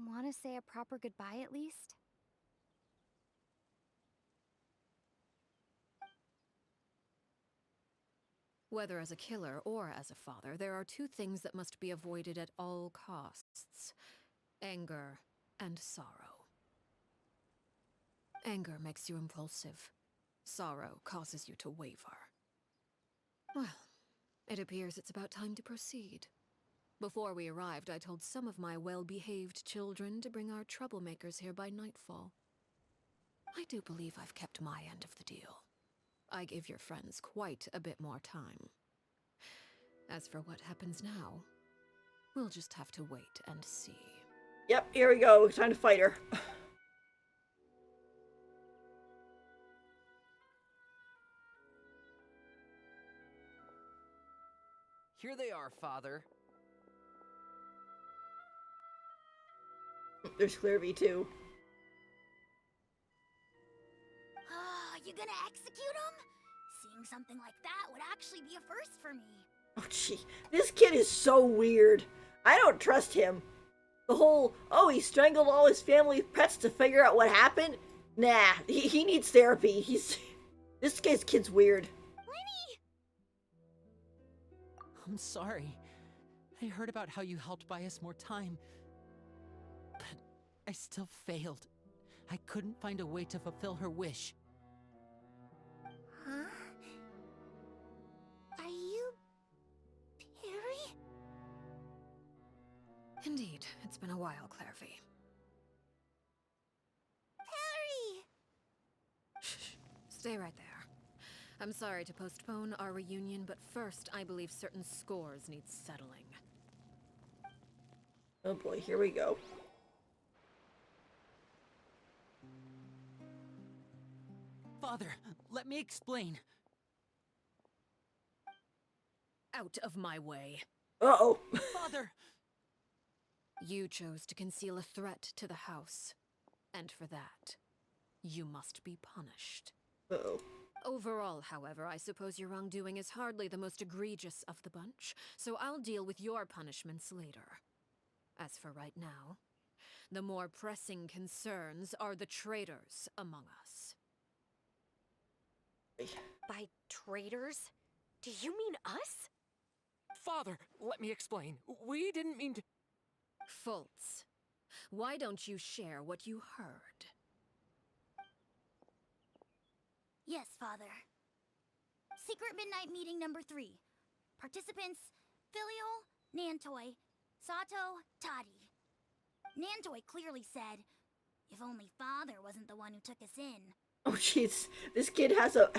want to say a proper goodbye at least? Whether as a killer or as a father, there are two things that must be avoided at all costs: anger and sorrow. Anger makes you impulsive. Sorrow causes you to waver. Well, it appears it's about time to proceed. Before we arrived, I told some of my well-behaved children to bring our troublemakers here by nightfall. I do believe I've kept my end of the deal. I gave your friends quite a bit more time. As for what happens now, we'll just have to wait and see. Yep, here we go. Time to fight her. Here they are, Father. There's Clearvy, too. You gonna execute him? Seeing something like that would actually be a first for me. Oh, gee. This kid is so weird. I don't trust him. The whole, oh, he strangled all his family pets to figure out what happened? Nah, he needs therapy. This kid's weird. Lenny! I'm sorry. I heard about how you helped buy us more time. But I still failed. I couldn't find a way to fulfill her wish. Huh? Are you... Perry? Indeed, it's been a while, Clairvy. Perry! Shh. Stay right there. I'm sorry to postpone our reunion, but first I believe certain scores need settling. Oh boy, here we go. Father, let me explain. Out of my way. Uh-oh. Father! You chose to conceal a threat to the house. And for that, you must be punished. Uh-oh. Overall, however, I suppose your wrongdoing is hardly the most egregious of the bunch, so I'll deal with your punishments later. As for right now, the more pressing concerns are the traitors among us. By traitors? Do you mean us? Father, let me explain. We didn't mean to... Fultz, why don't you share what you heard? Yes, Father. Secret Midnight Meeting number 3. Participants, Filial, Nantoy, Sato, Toddy. Nantoy clearly said, if only Father wasn't the one who took us in. Oh jeez, this kid has a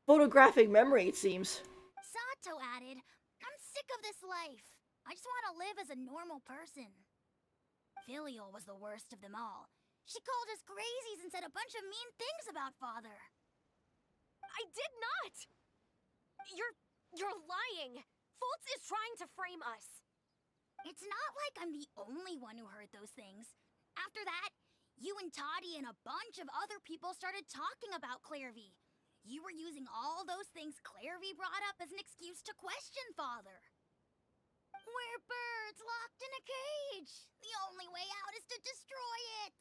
photographic memory, it seems. Sato added, I'm sick of this life. I just want to live as a normal person. Filial was the worst of them all. She called us crazies and said a bunch of mean things about Father. I did not! You're lying! Fultz is trying to frame us. It's not like I'm the only one who heard those things. After that, you and Toddy and a bunch of other people started talking about Clairvy. You were using all those things Clairvy brought up as an excuse to question Father. We're birds locked in a cage. The only way out is to destroy it.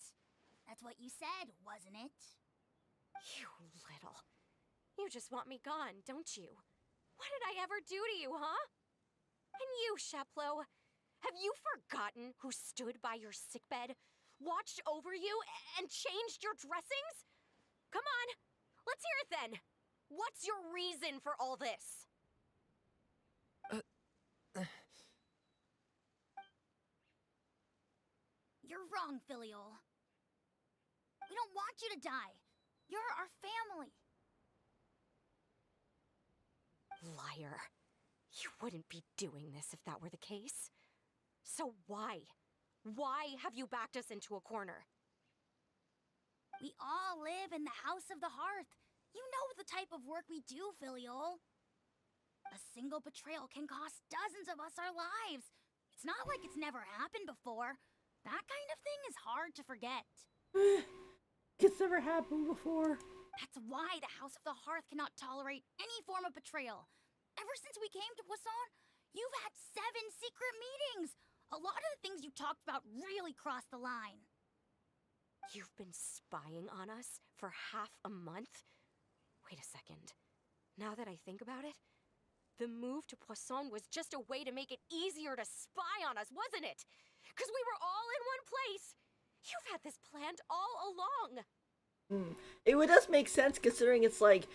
That's what you said, wasn't it? You little... You just want me gone, don't you? What did I ever do to you, huh? And you, Sheplo, have you forgotten who stood by your sickbed, watched over you, and changed your dressings? Come on, let's hear it then. What's your reason for all this? You're wrong, Filial. We don't want you to die. You're our family. Liar. You wouldn't be doing this if that were the case. So why? Why have you backed us into a corner? We all live in the House of the Hearth. You know the type of work we do, Filial. A single betrayal can cost dozens of us our lives. It's not like it's never happened before. That kind of thing is hard to forget. It's never happened before. That's why the House of the Hearth cannot tolerate any form of betrayal. Ever since we came to Poisson, you've had 7 secret meetings. A lot of the things you talked about really crossed the line. You've been spying on us for half a month? Wait a second. Now that I think about it, the move to Poisson was just a way to make it easier to spy on us, wasn't it? Because we were all in one place. You've had this planned all along. It does make sense considering it's like,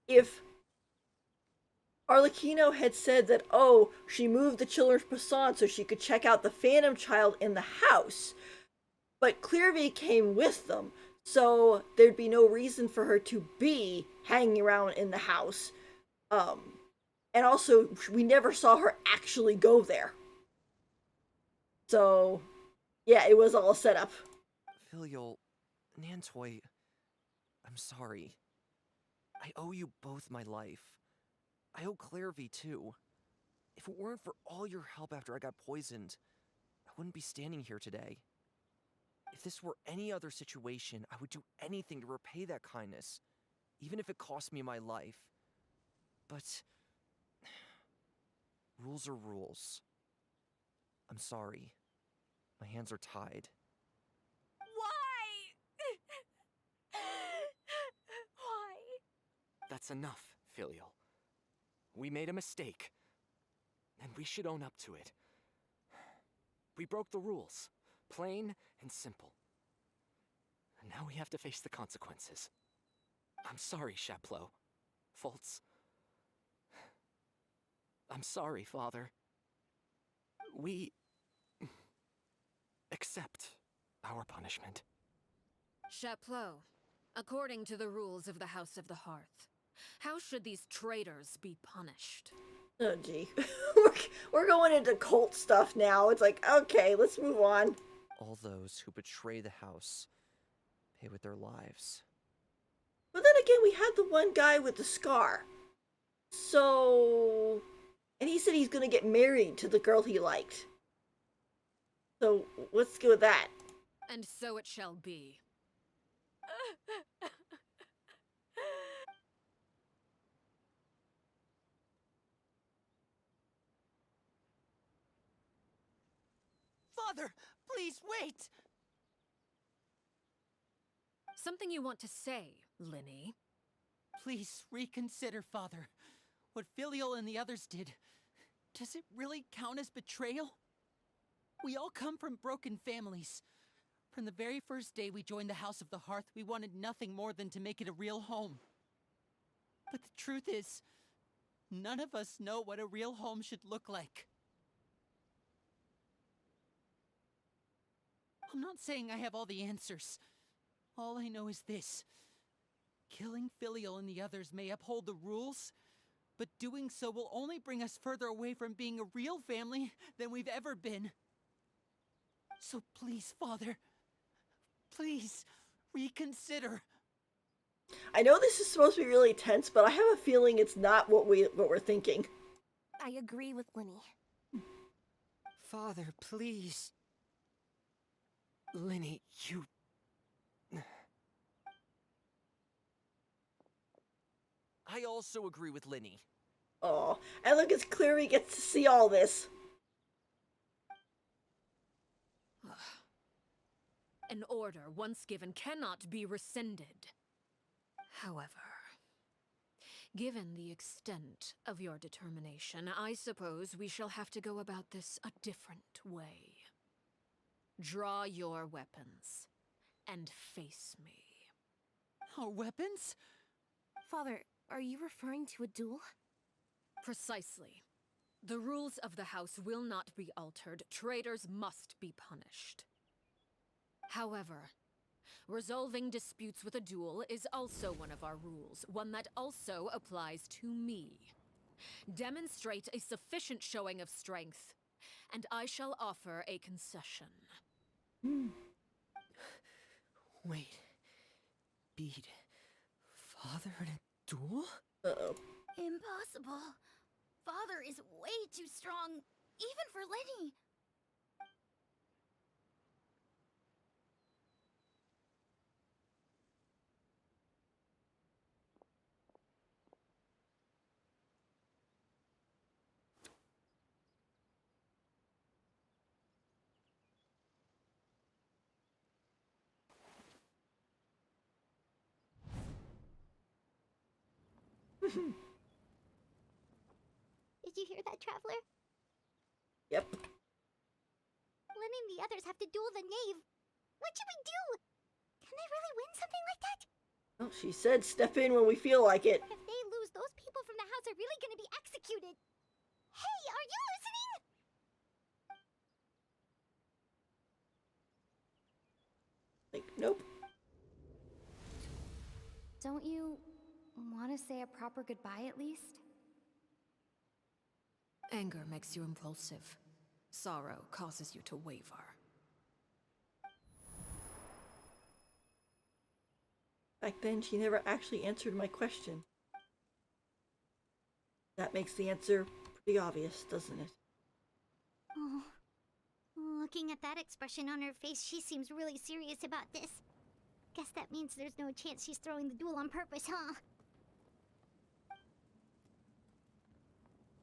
if Arlecchino had said that, oh, she moved the children's Poisson so she could check out the Phantom Child in the house, but Clairvy came with them, so there'd be no reason for her to be hanging around in the house. And also, we never saw her actually go there. So, yeah, it was all set up. Filial, Nantoy, I'm sorry. I owe you both my life. I owe Clairvy too. If it weren't for all your help after I got poisoned, I wouldn't be standing here today. If this were any other situation, I would do anything to repay that kindness, even if it cost me my life. But rules are rules. I'm sorry. My hands are tied. Why? Why? That's enough, Filial. We made a mistake, and we should own up to it. We broke the rules. Plain and simple. And now we have to face the consequences. I'm sorry, Chapleau. Fultz. I'm sorry, Father. We accept our punishment. Chapleau, according to the rules of the House of the Hearth, how should these traitors be punished? Oh, gee. We're going into cult stuff now. It's like, okay, let's move on. All those who betray the house pay with their lives. But then again, we had the one guy with the scar. So... And he said he's gonna get married to the girl he liked. So, let's go with that. And so it shall be. Father, please wait! Something you want to say, Linny? Please reconsider, Father. What Filial and the others did, does it really count as betrayal? We all come from broken families. From the very first day we joined the House of the Hearth, we wanted nothing more than to make it a real home. But the truth is, none of us know what a real home should look like. I'm not saying I have all the answers. All I know is this. Killing Filial and the others may uphold the rules, but doing so will only bring us further away from being a real family than we've ever been. So please, Father, please reconsider. I know this is supposed to be really tense, but I have a feeling it's not what we're thinking. I agree with Linny. Father, please. Linny, you... I also agree with Linny. Oh, and look, it's clear we get to see all this. An order once given cannot be rescinded. However, given the extent of your determination, I suppose we shall have to go about this a different way. Draw your weapons and face me. Our weapons? Father, are you referring to a duel? Precisely. The rules of the house will not be altered. Traitors must be punished. However, resolving disputes with a duel is also one of our rules, one that also applies to me. Demonstrate a sufficient showing of strength, and I shall offer a concession. Wait. Beat Father in a duel? Uh-oh. Impossible. Father is way too strong, even for Linny. Did you hear that, Traveler? Yep. Linny and the others have to duel the knave. What should we do? Can they really win something like that? Well, she said step in when we feel like it. If they lose, those people from the house are really gonna be executed. Hey, are you listening? Like, nope. Don't you want to say a proper goodbye at least? Anger makes you impulsive. Sorrow causes you to waver. Back then, she never actually answered my question. That makes the answer pretty obvious, doesn't it? Oh, looking at that expression on her face, she seems really serious about this. Guess that means there's no chance she's throwing the duel on purpose, huh?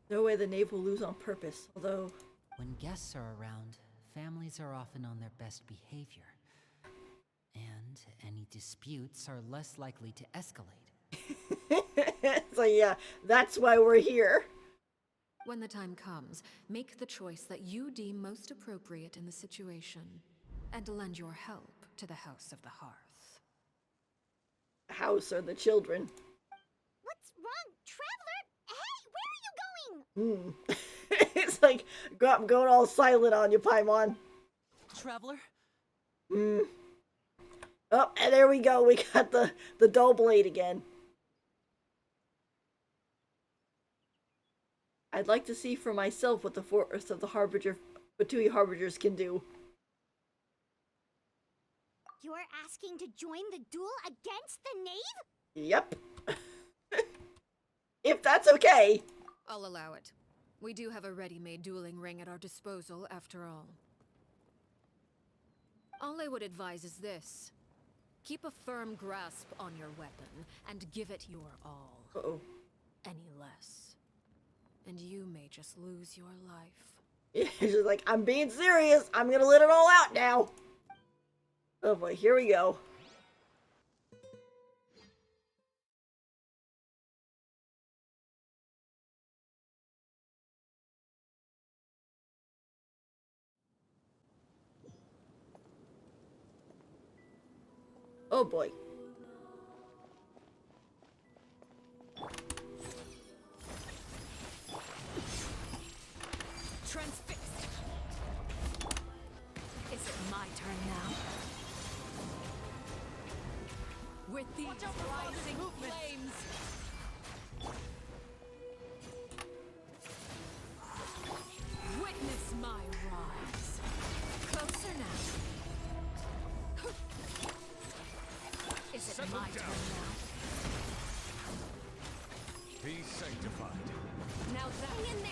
No way the knave will lose on purpose, although... When guests are around, families are often on their best behavior. And any disputes are less likely to escalate. So yeah, that's why we're here. When the time comes, make the choice that you deem most appropriate in the situation, and lend your help to the House of the Hearth. House or the children. What's wrong, Traveler? Hey, where are you going? It's like, I'm going all silent on you, Paimon. Traveler? Oh, and there we go. We got the dull blade again. I'd like to see for myself what the Forest of the Fatui Harbingers can do. You're asking to join the duel against the knave? Yep. If that's okay. I'll allow it. We do have a ready-made dueling ring at our disposal, after all. All I would advise is this. Keep a firm grasp on your weapon, and give it your all. Uh-oh. Any less, and you may just lose your life. She's like, I'm being serious. I'm gonna let it all out now. Oh boy, here we go. Oh boy. Transfixed! Is it my turn now? With these rising flames! Witness my rise! Closer now! Is it my turn now? Be sanctified. Now that Hang in there.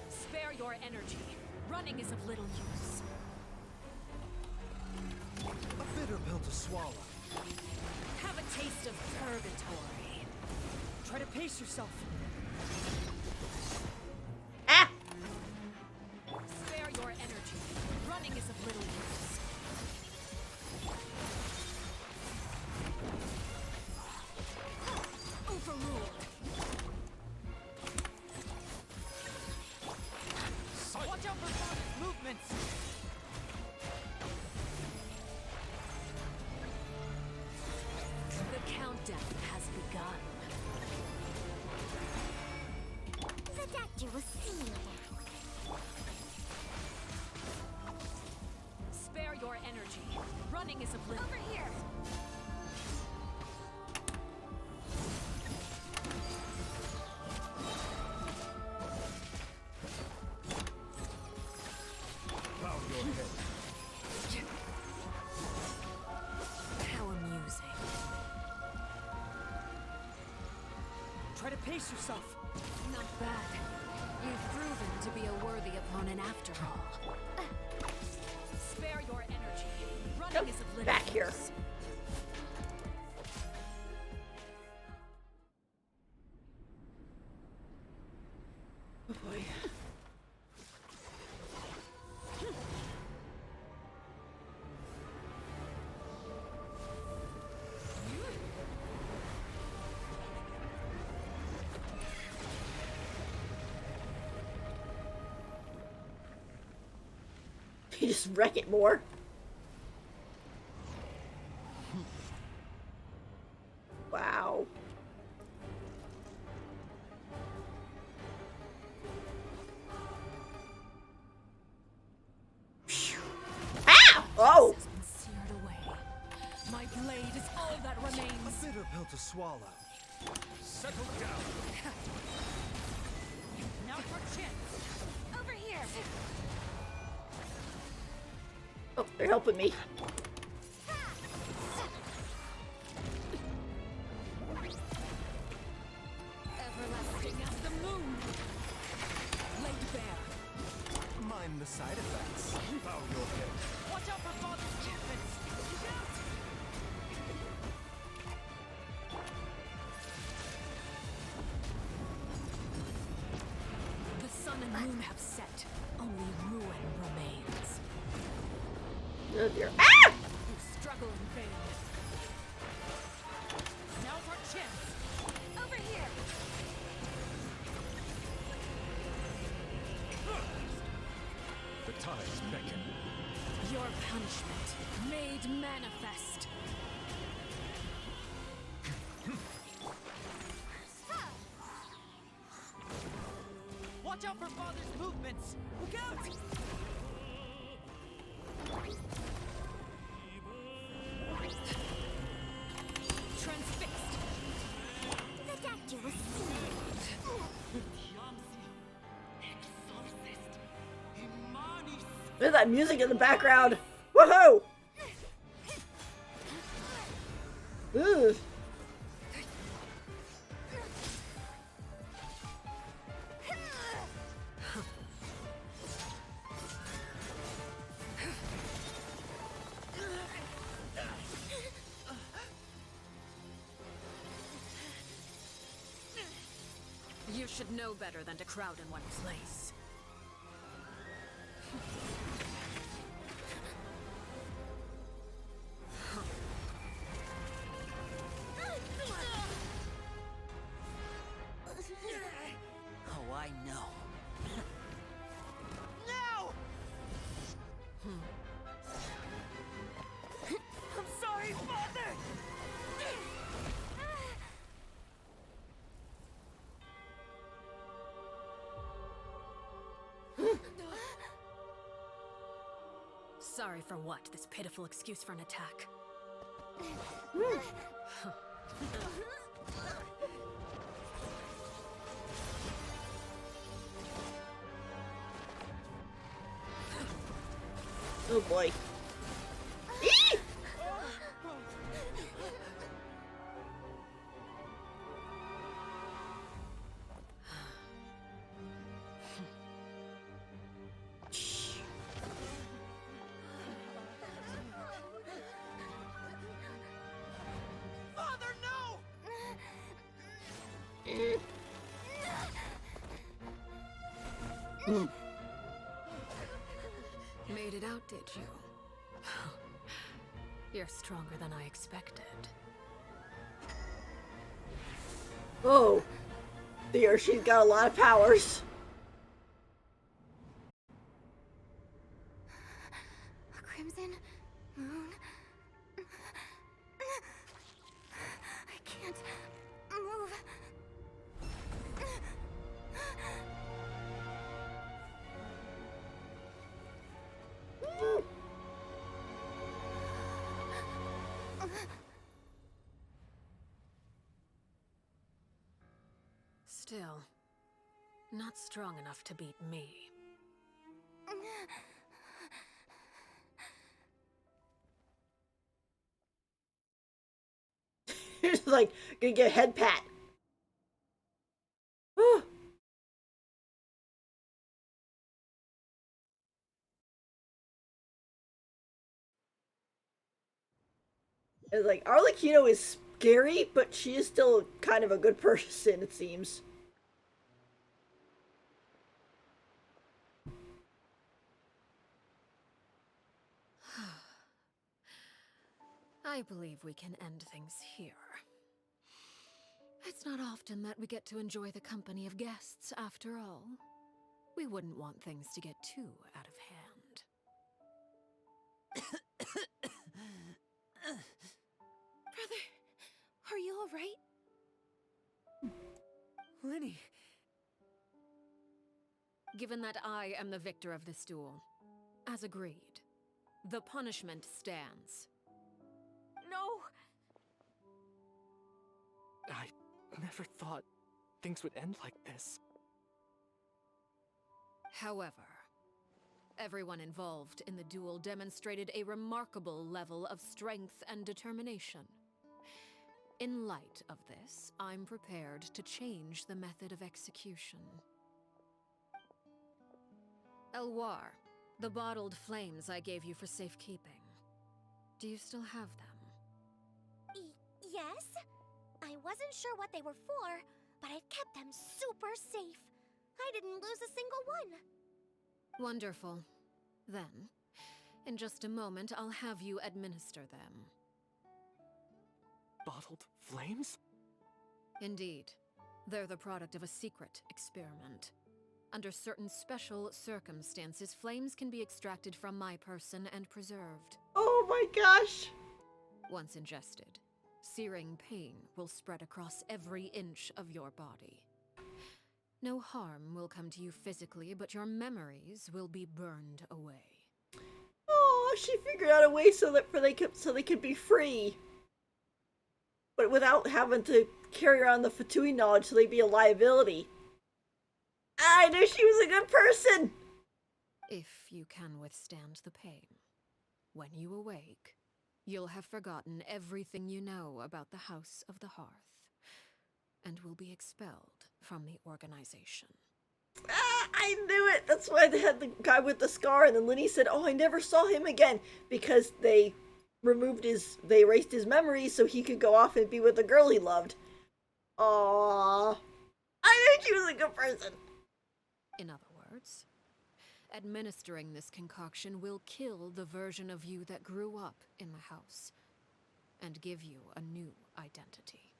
Spare your energy. Running is of little use. A bitter pill to swallow. Have a taste of purgatory. Try to pace yourself. Ah! Spare your energy. Running is of little use. Overruled. Watch out for Sonic movements! The countdown has begun. The doctor will see you now. Spare your energy. Running is of little. Over here. Bow your head. How amusing. Try to pace yourself. Not bad. You've proven to be a worthy opponent after all. Spare your energy. Running is of little Back here. use. Oh boy. You just wreck it more. Wow. Phew. Ah! Oh! Has been seared away. My blade is all that A remains. bitter pill to swallow. Settle down. Now for chins! Over here. Oh, they're helping me. Everlasting as the moon. Laid bare. Mind the side effects. Bow your head. Watch out for Father's movements! Look out! The sun and moon have set. Only ruin remains. Oh dear. Ah! You struggle in vain. Now's our chance. Over here! The tides beckon. Your punishment made manifest. Watch out for Father's movements! Look out! Transfixed. Ridiculous. There's that music in the background. Woohoo! Ugh. You should know better than to crowd in one place. Oh, I know. No! I'm sorry, Father! Sorry for what? This pitiful excuse for an attack. Oh boy. Eee! Father, no! Made it out, did you? You're stronger than I expected. Oh dear, she's got a lot of powers. A crimson moon. I can't move. Still, not strong enough to beat me. She's like gonna get a head pat. Whew. It's like Arlecchino is scary, but she is still kind of a good person, it seems. I believe we can end things here. It's not often that we get to enjoy the company of guests, after all. We wouldn't want things to get too out of hand. Brother, are you all right? Lenny. Given that I am the victor of this duel, as agreed, the punishment stands. No! I never thought things would end like this. However, everyone involved in the duel demonstrated a remarkable level of strength and determination. In light of this, I'm prepared to change the method of execution. Elwar, the bottled flames I gave you for safekeeping. Do you still have them? Yes? I wasn't sure what they were for, but I've kept them super safe. I didn't lose a single one. Wonderful. Then, In just a moment, I'll have you administer them. Bottled flames? Indeed. They're the product of a secret experiment. Under certain special circumstances, flames can be extracted from my person and preserved. Oh my gosh! Once ingested, searing pain will spread across every inch of your body. No harm will come to you physically, but your memories will be burned away. Oh, she figured out a way so they could be free, but without having to carry around the Fatui knowledge, so they'd be a liability. I knew she was a good person. If you can withstand the pain, when you awake, you'll have forgotten everything you know about the House of the Hearth, and will be expelled from the organization. Ah, I knew it! That's why they had the guy with the scar, and then Linny said, oh, I never saw him again, because they erased his memories so he could go off and be with the girl he loved. Aww. I knew she was a good person. In other words, administering this concoction will kill the version of you that grew up in the house, and give you a new identity.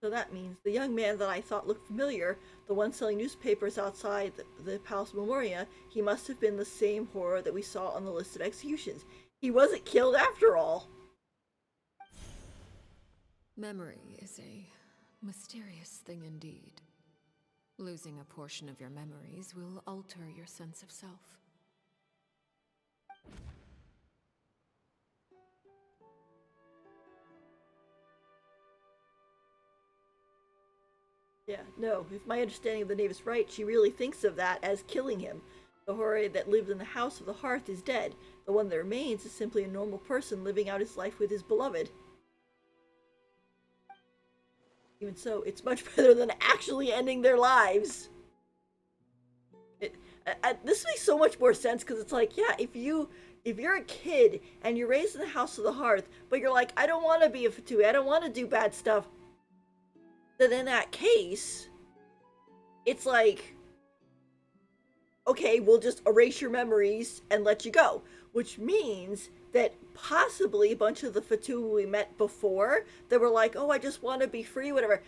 So that means the young man that I thought looked familiar, the one selling newspapers outside the Palace Memoria, he must have been the same horror that we saw on the list of executions. He wasn't killed after all. Memory is a mysterious thing indeed. Losing a portion of your memories will alter your sense of self. Yeah, no, if my understanding of the name is right, she really thinks of that as killing him. The horror that lived in the House of the Hearth is dead. The one that remains is simply a normal person living out his life with his beloved. Even so, it's much better than actually ending their lives. This makes so much more sense, because it's like, yeah, if you're a kid and you're raised in the House of the Hearth, but you're like, I don't want to be a Fatui, I don't want to do bad stuff, then in that case, it's like, okay, we'll just erase your memories and let you go. Which means that possibly a bunch of the Fatui we met before that were like, oh, I just want to be free, whatever,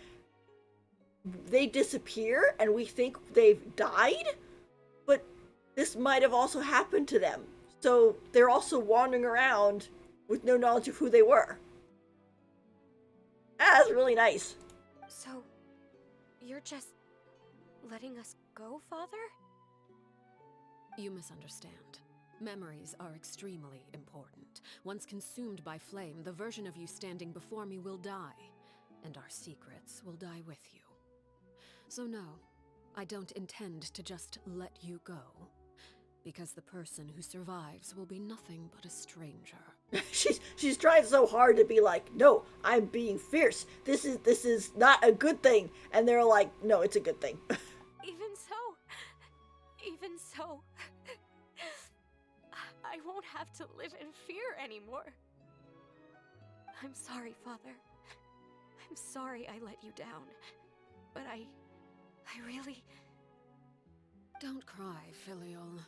they disappear and we think they've died, but this might have also happened to them. So they're also wandering around with no knowledge of who they were. That's really nice. So, you're just letting us go, Father? You misunderstand. Memories are extremely important. Once consumed by flame, the version of you standing before me will die, and our secrets will die with you. So no, I don't intend to just let you go, because the person who survives will be nothing but a stranger. She's trying so hard to be like, no, I'm being fierce. This is not a good thing. And they're like, no, it's a good thing. Even so, I won't have to live in fear anymore. I'm sorry, Father. I'm sorry I let you down. But I really... Don't cry, Filial.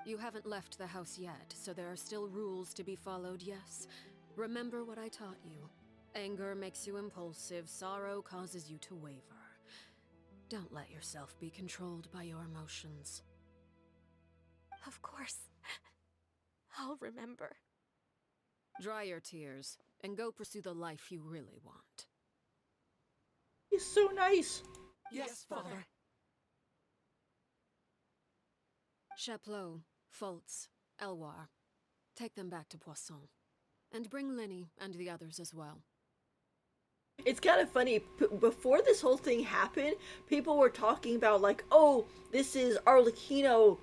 You haven't left the house yet, so there are still rules to be followed, yes? Remember what I taught you. Anger makes you impulsive, sorrow causes you to waver. Don't let yourself be controlled by your emotions. Of course. I'll remember. Dry your tears, and go pursue the life you really want. He's so nice. Yes, Father. Chaplot, Fultz, Elwar. Take them back to Poisson. And bring Linny and the others as well. It's kind of funny, before this whole thing happened, people were talking about like, oh, this is Arlecchino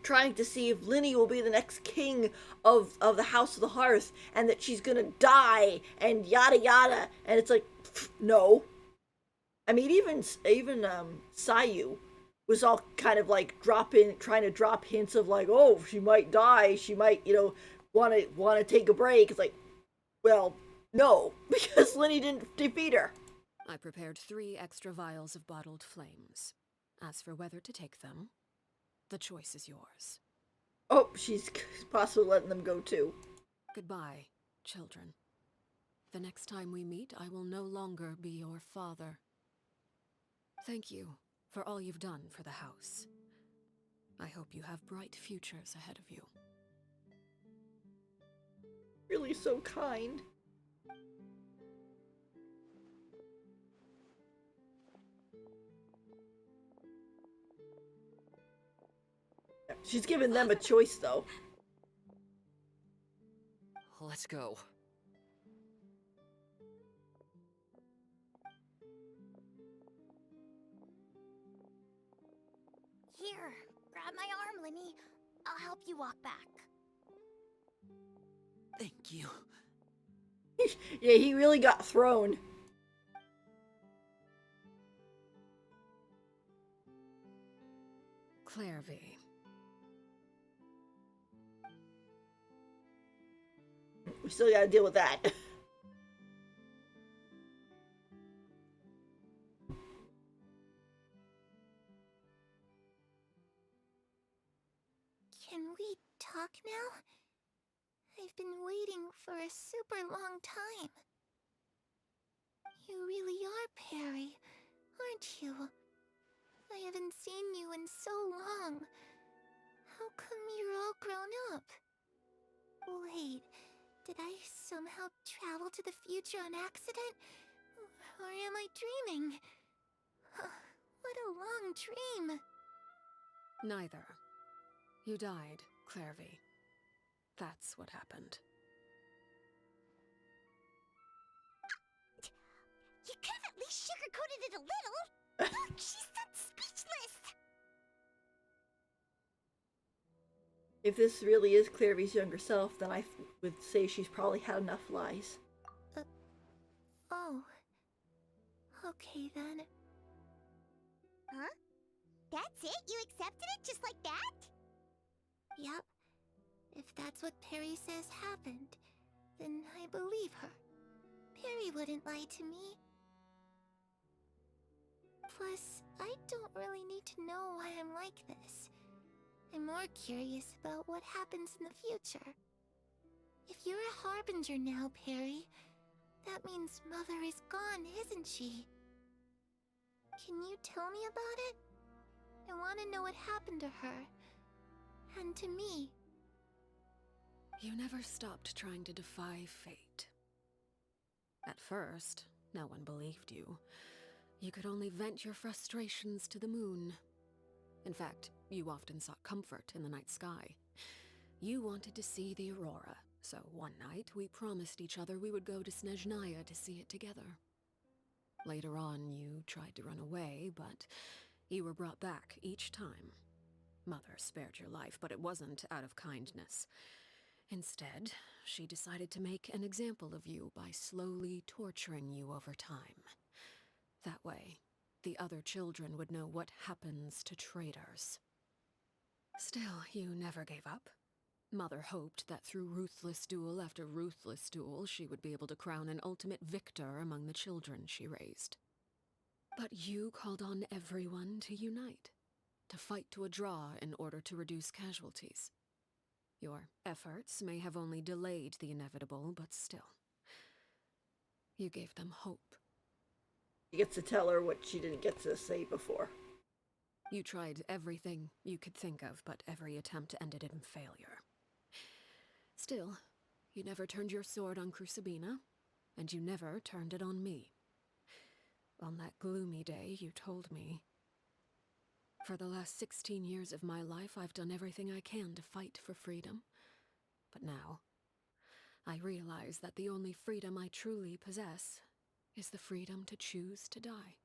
trying to see if Linny will be the next king of the House of the Hearth, and that she's gonna die, and yada yada, and it's like, no. I mean, even Sayu was all kind of like trying to drop hints of like, oh, she might die, she might, want to take a break. It's like, well, no, because Linny didn't defeat her. I prepared 3 extra vials of bottled flames. As for whether to take them, The choice is yours. Oh, she's possibly letting them go too. Goodbye, children. The next time we meet, I will no longer be your father. Thank you for all you've done for the house. I hope you have bright futures ahead of you. Really so kind. She's giving them a choice, though. Let's go. Here, grab my arm, Linny. I'll help you walk back. Thank you. Yeah, he really got thrown. Clairvy. We still gotta deal with that. Can we talk now? I've been waiting for a super long time. You really are Perry, aren't you? I haven't seen you in so long. How come you're all grown up? Wait, did I somehow travel to the future on accident? Or am I dreaming? What a long dream. Neither. You died, Clairvy. That's what happened. You could have at least sugarcoated it a little. She's so speechless. If this really is Clairvy's younger self, then I would say she's probably had enough lies. Oh. Okay then. Huh? That's it? You accepted it just like that? Yep. If that's what Perry says happened, then I believe her. Perry wouldn't lie to me. Plus, I don't really need to know why I'm like this. I'm more curious about what happens in the future. If you're a harbinger now, Perry, that means Mother is gone, isn't she? Can you tell me about it? I want to know what happened to her. And to me. You never stopped trying to defy fate. At first, no one believed you. You could only vent your frustrations to the moon. In fact, you often sought comfort in the night sky. You wanted to see the aurora, so one night we promised each other we would go to Snezhnaya to see it together. Later on, you tried to run away, but you were brought back each time. Mother spared your life, but it wasn't out of kindness. Instead, she decided to make an example of you by slowly torturing you over time. That way, the other children would know what happens to traitors. Still, you never gave up. Mother hoped that through ruthless duel after ruthless duel, she would be able to crown an ultimate victor among the children she raised. But you called on everyone to unite, to fight to a draw in order to reduce casualties. Your efforts may have only delayed the inevitable, but still. You gave them hope. She gets to tell her what she didn't get to say before. You tried everything you could think of, but every attempt ended in failure. Still, you never turned your sword on Crucibina, and you never turned it on me. On that gloomy day, you told me, "For the last 16 years of my life, I've done everything I can to fight for freedom. But now, I realize that the only freedom I truly possess is the freedom to choose to die."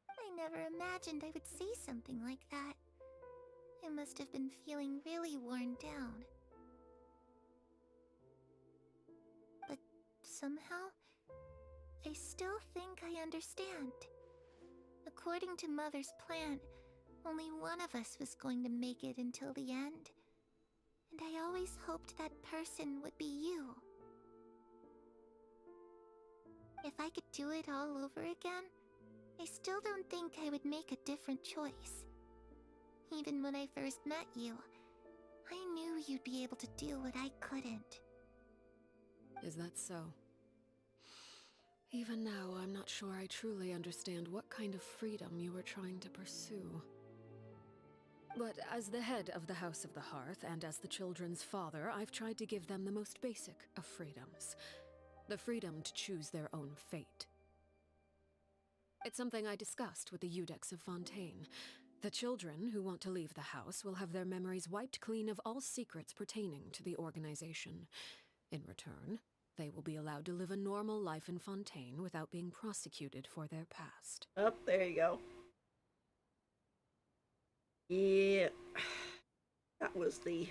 I never imagined I would say something like that. I must have been feeling really worn down. But somehow, I still think I understand. According to Mother's plan, only one of us was going to make it until the end. And I always hoped that person would be you. If I could do it all over again, I still don't think I would make a different choice. Even when I first met you, I knew you'd be able to do what I couldn't. Is that so? Even now, I'm not sure I truly understand what kind of freedom you were trying to pursue. But as the head of the House of the Hearth, and as the children's father, I've tried to give them the most basic of freedoms. The freedom to choose their own fate. It's something I discussed with the Eudex of Fontaine. The children who want to leave the house will have their memories wiped clean of all secrets pertaining to the organization. In return, they will be allowed to live a normal life in Fontaine without being prosecuted for their past. Oh, there you go. Yeah. That was the...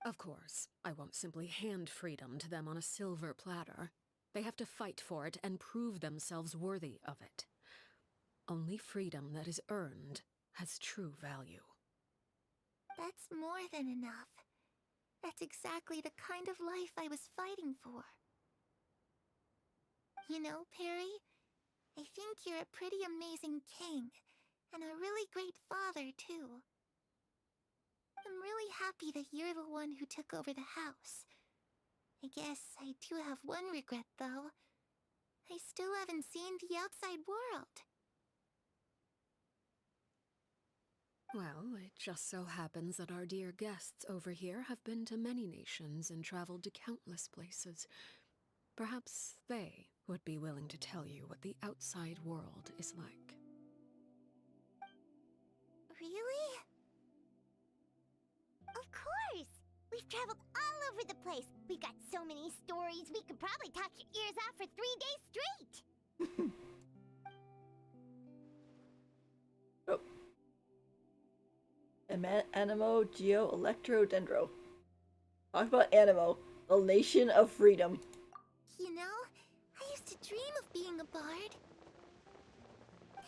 Of course, I won't simply hand freedom to them on a silver platter. They have to fight for it and prove themselves worthy of it. Only freedom that is earned has true value. That's more than enough. That's exactly the kind of life I was fighting for. You know, Perry, I think you're a pretty amazing king, and a really great father, too. I'm really happy that you're the one who took over the house. I guess I do have one regret, though. I still haven't seen the outside world. Well, it just so happens that our dear guests over here have been to many nations and traveled to countless places. Perhaps they would be willing to tell you what the outside world is like. Really? Of course! We've traveled all over the place. We've got so many stories, we could probably talk your ears off for 3 days straight! Oh. Animo Geo Electro Dendro. Talk about Animo, the nation of freedom. You know, I used to dream of being a bard.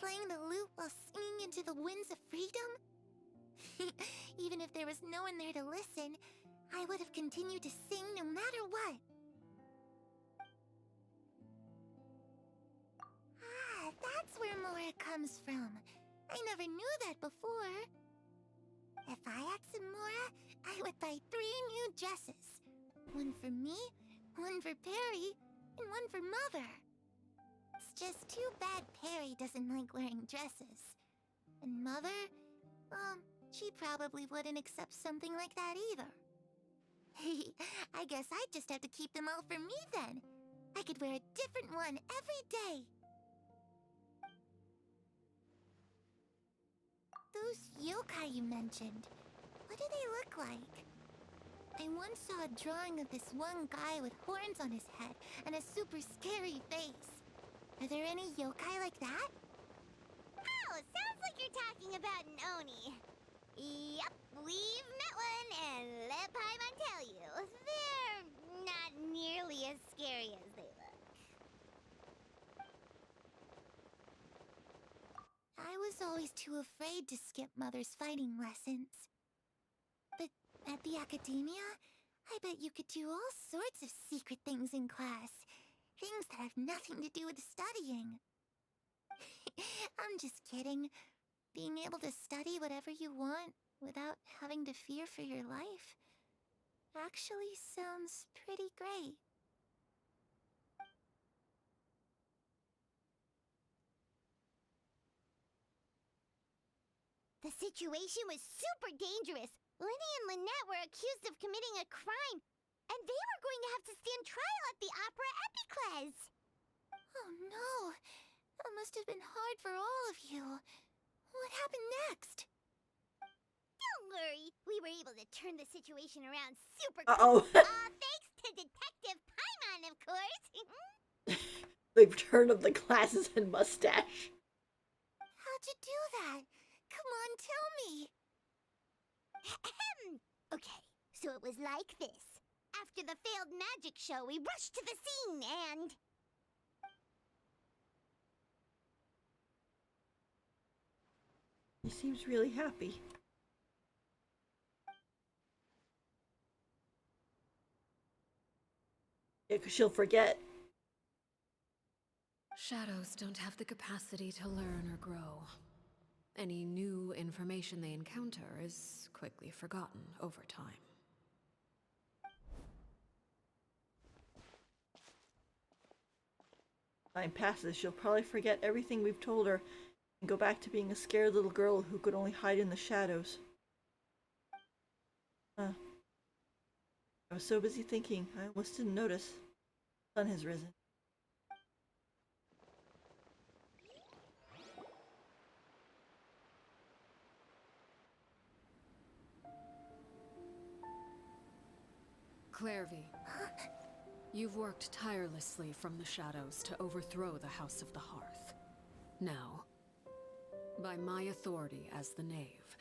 Playing the lute while singing into the winds of freedom. Even if there was no one there to listen, I would have continued to sing no matter what. Ah, that's where Mora comes from. I never knew that before. If I had some Mora, I would buy 3 new dresses. One for me, one for Perry, and one for Mother. It's just too bad Perry doesn't like wearing dresses. And Mother, she probably wouldn't accept something like that either. I guess I'd just have to keep them all for me then. I could wear a different one every day. Those yokai you mentioned, what do they look like? I once saw a drawing of this one guy with horns on his head and a super scary face. Are there any yokai like that? Oh, sounds like you're talking about an Oni. Yup, we've met one, and let Paimon tell you, they're not nearly as scary as they look. I was always too afraid to skip Mother's fighting lessons. But at the academia, I bet you could do all sorts of secret things in class. Things that have nothing to do with studying. I'm just kidding. Being able to study whatever you want without having to fear for your life actually sounds pretty great. The situation was super dangerous. Lenny and Lynette were accused of committing a crime, and they were going to have to stand trial at the Opera Epicles. Oh no, that must have been hard for all of you. What happened next? Don't worry, we were able to turn the situation around super quick. Uh-oh. All thanks to Detective Paimon, of course. The return of the glasses and mustache. How'd you do that? Come on, tell me. Okay, so it was like this. After the failed magic show, we rushed to the scene and... He seems really happy. Yeah, because she'll forget. Shadows don't have the capacity to learn or grow. Any new information they encounter is quickly forgotten over time. Time passes, she'll probably forget everything we've told her and go back to being a scared little girl who could only hide in the shadows. I was so busy thinking, I almost didn't notice. The sun has risen. Clairvy, you've worked tirelessly from the shadows to overthrow the House of the Hearth. Now, by my authority as the Knave,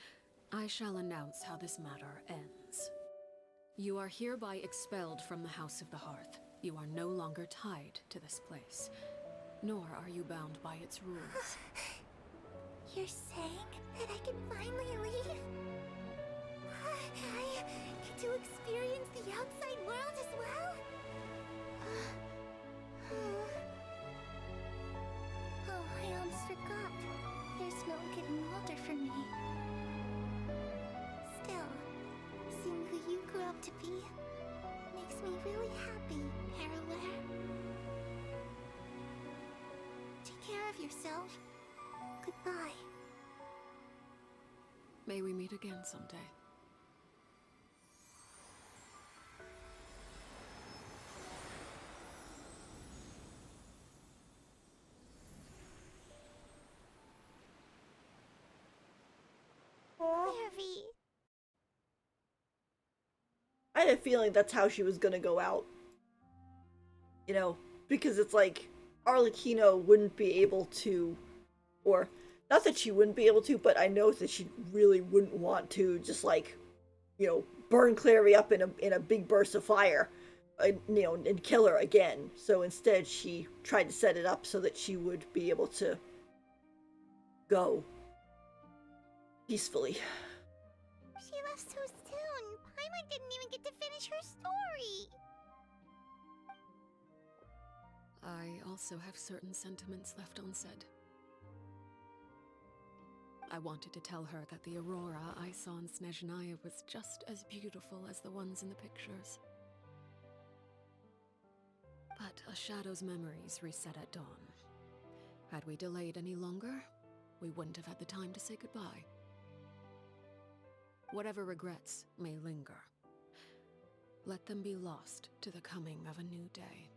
I shall announce how this matter ends. You are hereby expelled from the House of the Hearth. You are no longer tied to this place, nor are you bound by its rules. You're saying that I can finally leave? I get to experience the outside world as well? Oh, I almost forgot. There's no getting older for me. Still, seeing who you grew up to be makes me really happy, Parallel. Take care of yourself. Goodbye. May we meet again someday. Clairvy. I had a feeling that's how she was gonna go out. You know, because it's like Arlecchino wouldn't be able to, or not that she wouldn't be able to, but I know that she really wouldn't want to just like, you know, burn Clary up in a big burst of fire, you know, and kill her again. So instead, she tried to set it up so that she would be able to go peacefully. She left so soon. Paimon didn't even get to finish her story. I also have certain sentiments left unsaid. I wanted to tell her that the aurora I saw in Snezhnaya was just as beautiful as the ones in the pictures. But a shadow's memories reset at dawn. Had we delayed any longer, we wouldn't have had the time to say goodbye. Whatever regrets may linger, let them be lost to the coming of a new day.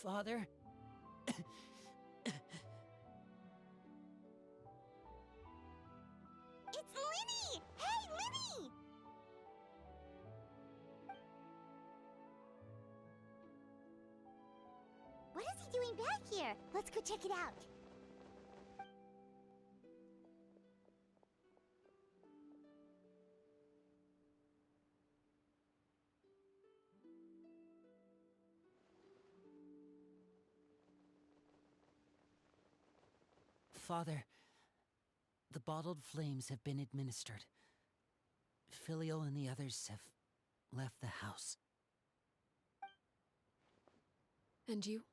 Father? It's Linny! Hey, Linny! What is he doing back here? Let's go check it out. Father, the bottled flames have been administered. Filio and the others have left the house. And you?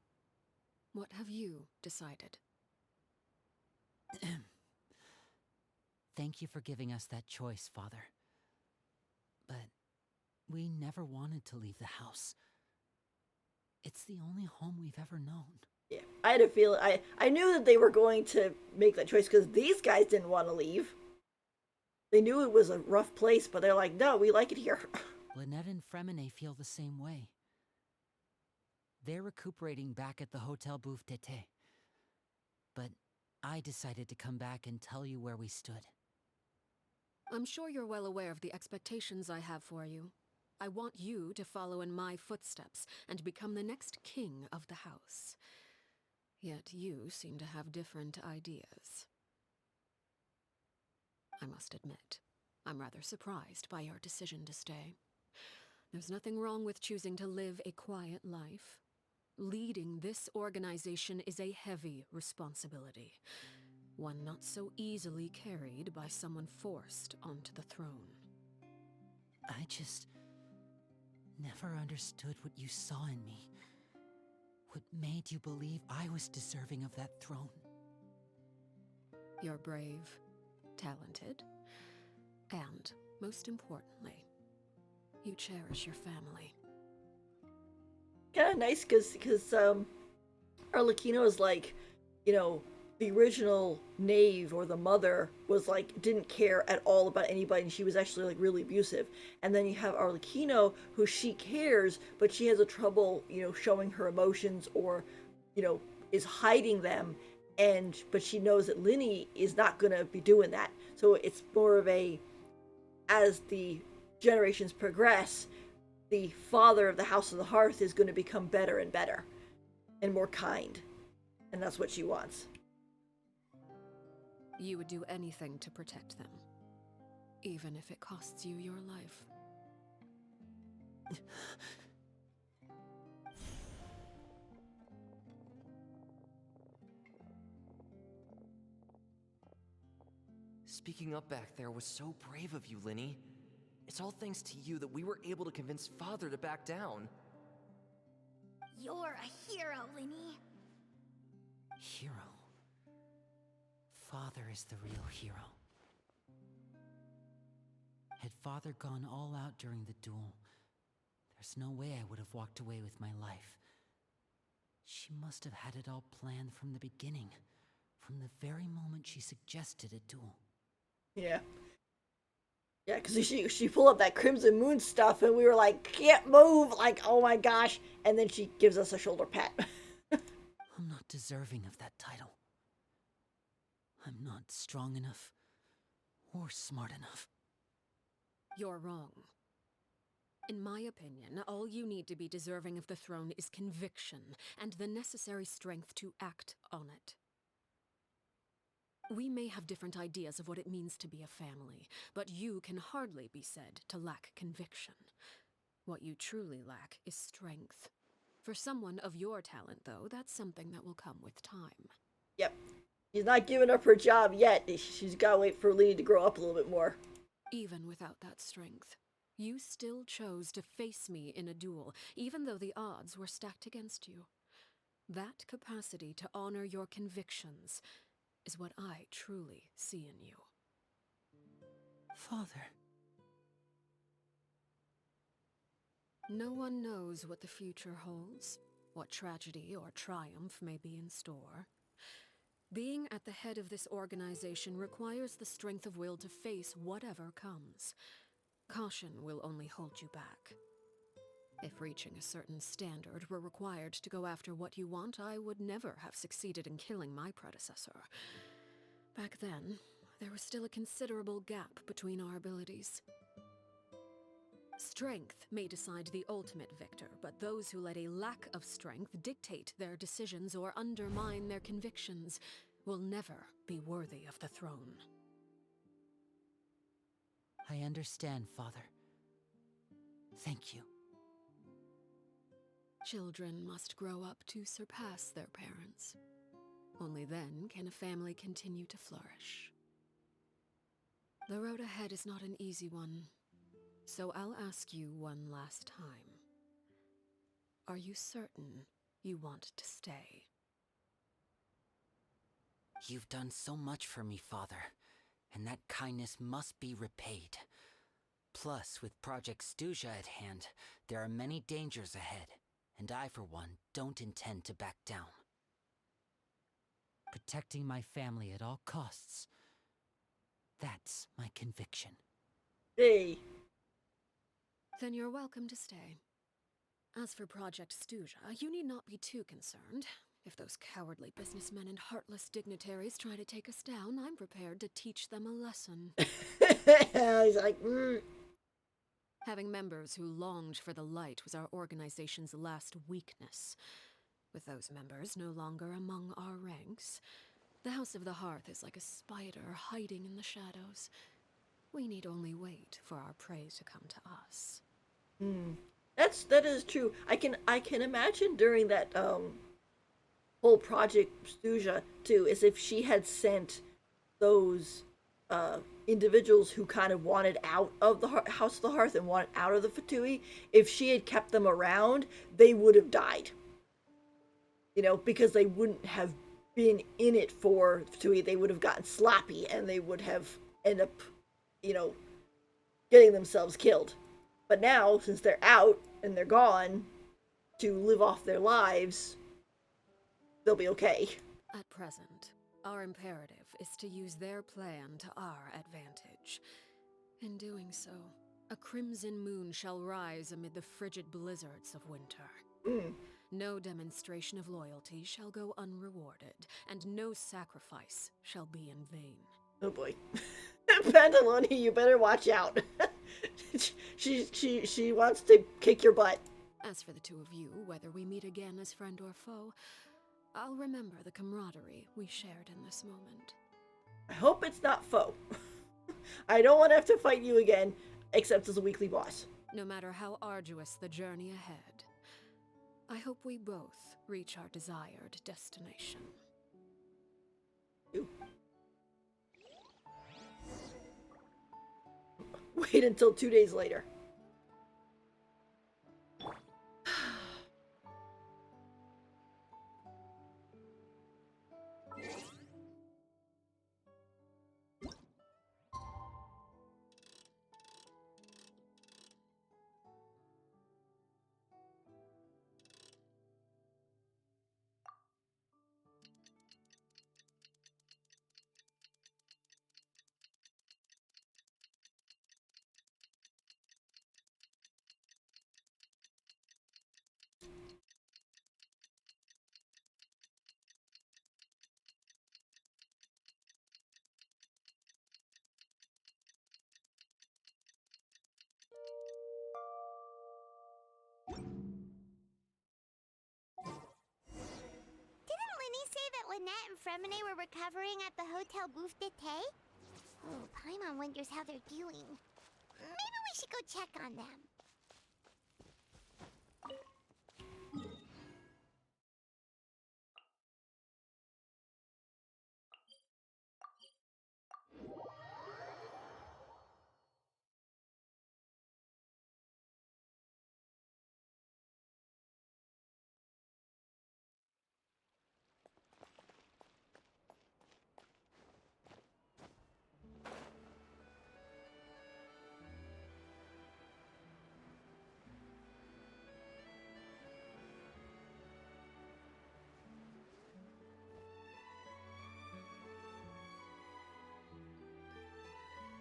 What have you decided? Thank you for giving us that choice, Father. But we never wanted to leave the house. It's the only home we've ever known. Yeah, I had a feeling. I knew that they were going to make that choice because these guys didn't want to leave. They knew it was a rough place, but they're like, no, we like it here. Lynette and Fremine feel the same way. They're recuperating back at the Hotel Bouffe d'été. But I decided to come back and tell you where we stood. I'm sure you're well aware of the expectations I have for you. I want you to follow in my footsteps and become the next king of the house. Yet you seem to have different ideas. I must admit, I'm rather surprised by your decision to stay. There's nothing wrong with choosing to live a quiet life. Leading this organization is a heavy responsibility, one not so easily carried by someone forced onto the throne. never understood what you saw in me. What made you believe I was deserving of that throne? You're brave, talented, and, most importantly, you cherish your family. Kind of nice because Arlecchino is like, you know, the original knave or the mother was like didn't care at all about anybody, and she was actually like really abusive. And then you have Arlecchino, who she cares, but she has a trouble, you know, showing her emotions, or, you know, is hiding them. And but she knows that Linny is not gonna be doing that. So it's more of a, as the generations progress, the father of the House of the Hearth is going to become better and better and more kind. And that's what she wants. You would do anything to protect them, even if it costs you your life. Speaking up back there was so brave of you, Linny. It's all thanks to you that we were able to convince Father to back down. You're a hero, Linny. Hero. Father is the real hero. Had Father gone all out during the duel, there's no way I would have walked away with my life. She must have had it all planned from the beginning, from the very moment she suggested a duel. Yeah. Yeah, because she pulled up that Crimson Moon stuff, and we were like, can't move, like, oh my gosh. And then she gives us a shoulder pat. I'm not deserving of that title. I'm not strong enough or smart enough. You're wrong. In my opinion, all you need to be deserving of the throne is conviction and the necessary strength to act on it. We may have different ideas of what it means to be a family, but you can hardly be said to lack conviction. What you truly lack is strength. For someone of your talent, though, that's something that will come with time. Yep. She's not giving up her job yet. She's got to wait for Linny to grow up a little bit more. Even without that strength, you still chose to face me in a duel, even though the odds were stacked against you. That capacity to honor your convictions is what I truly see in you. Father. No one knows what the future holds, what tragedy or triumph may be in store. Being at the head of this organization requires the strength of will to face whatever comes. Caution will only hold you back. If reaching a certain standard were required to go after what you want, I would never have succeeded in killing my predecessor. Back then, there was still a considerable gap between our abilities. Strength may decide the ultimate victor, but those who let a lack of strength dictate their decisions or undermine their convictions will never be worthy of the throne. I understand, Father. Thank you. Children must grow up to surpass their parents. Only then can a family continue to flourish. The road ahead is not an easy one, so I'll ask you one last time. Are you certain you want to stay? You've done so much for me, Father, and that kindness must be repaid. Plus, with Project Stuja at hand, there are many dangers ahead, and I, for one, don't intend to back down. Protecting my family at all costs. That's my conviction. Hey. Then you're welcome to stay. As for Project Stuja, you need not be too concerned. If those cowardly businessmen and heartless dignitaries try to take us down, I'm prepared to teach them a lesson. He's like, Having members who longed for the light was our organization's last weakness. With those members no longer among our ranks, the House of the Hearth is like a spider hiding in the shadows. We need only wait for our prey to come to us. that is true. I can imagine during that whole Project Stuja too, as if she had sent those individuals who kind of wanted out of the House of the Hearth and wanted out of the Fatui, if she had kept them around, they would have died. You know, because they wouldn't have been in it for Fatui. They would have gotten sloppy and they would have ended up, you know, getting themselves killed. But now, since they're out and they're gone to live off their lives, they'll be okay. At present, our imperative is to use their plan to our advantage. In doing so, a crimson moon shall rise amid the frigid blizzards of winter. No demonstration of loyalty shall go unrewarded, and no sacrifice shall be in vain. Oh boy. Pantaloni, you better watch out. she wants to kick your butt. As for the two of you, whether we meet again as friend or foe, I'll remember the camaraderie we shared in this moment. I hope it's not foe. I don't want to have to fight you again, except as a weekly boss. No matter how arduous the journey ahead, I hope we both reach our desired destination. Ew. Wait until 2 days later. Didn't Linny say that Lynette and Fremine were recovering at the Hotel Bouffe d'été? Oh, Paimon wonders how they're doing. Maybe we should go check on them.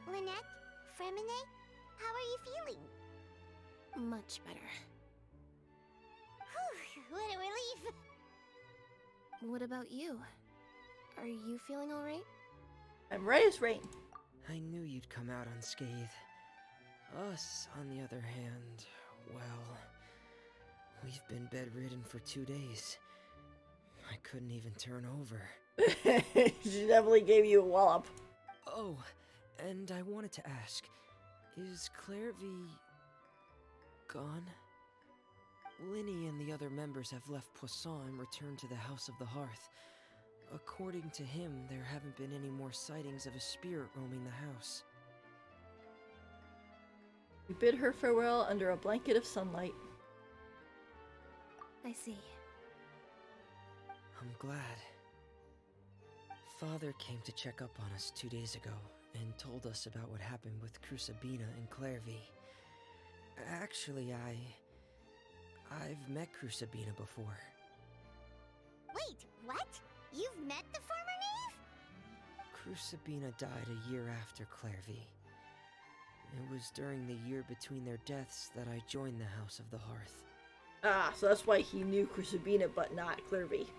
Lynette, Fremine, how are you feeling? Much better. Whew, what a relief. What about you? Are you feeling alright? I'm right as rain. I knew you'd come out unscathed. Us, on the other hand, well, we've been bedridden for 2 days. I couldn't even turn over. She definitely gave you a wallop. Oh, and I wanted to ask, is Clairvy gone? Linny and the other members have left Poisson and returned to the House of the Hearth. According to him, there haven't been any more sightings of a spirit roaming the house. We bid her farewell under a blanket of sunlight. I see. I'm glad. Father came to check up on us 2 days ago and told us about what happened with Crucibina and Clairvy. Actually, I've met Crucibina before. Wait, what? You've met the former knave? Crucibina died a year after Clairvy. It was during the year between their deaths that I joined the House of the Hearth. Ah, so that's why he knew Crucibina but not Clairvy.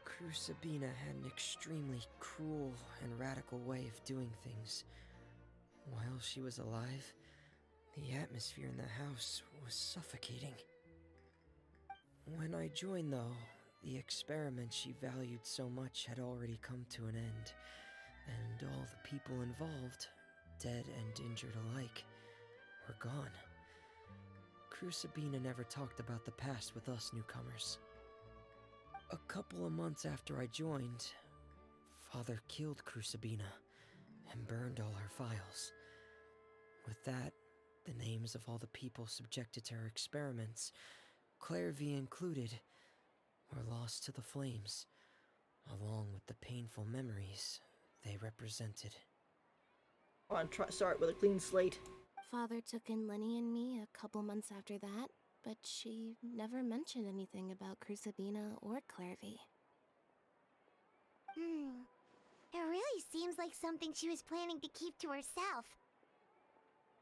Crucibina had an extremely cruel and radical way of doing things. While she was alive, the atmosphere in the house was suffocating. When I joined, though, the experiment she valued so much had already come to an end, and all the people involved, dead and injured alike, were gone. Crucibina never talked about the past with us newcomers. A couple of months after I joined, Father killed Crucibina and burned all our files. With that, the names of all the people subjected to her experiments, Clairvy included, were lost to the flames, along with the painful memories they represented. Come on, start with a clean slate. Father took in Lenny and me a couple months after that, but she never mentioned anything about Crucibina or Clairvy. It really seems like something she was planning to keep to herself.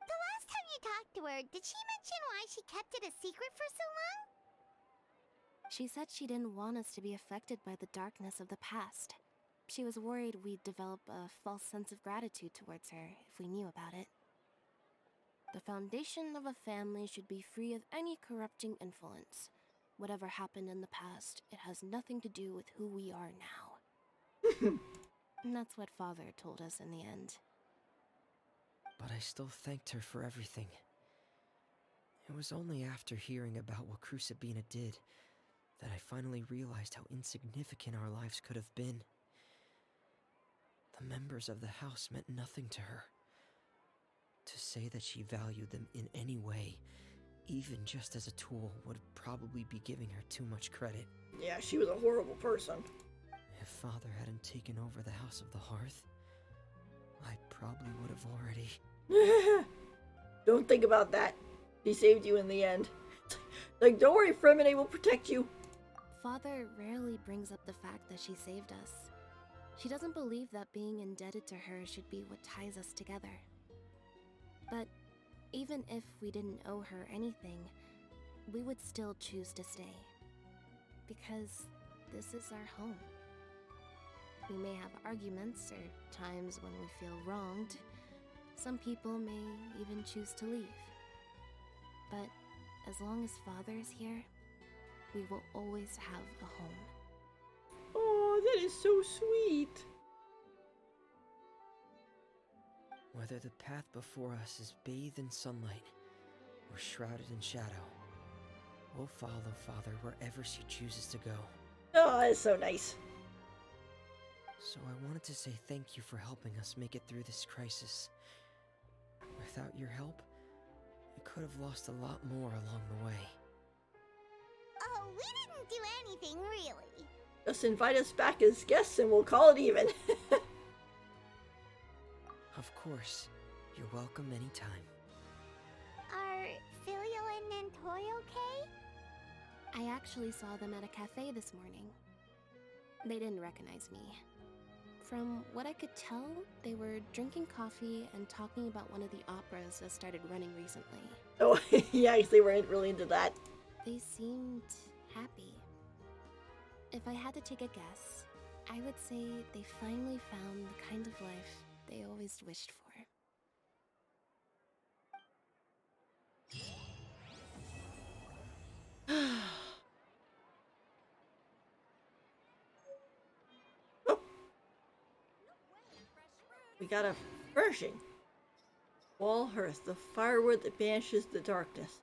The last time you talked to her, did she mention why she kept it a secret for so long? She said she didn't want us to be affected by the darkness of the past. She was worried we'd develop a false sense of gratitude towards her if we knew about it. The foundation of a family should be free of any corrupting influence. Whatever happened in the past, it has nothing to do with who we are now. And that's what Father told us in the end. But I still thanked her for everything. It was only after hearing about what Crucibina did that I finally realized how insignificant our lives could have been. The members of the house meant nothing to her. To say that she valued them in any way, even just as a tool, would probably be giving her too much credit. Yeah, she was a horrible person. If Father hadn't taken over the House of the Hearth, I probably would have already... Don't think about that. He saved you in the end. Like, don't worry, Fremine will protect you. Father rarely brings up the fact that she saved us. She doesn't believe that being indebted to her should be what ties us together. But even if we didn't owe her anything, we would still choose to stay. Because this is our home. We may have arguments or times when we feel wronged. Some people may even choose to leave. But as long as Father is here, we will always have a home. Oh, that is so sweet. Whether the path before us is bathed in sunlight or shrouded in shadow, we'll follow Father wherever she chooses to go. Oh, that's so nice. So I wanted to say thank you for helping us make it through this crisis. Without your help, we could have lost a lot more along the way. Oh, we didn't do anything, really. Just invite us back as guests and we'll call it even. Of course. You're welcome anytime. Are Filio and Nantoy okay? I actually saw them at a cafe this morning. They didn't recognize me. From what I could tell, they were drinking coffee and talking about one of the operas that started running recently. Oh, yeah, they weren't really into that. They seemed happy. If I had to take a guess, I would say they finally found the kind of life they always wished for. We got a furnishing. Wall hearth, the firewood that banishes the darkness.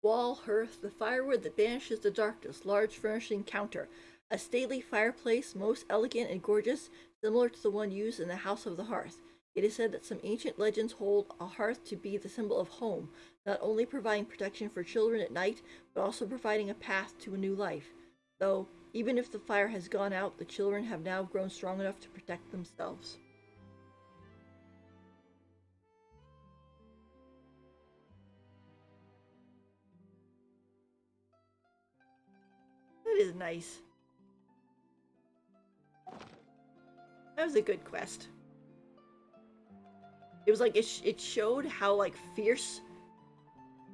Wall hearth, the firewood that banishes the darkness. Large furnishing counter. A stately fireplace, most elegant and gorgeous, similar to the one used in the House of the Hearth. It is said that some ancient legends hold a hearth to be the symbol of home, not only providing protection for children at night, but also providing a path to a new life. Though, even if the fire has gone out, the children have now grown strong enough to protect themselves. That is nice. That was a good quest. It was like it showed how like fierce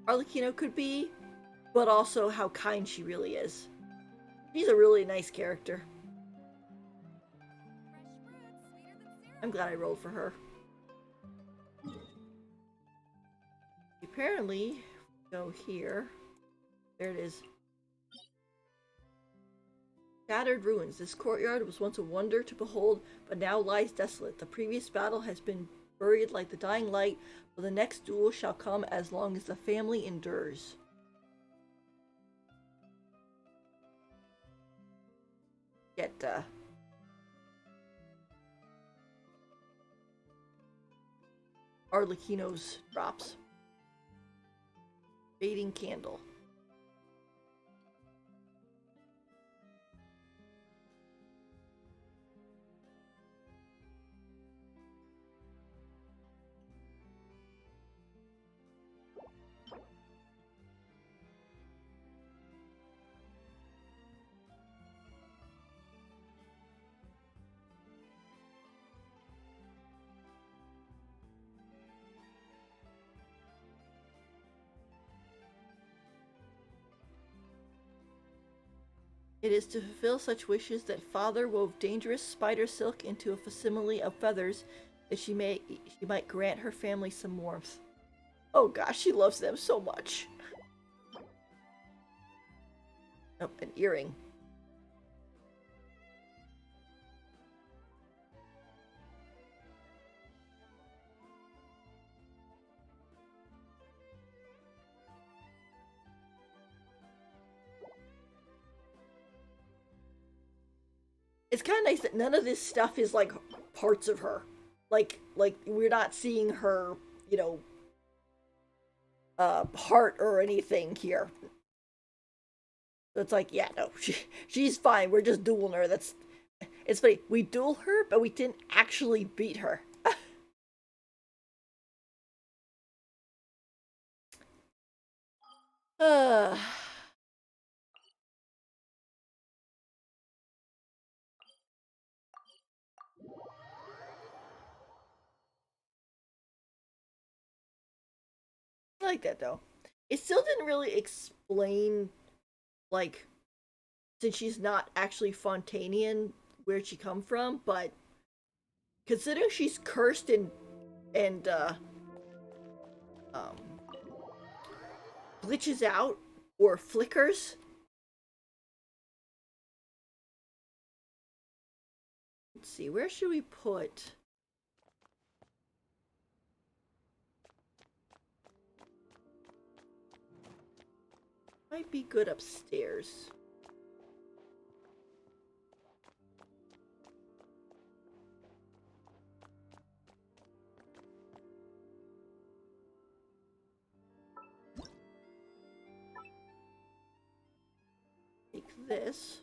Arlecchino could be, but also how kind she really is. She's a really nice character. I'm glad I rolled for her. Apparently, go here. There it is. Shattered ruins. This courtyard was once a wonder to behold, but now lies desolate. The previous battle has been buried like the dying light, but the next duel shall come as long as the family endures. Get, Arlecchino's drops. Fading candle. It is to fulfill such wishes that Father wove dangerous spider silk into a facsimile of feathers that she might grant her family some warmth. Oh gosh, she loves them so much. Oh, an earring. It's kind of nice that none of this stuff is like parts of her. Like we're not seeing her, you know, heart or anything here. So it's like, yeah, no, she's fine. We're just dueling her. It's funny. We duel her, but we didn't actually beat her. uh I like that though. It still didn't really explain, like, since she's not actually Fontanian, where'd she come from, but considering she's cursed and um glitches out or flickers. Let's see, where should we put? Might be good upstairs. Take this.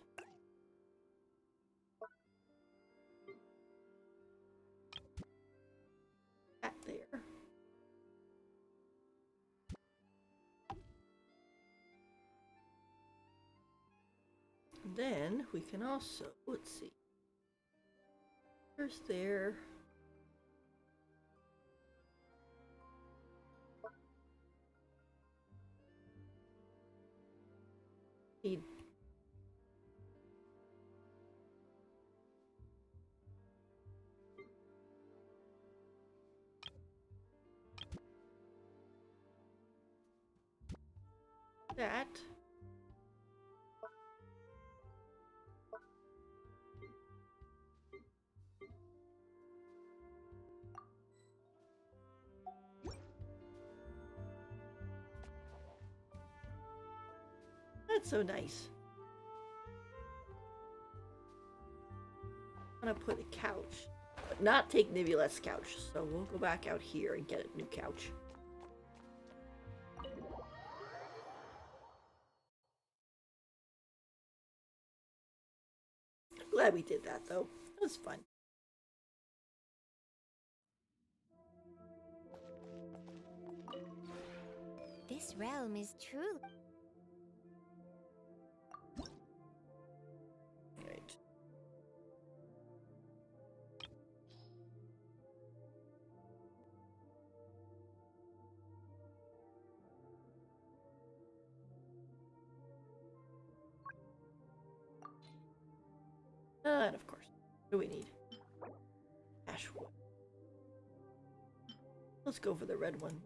That there. And then we can also, let's see. There's there. Need that. That's so nice. I'm gonna put a couch, but not take Nivulette's couch. So we'll go back out here and get a new couch. Glad we did that though. It was fun. This realm is truly... Right. And of course, what do we need? Ashwood. Let's go for the red one.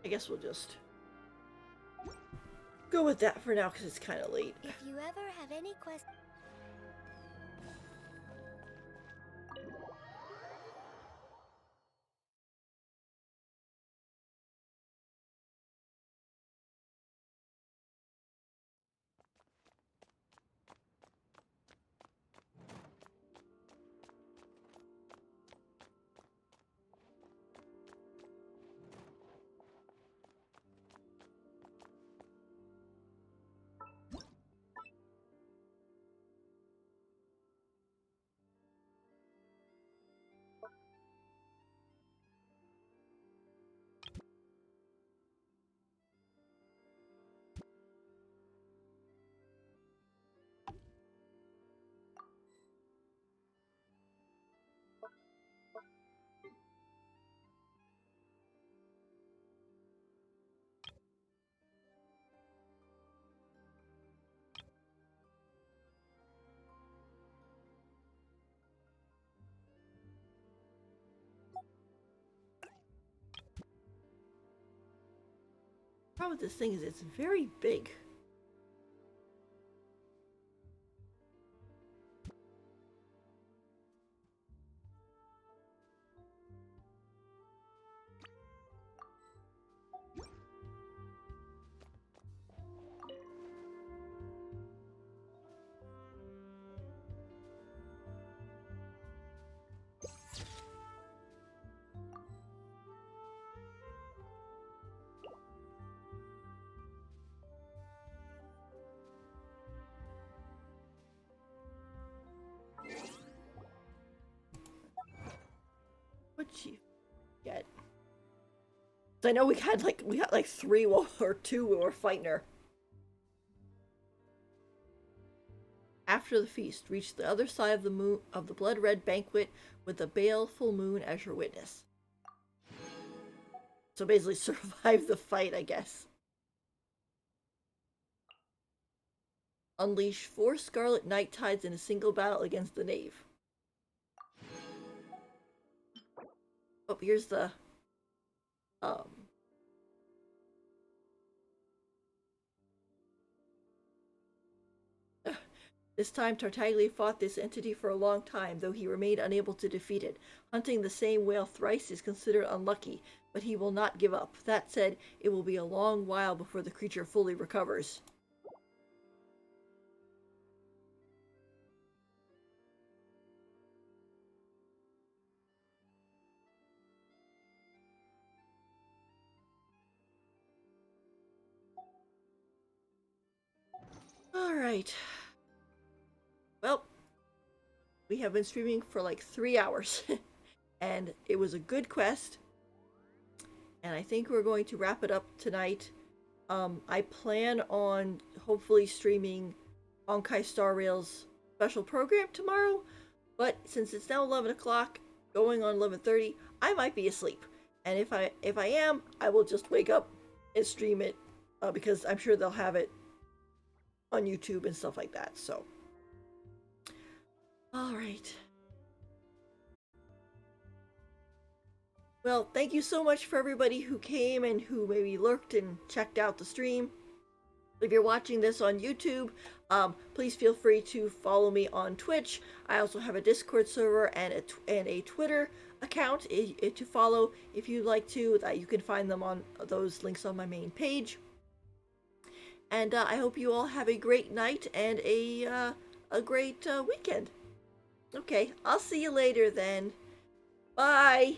I guess we'll just go with that for now because it's kind of late. If you ever have any questions. The problem with this thing is it's very big. What'd she get? I know we got like 3 or 2 when we were fighting her. After the feast, reach the other side of the moon of the blood red banquet with the baleful moon as your witness. So basically survive the fight, I guess. Unleash 4 scarlet night tides in a single battle against the knave. Oh, here's the This time, Tartaglia fought this entity for a long time, though he remained unable to defeat it. Hunting the same whale thrice is considered unlucky, but he will not give up. That said, it will be a long while before the creature fully recovers. Alright. Well, we have been streaming for like 3 hours. And it was a good quest. And I think we're going to wrap it up tonight. I plan on hopefully streaming Honkai Star Rail's special program tomorrow. But since it's now 11 o'clock, going on 11:30, I might be asleep. And if I am, I will just wake up and stream it. Because I'm sure they'll have it on YouTube and stuff like that. So, all right. Well, thank you so much for everybody who came and who maybe lurked and checked out the stream. If you're watching this on YouTube, please feel free to follow me on Twitch. I also have a Discord server and a Twitter account to follow if you'd like to. You can find them on those links on my main page. And I hope you all have a great night and a great weekend. Okay, I'll see you later then. Bye!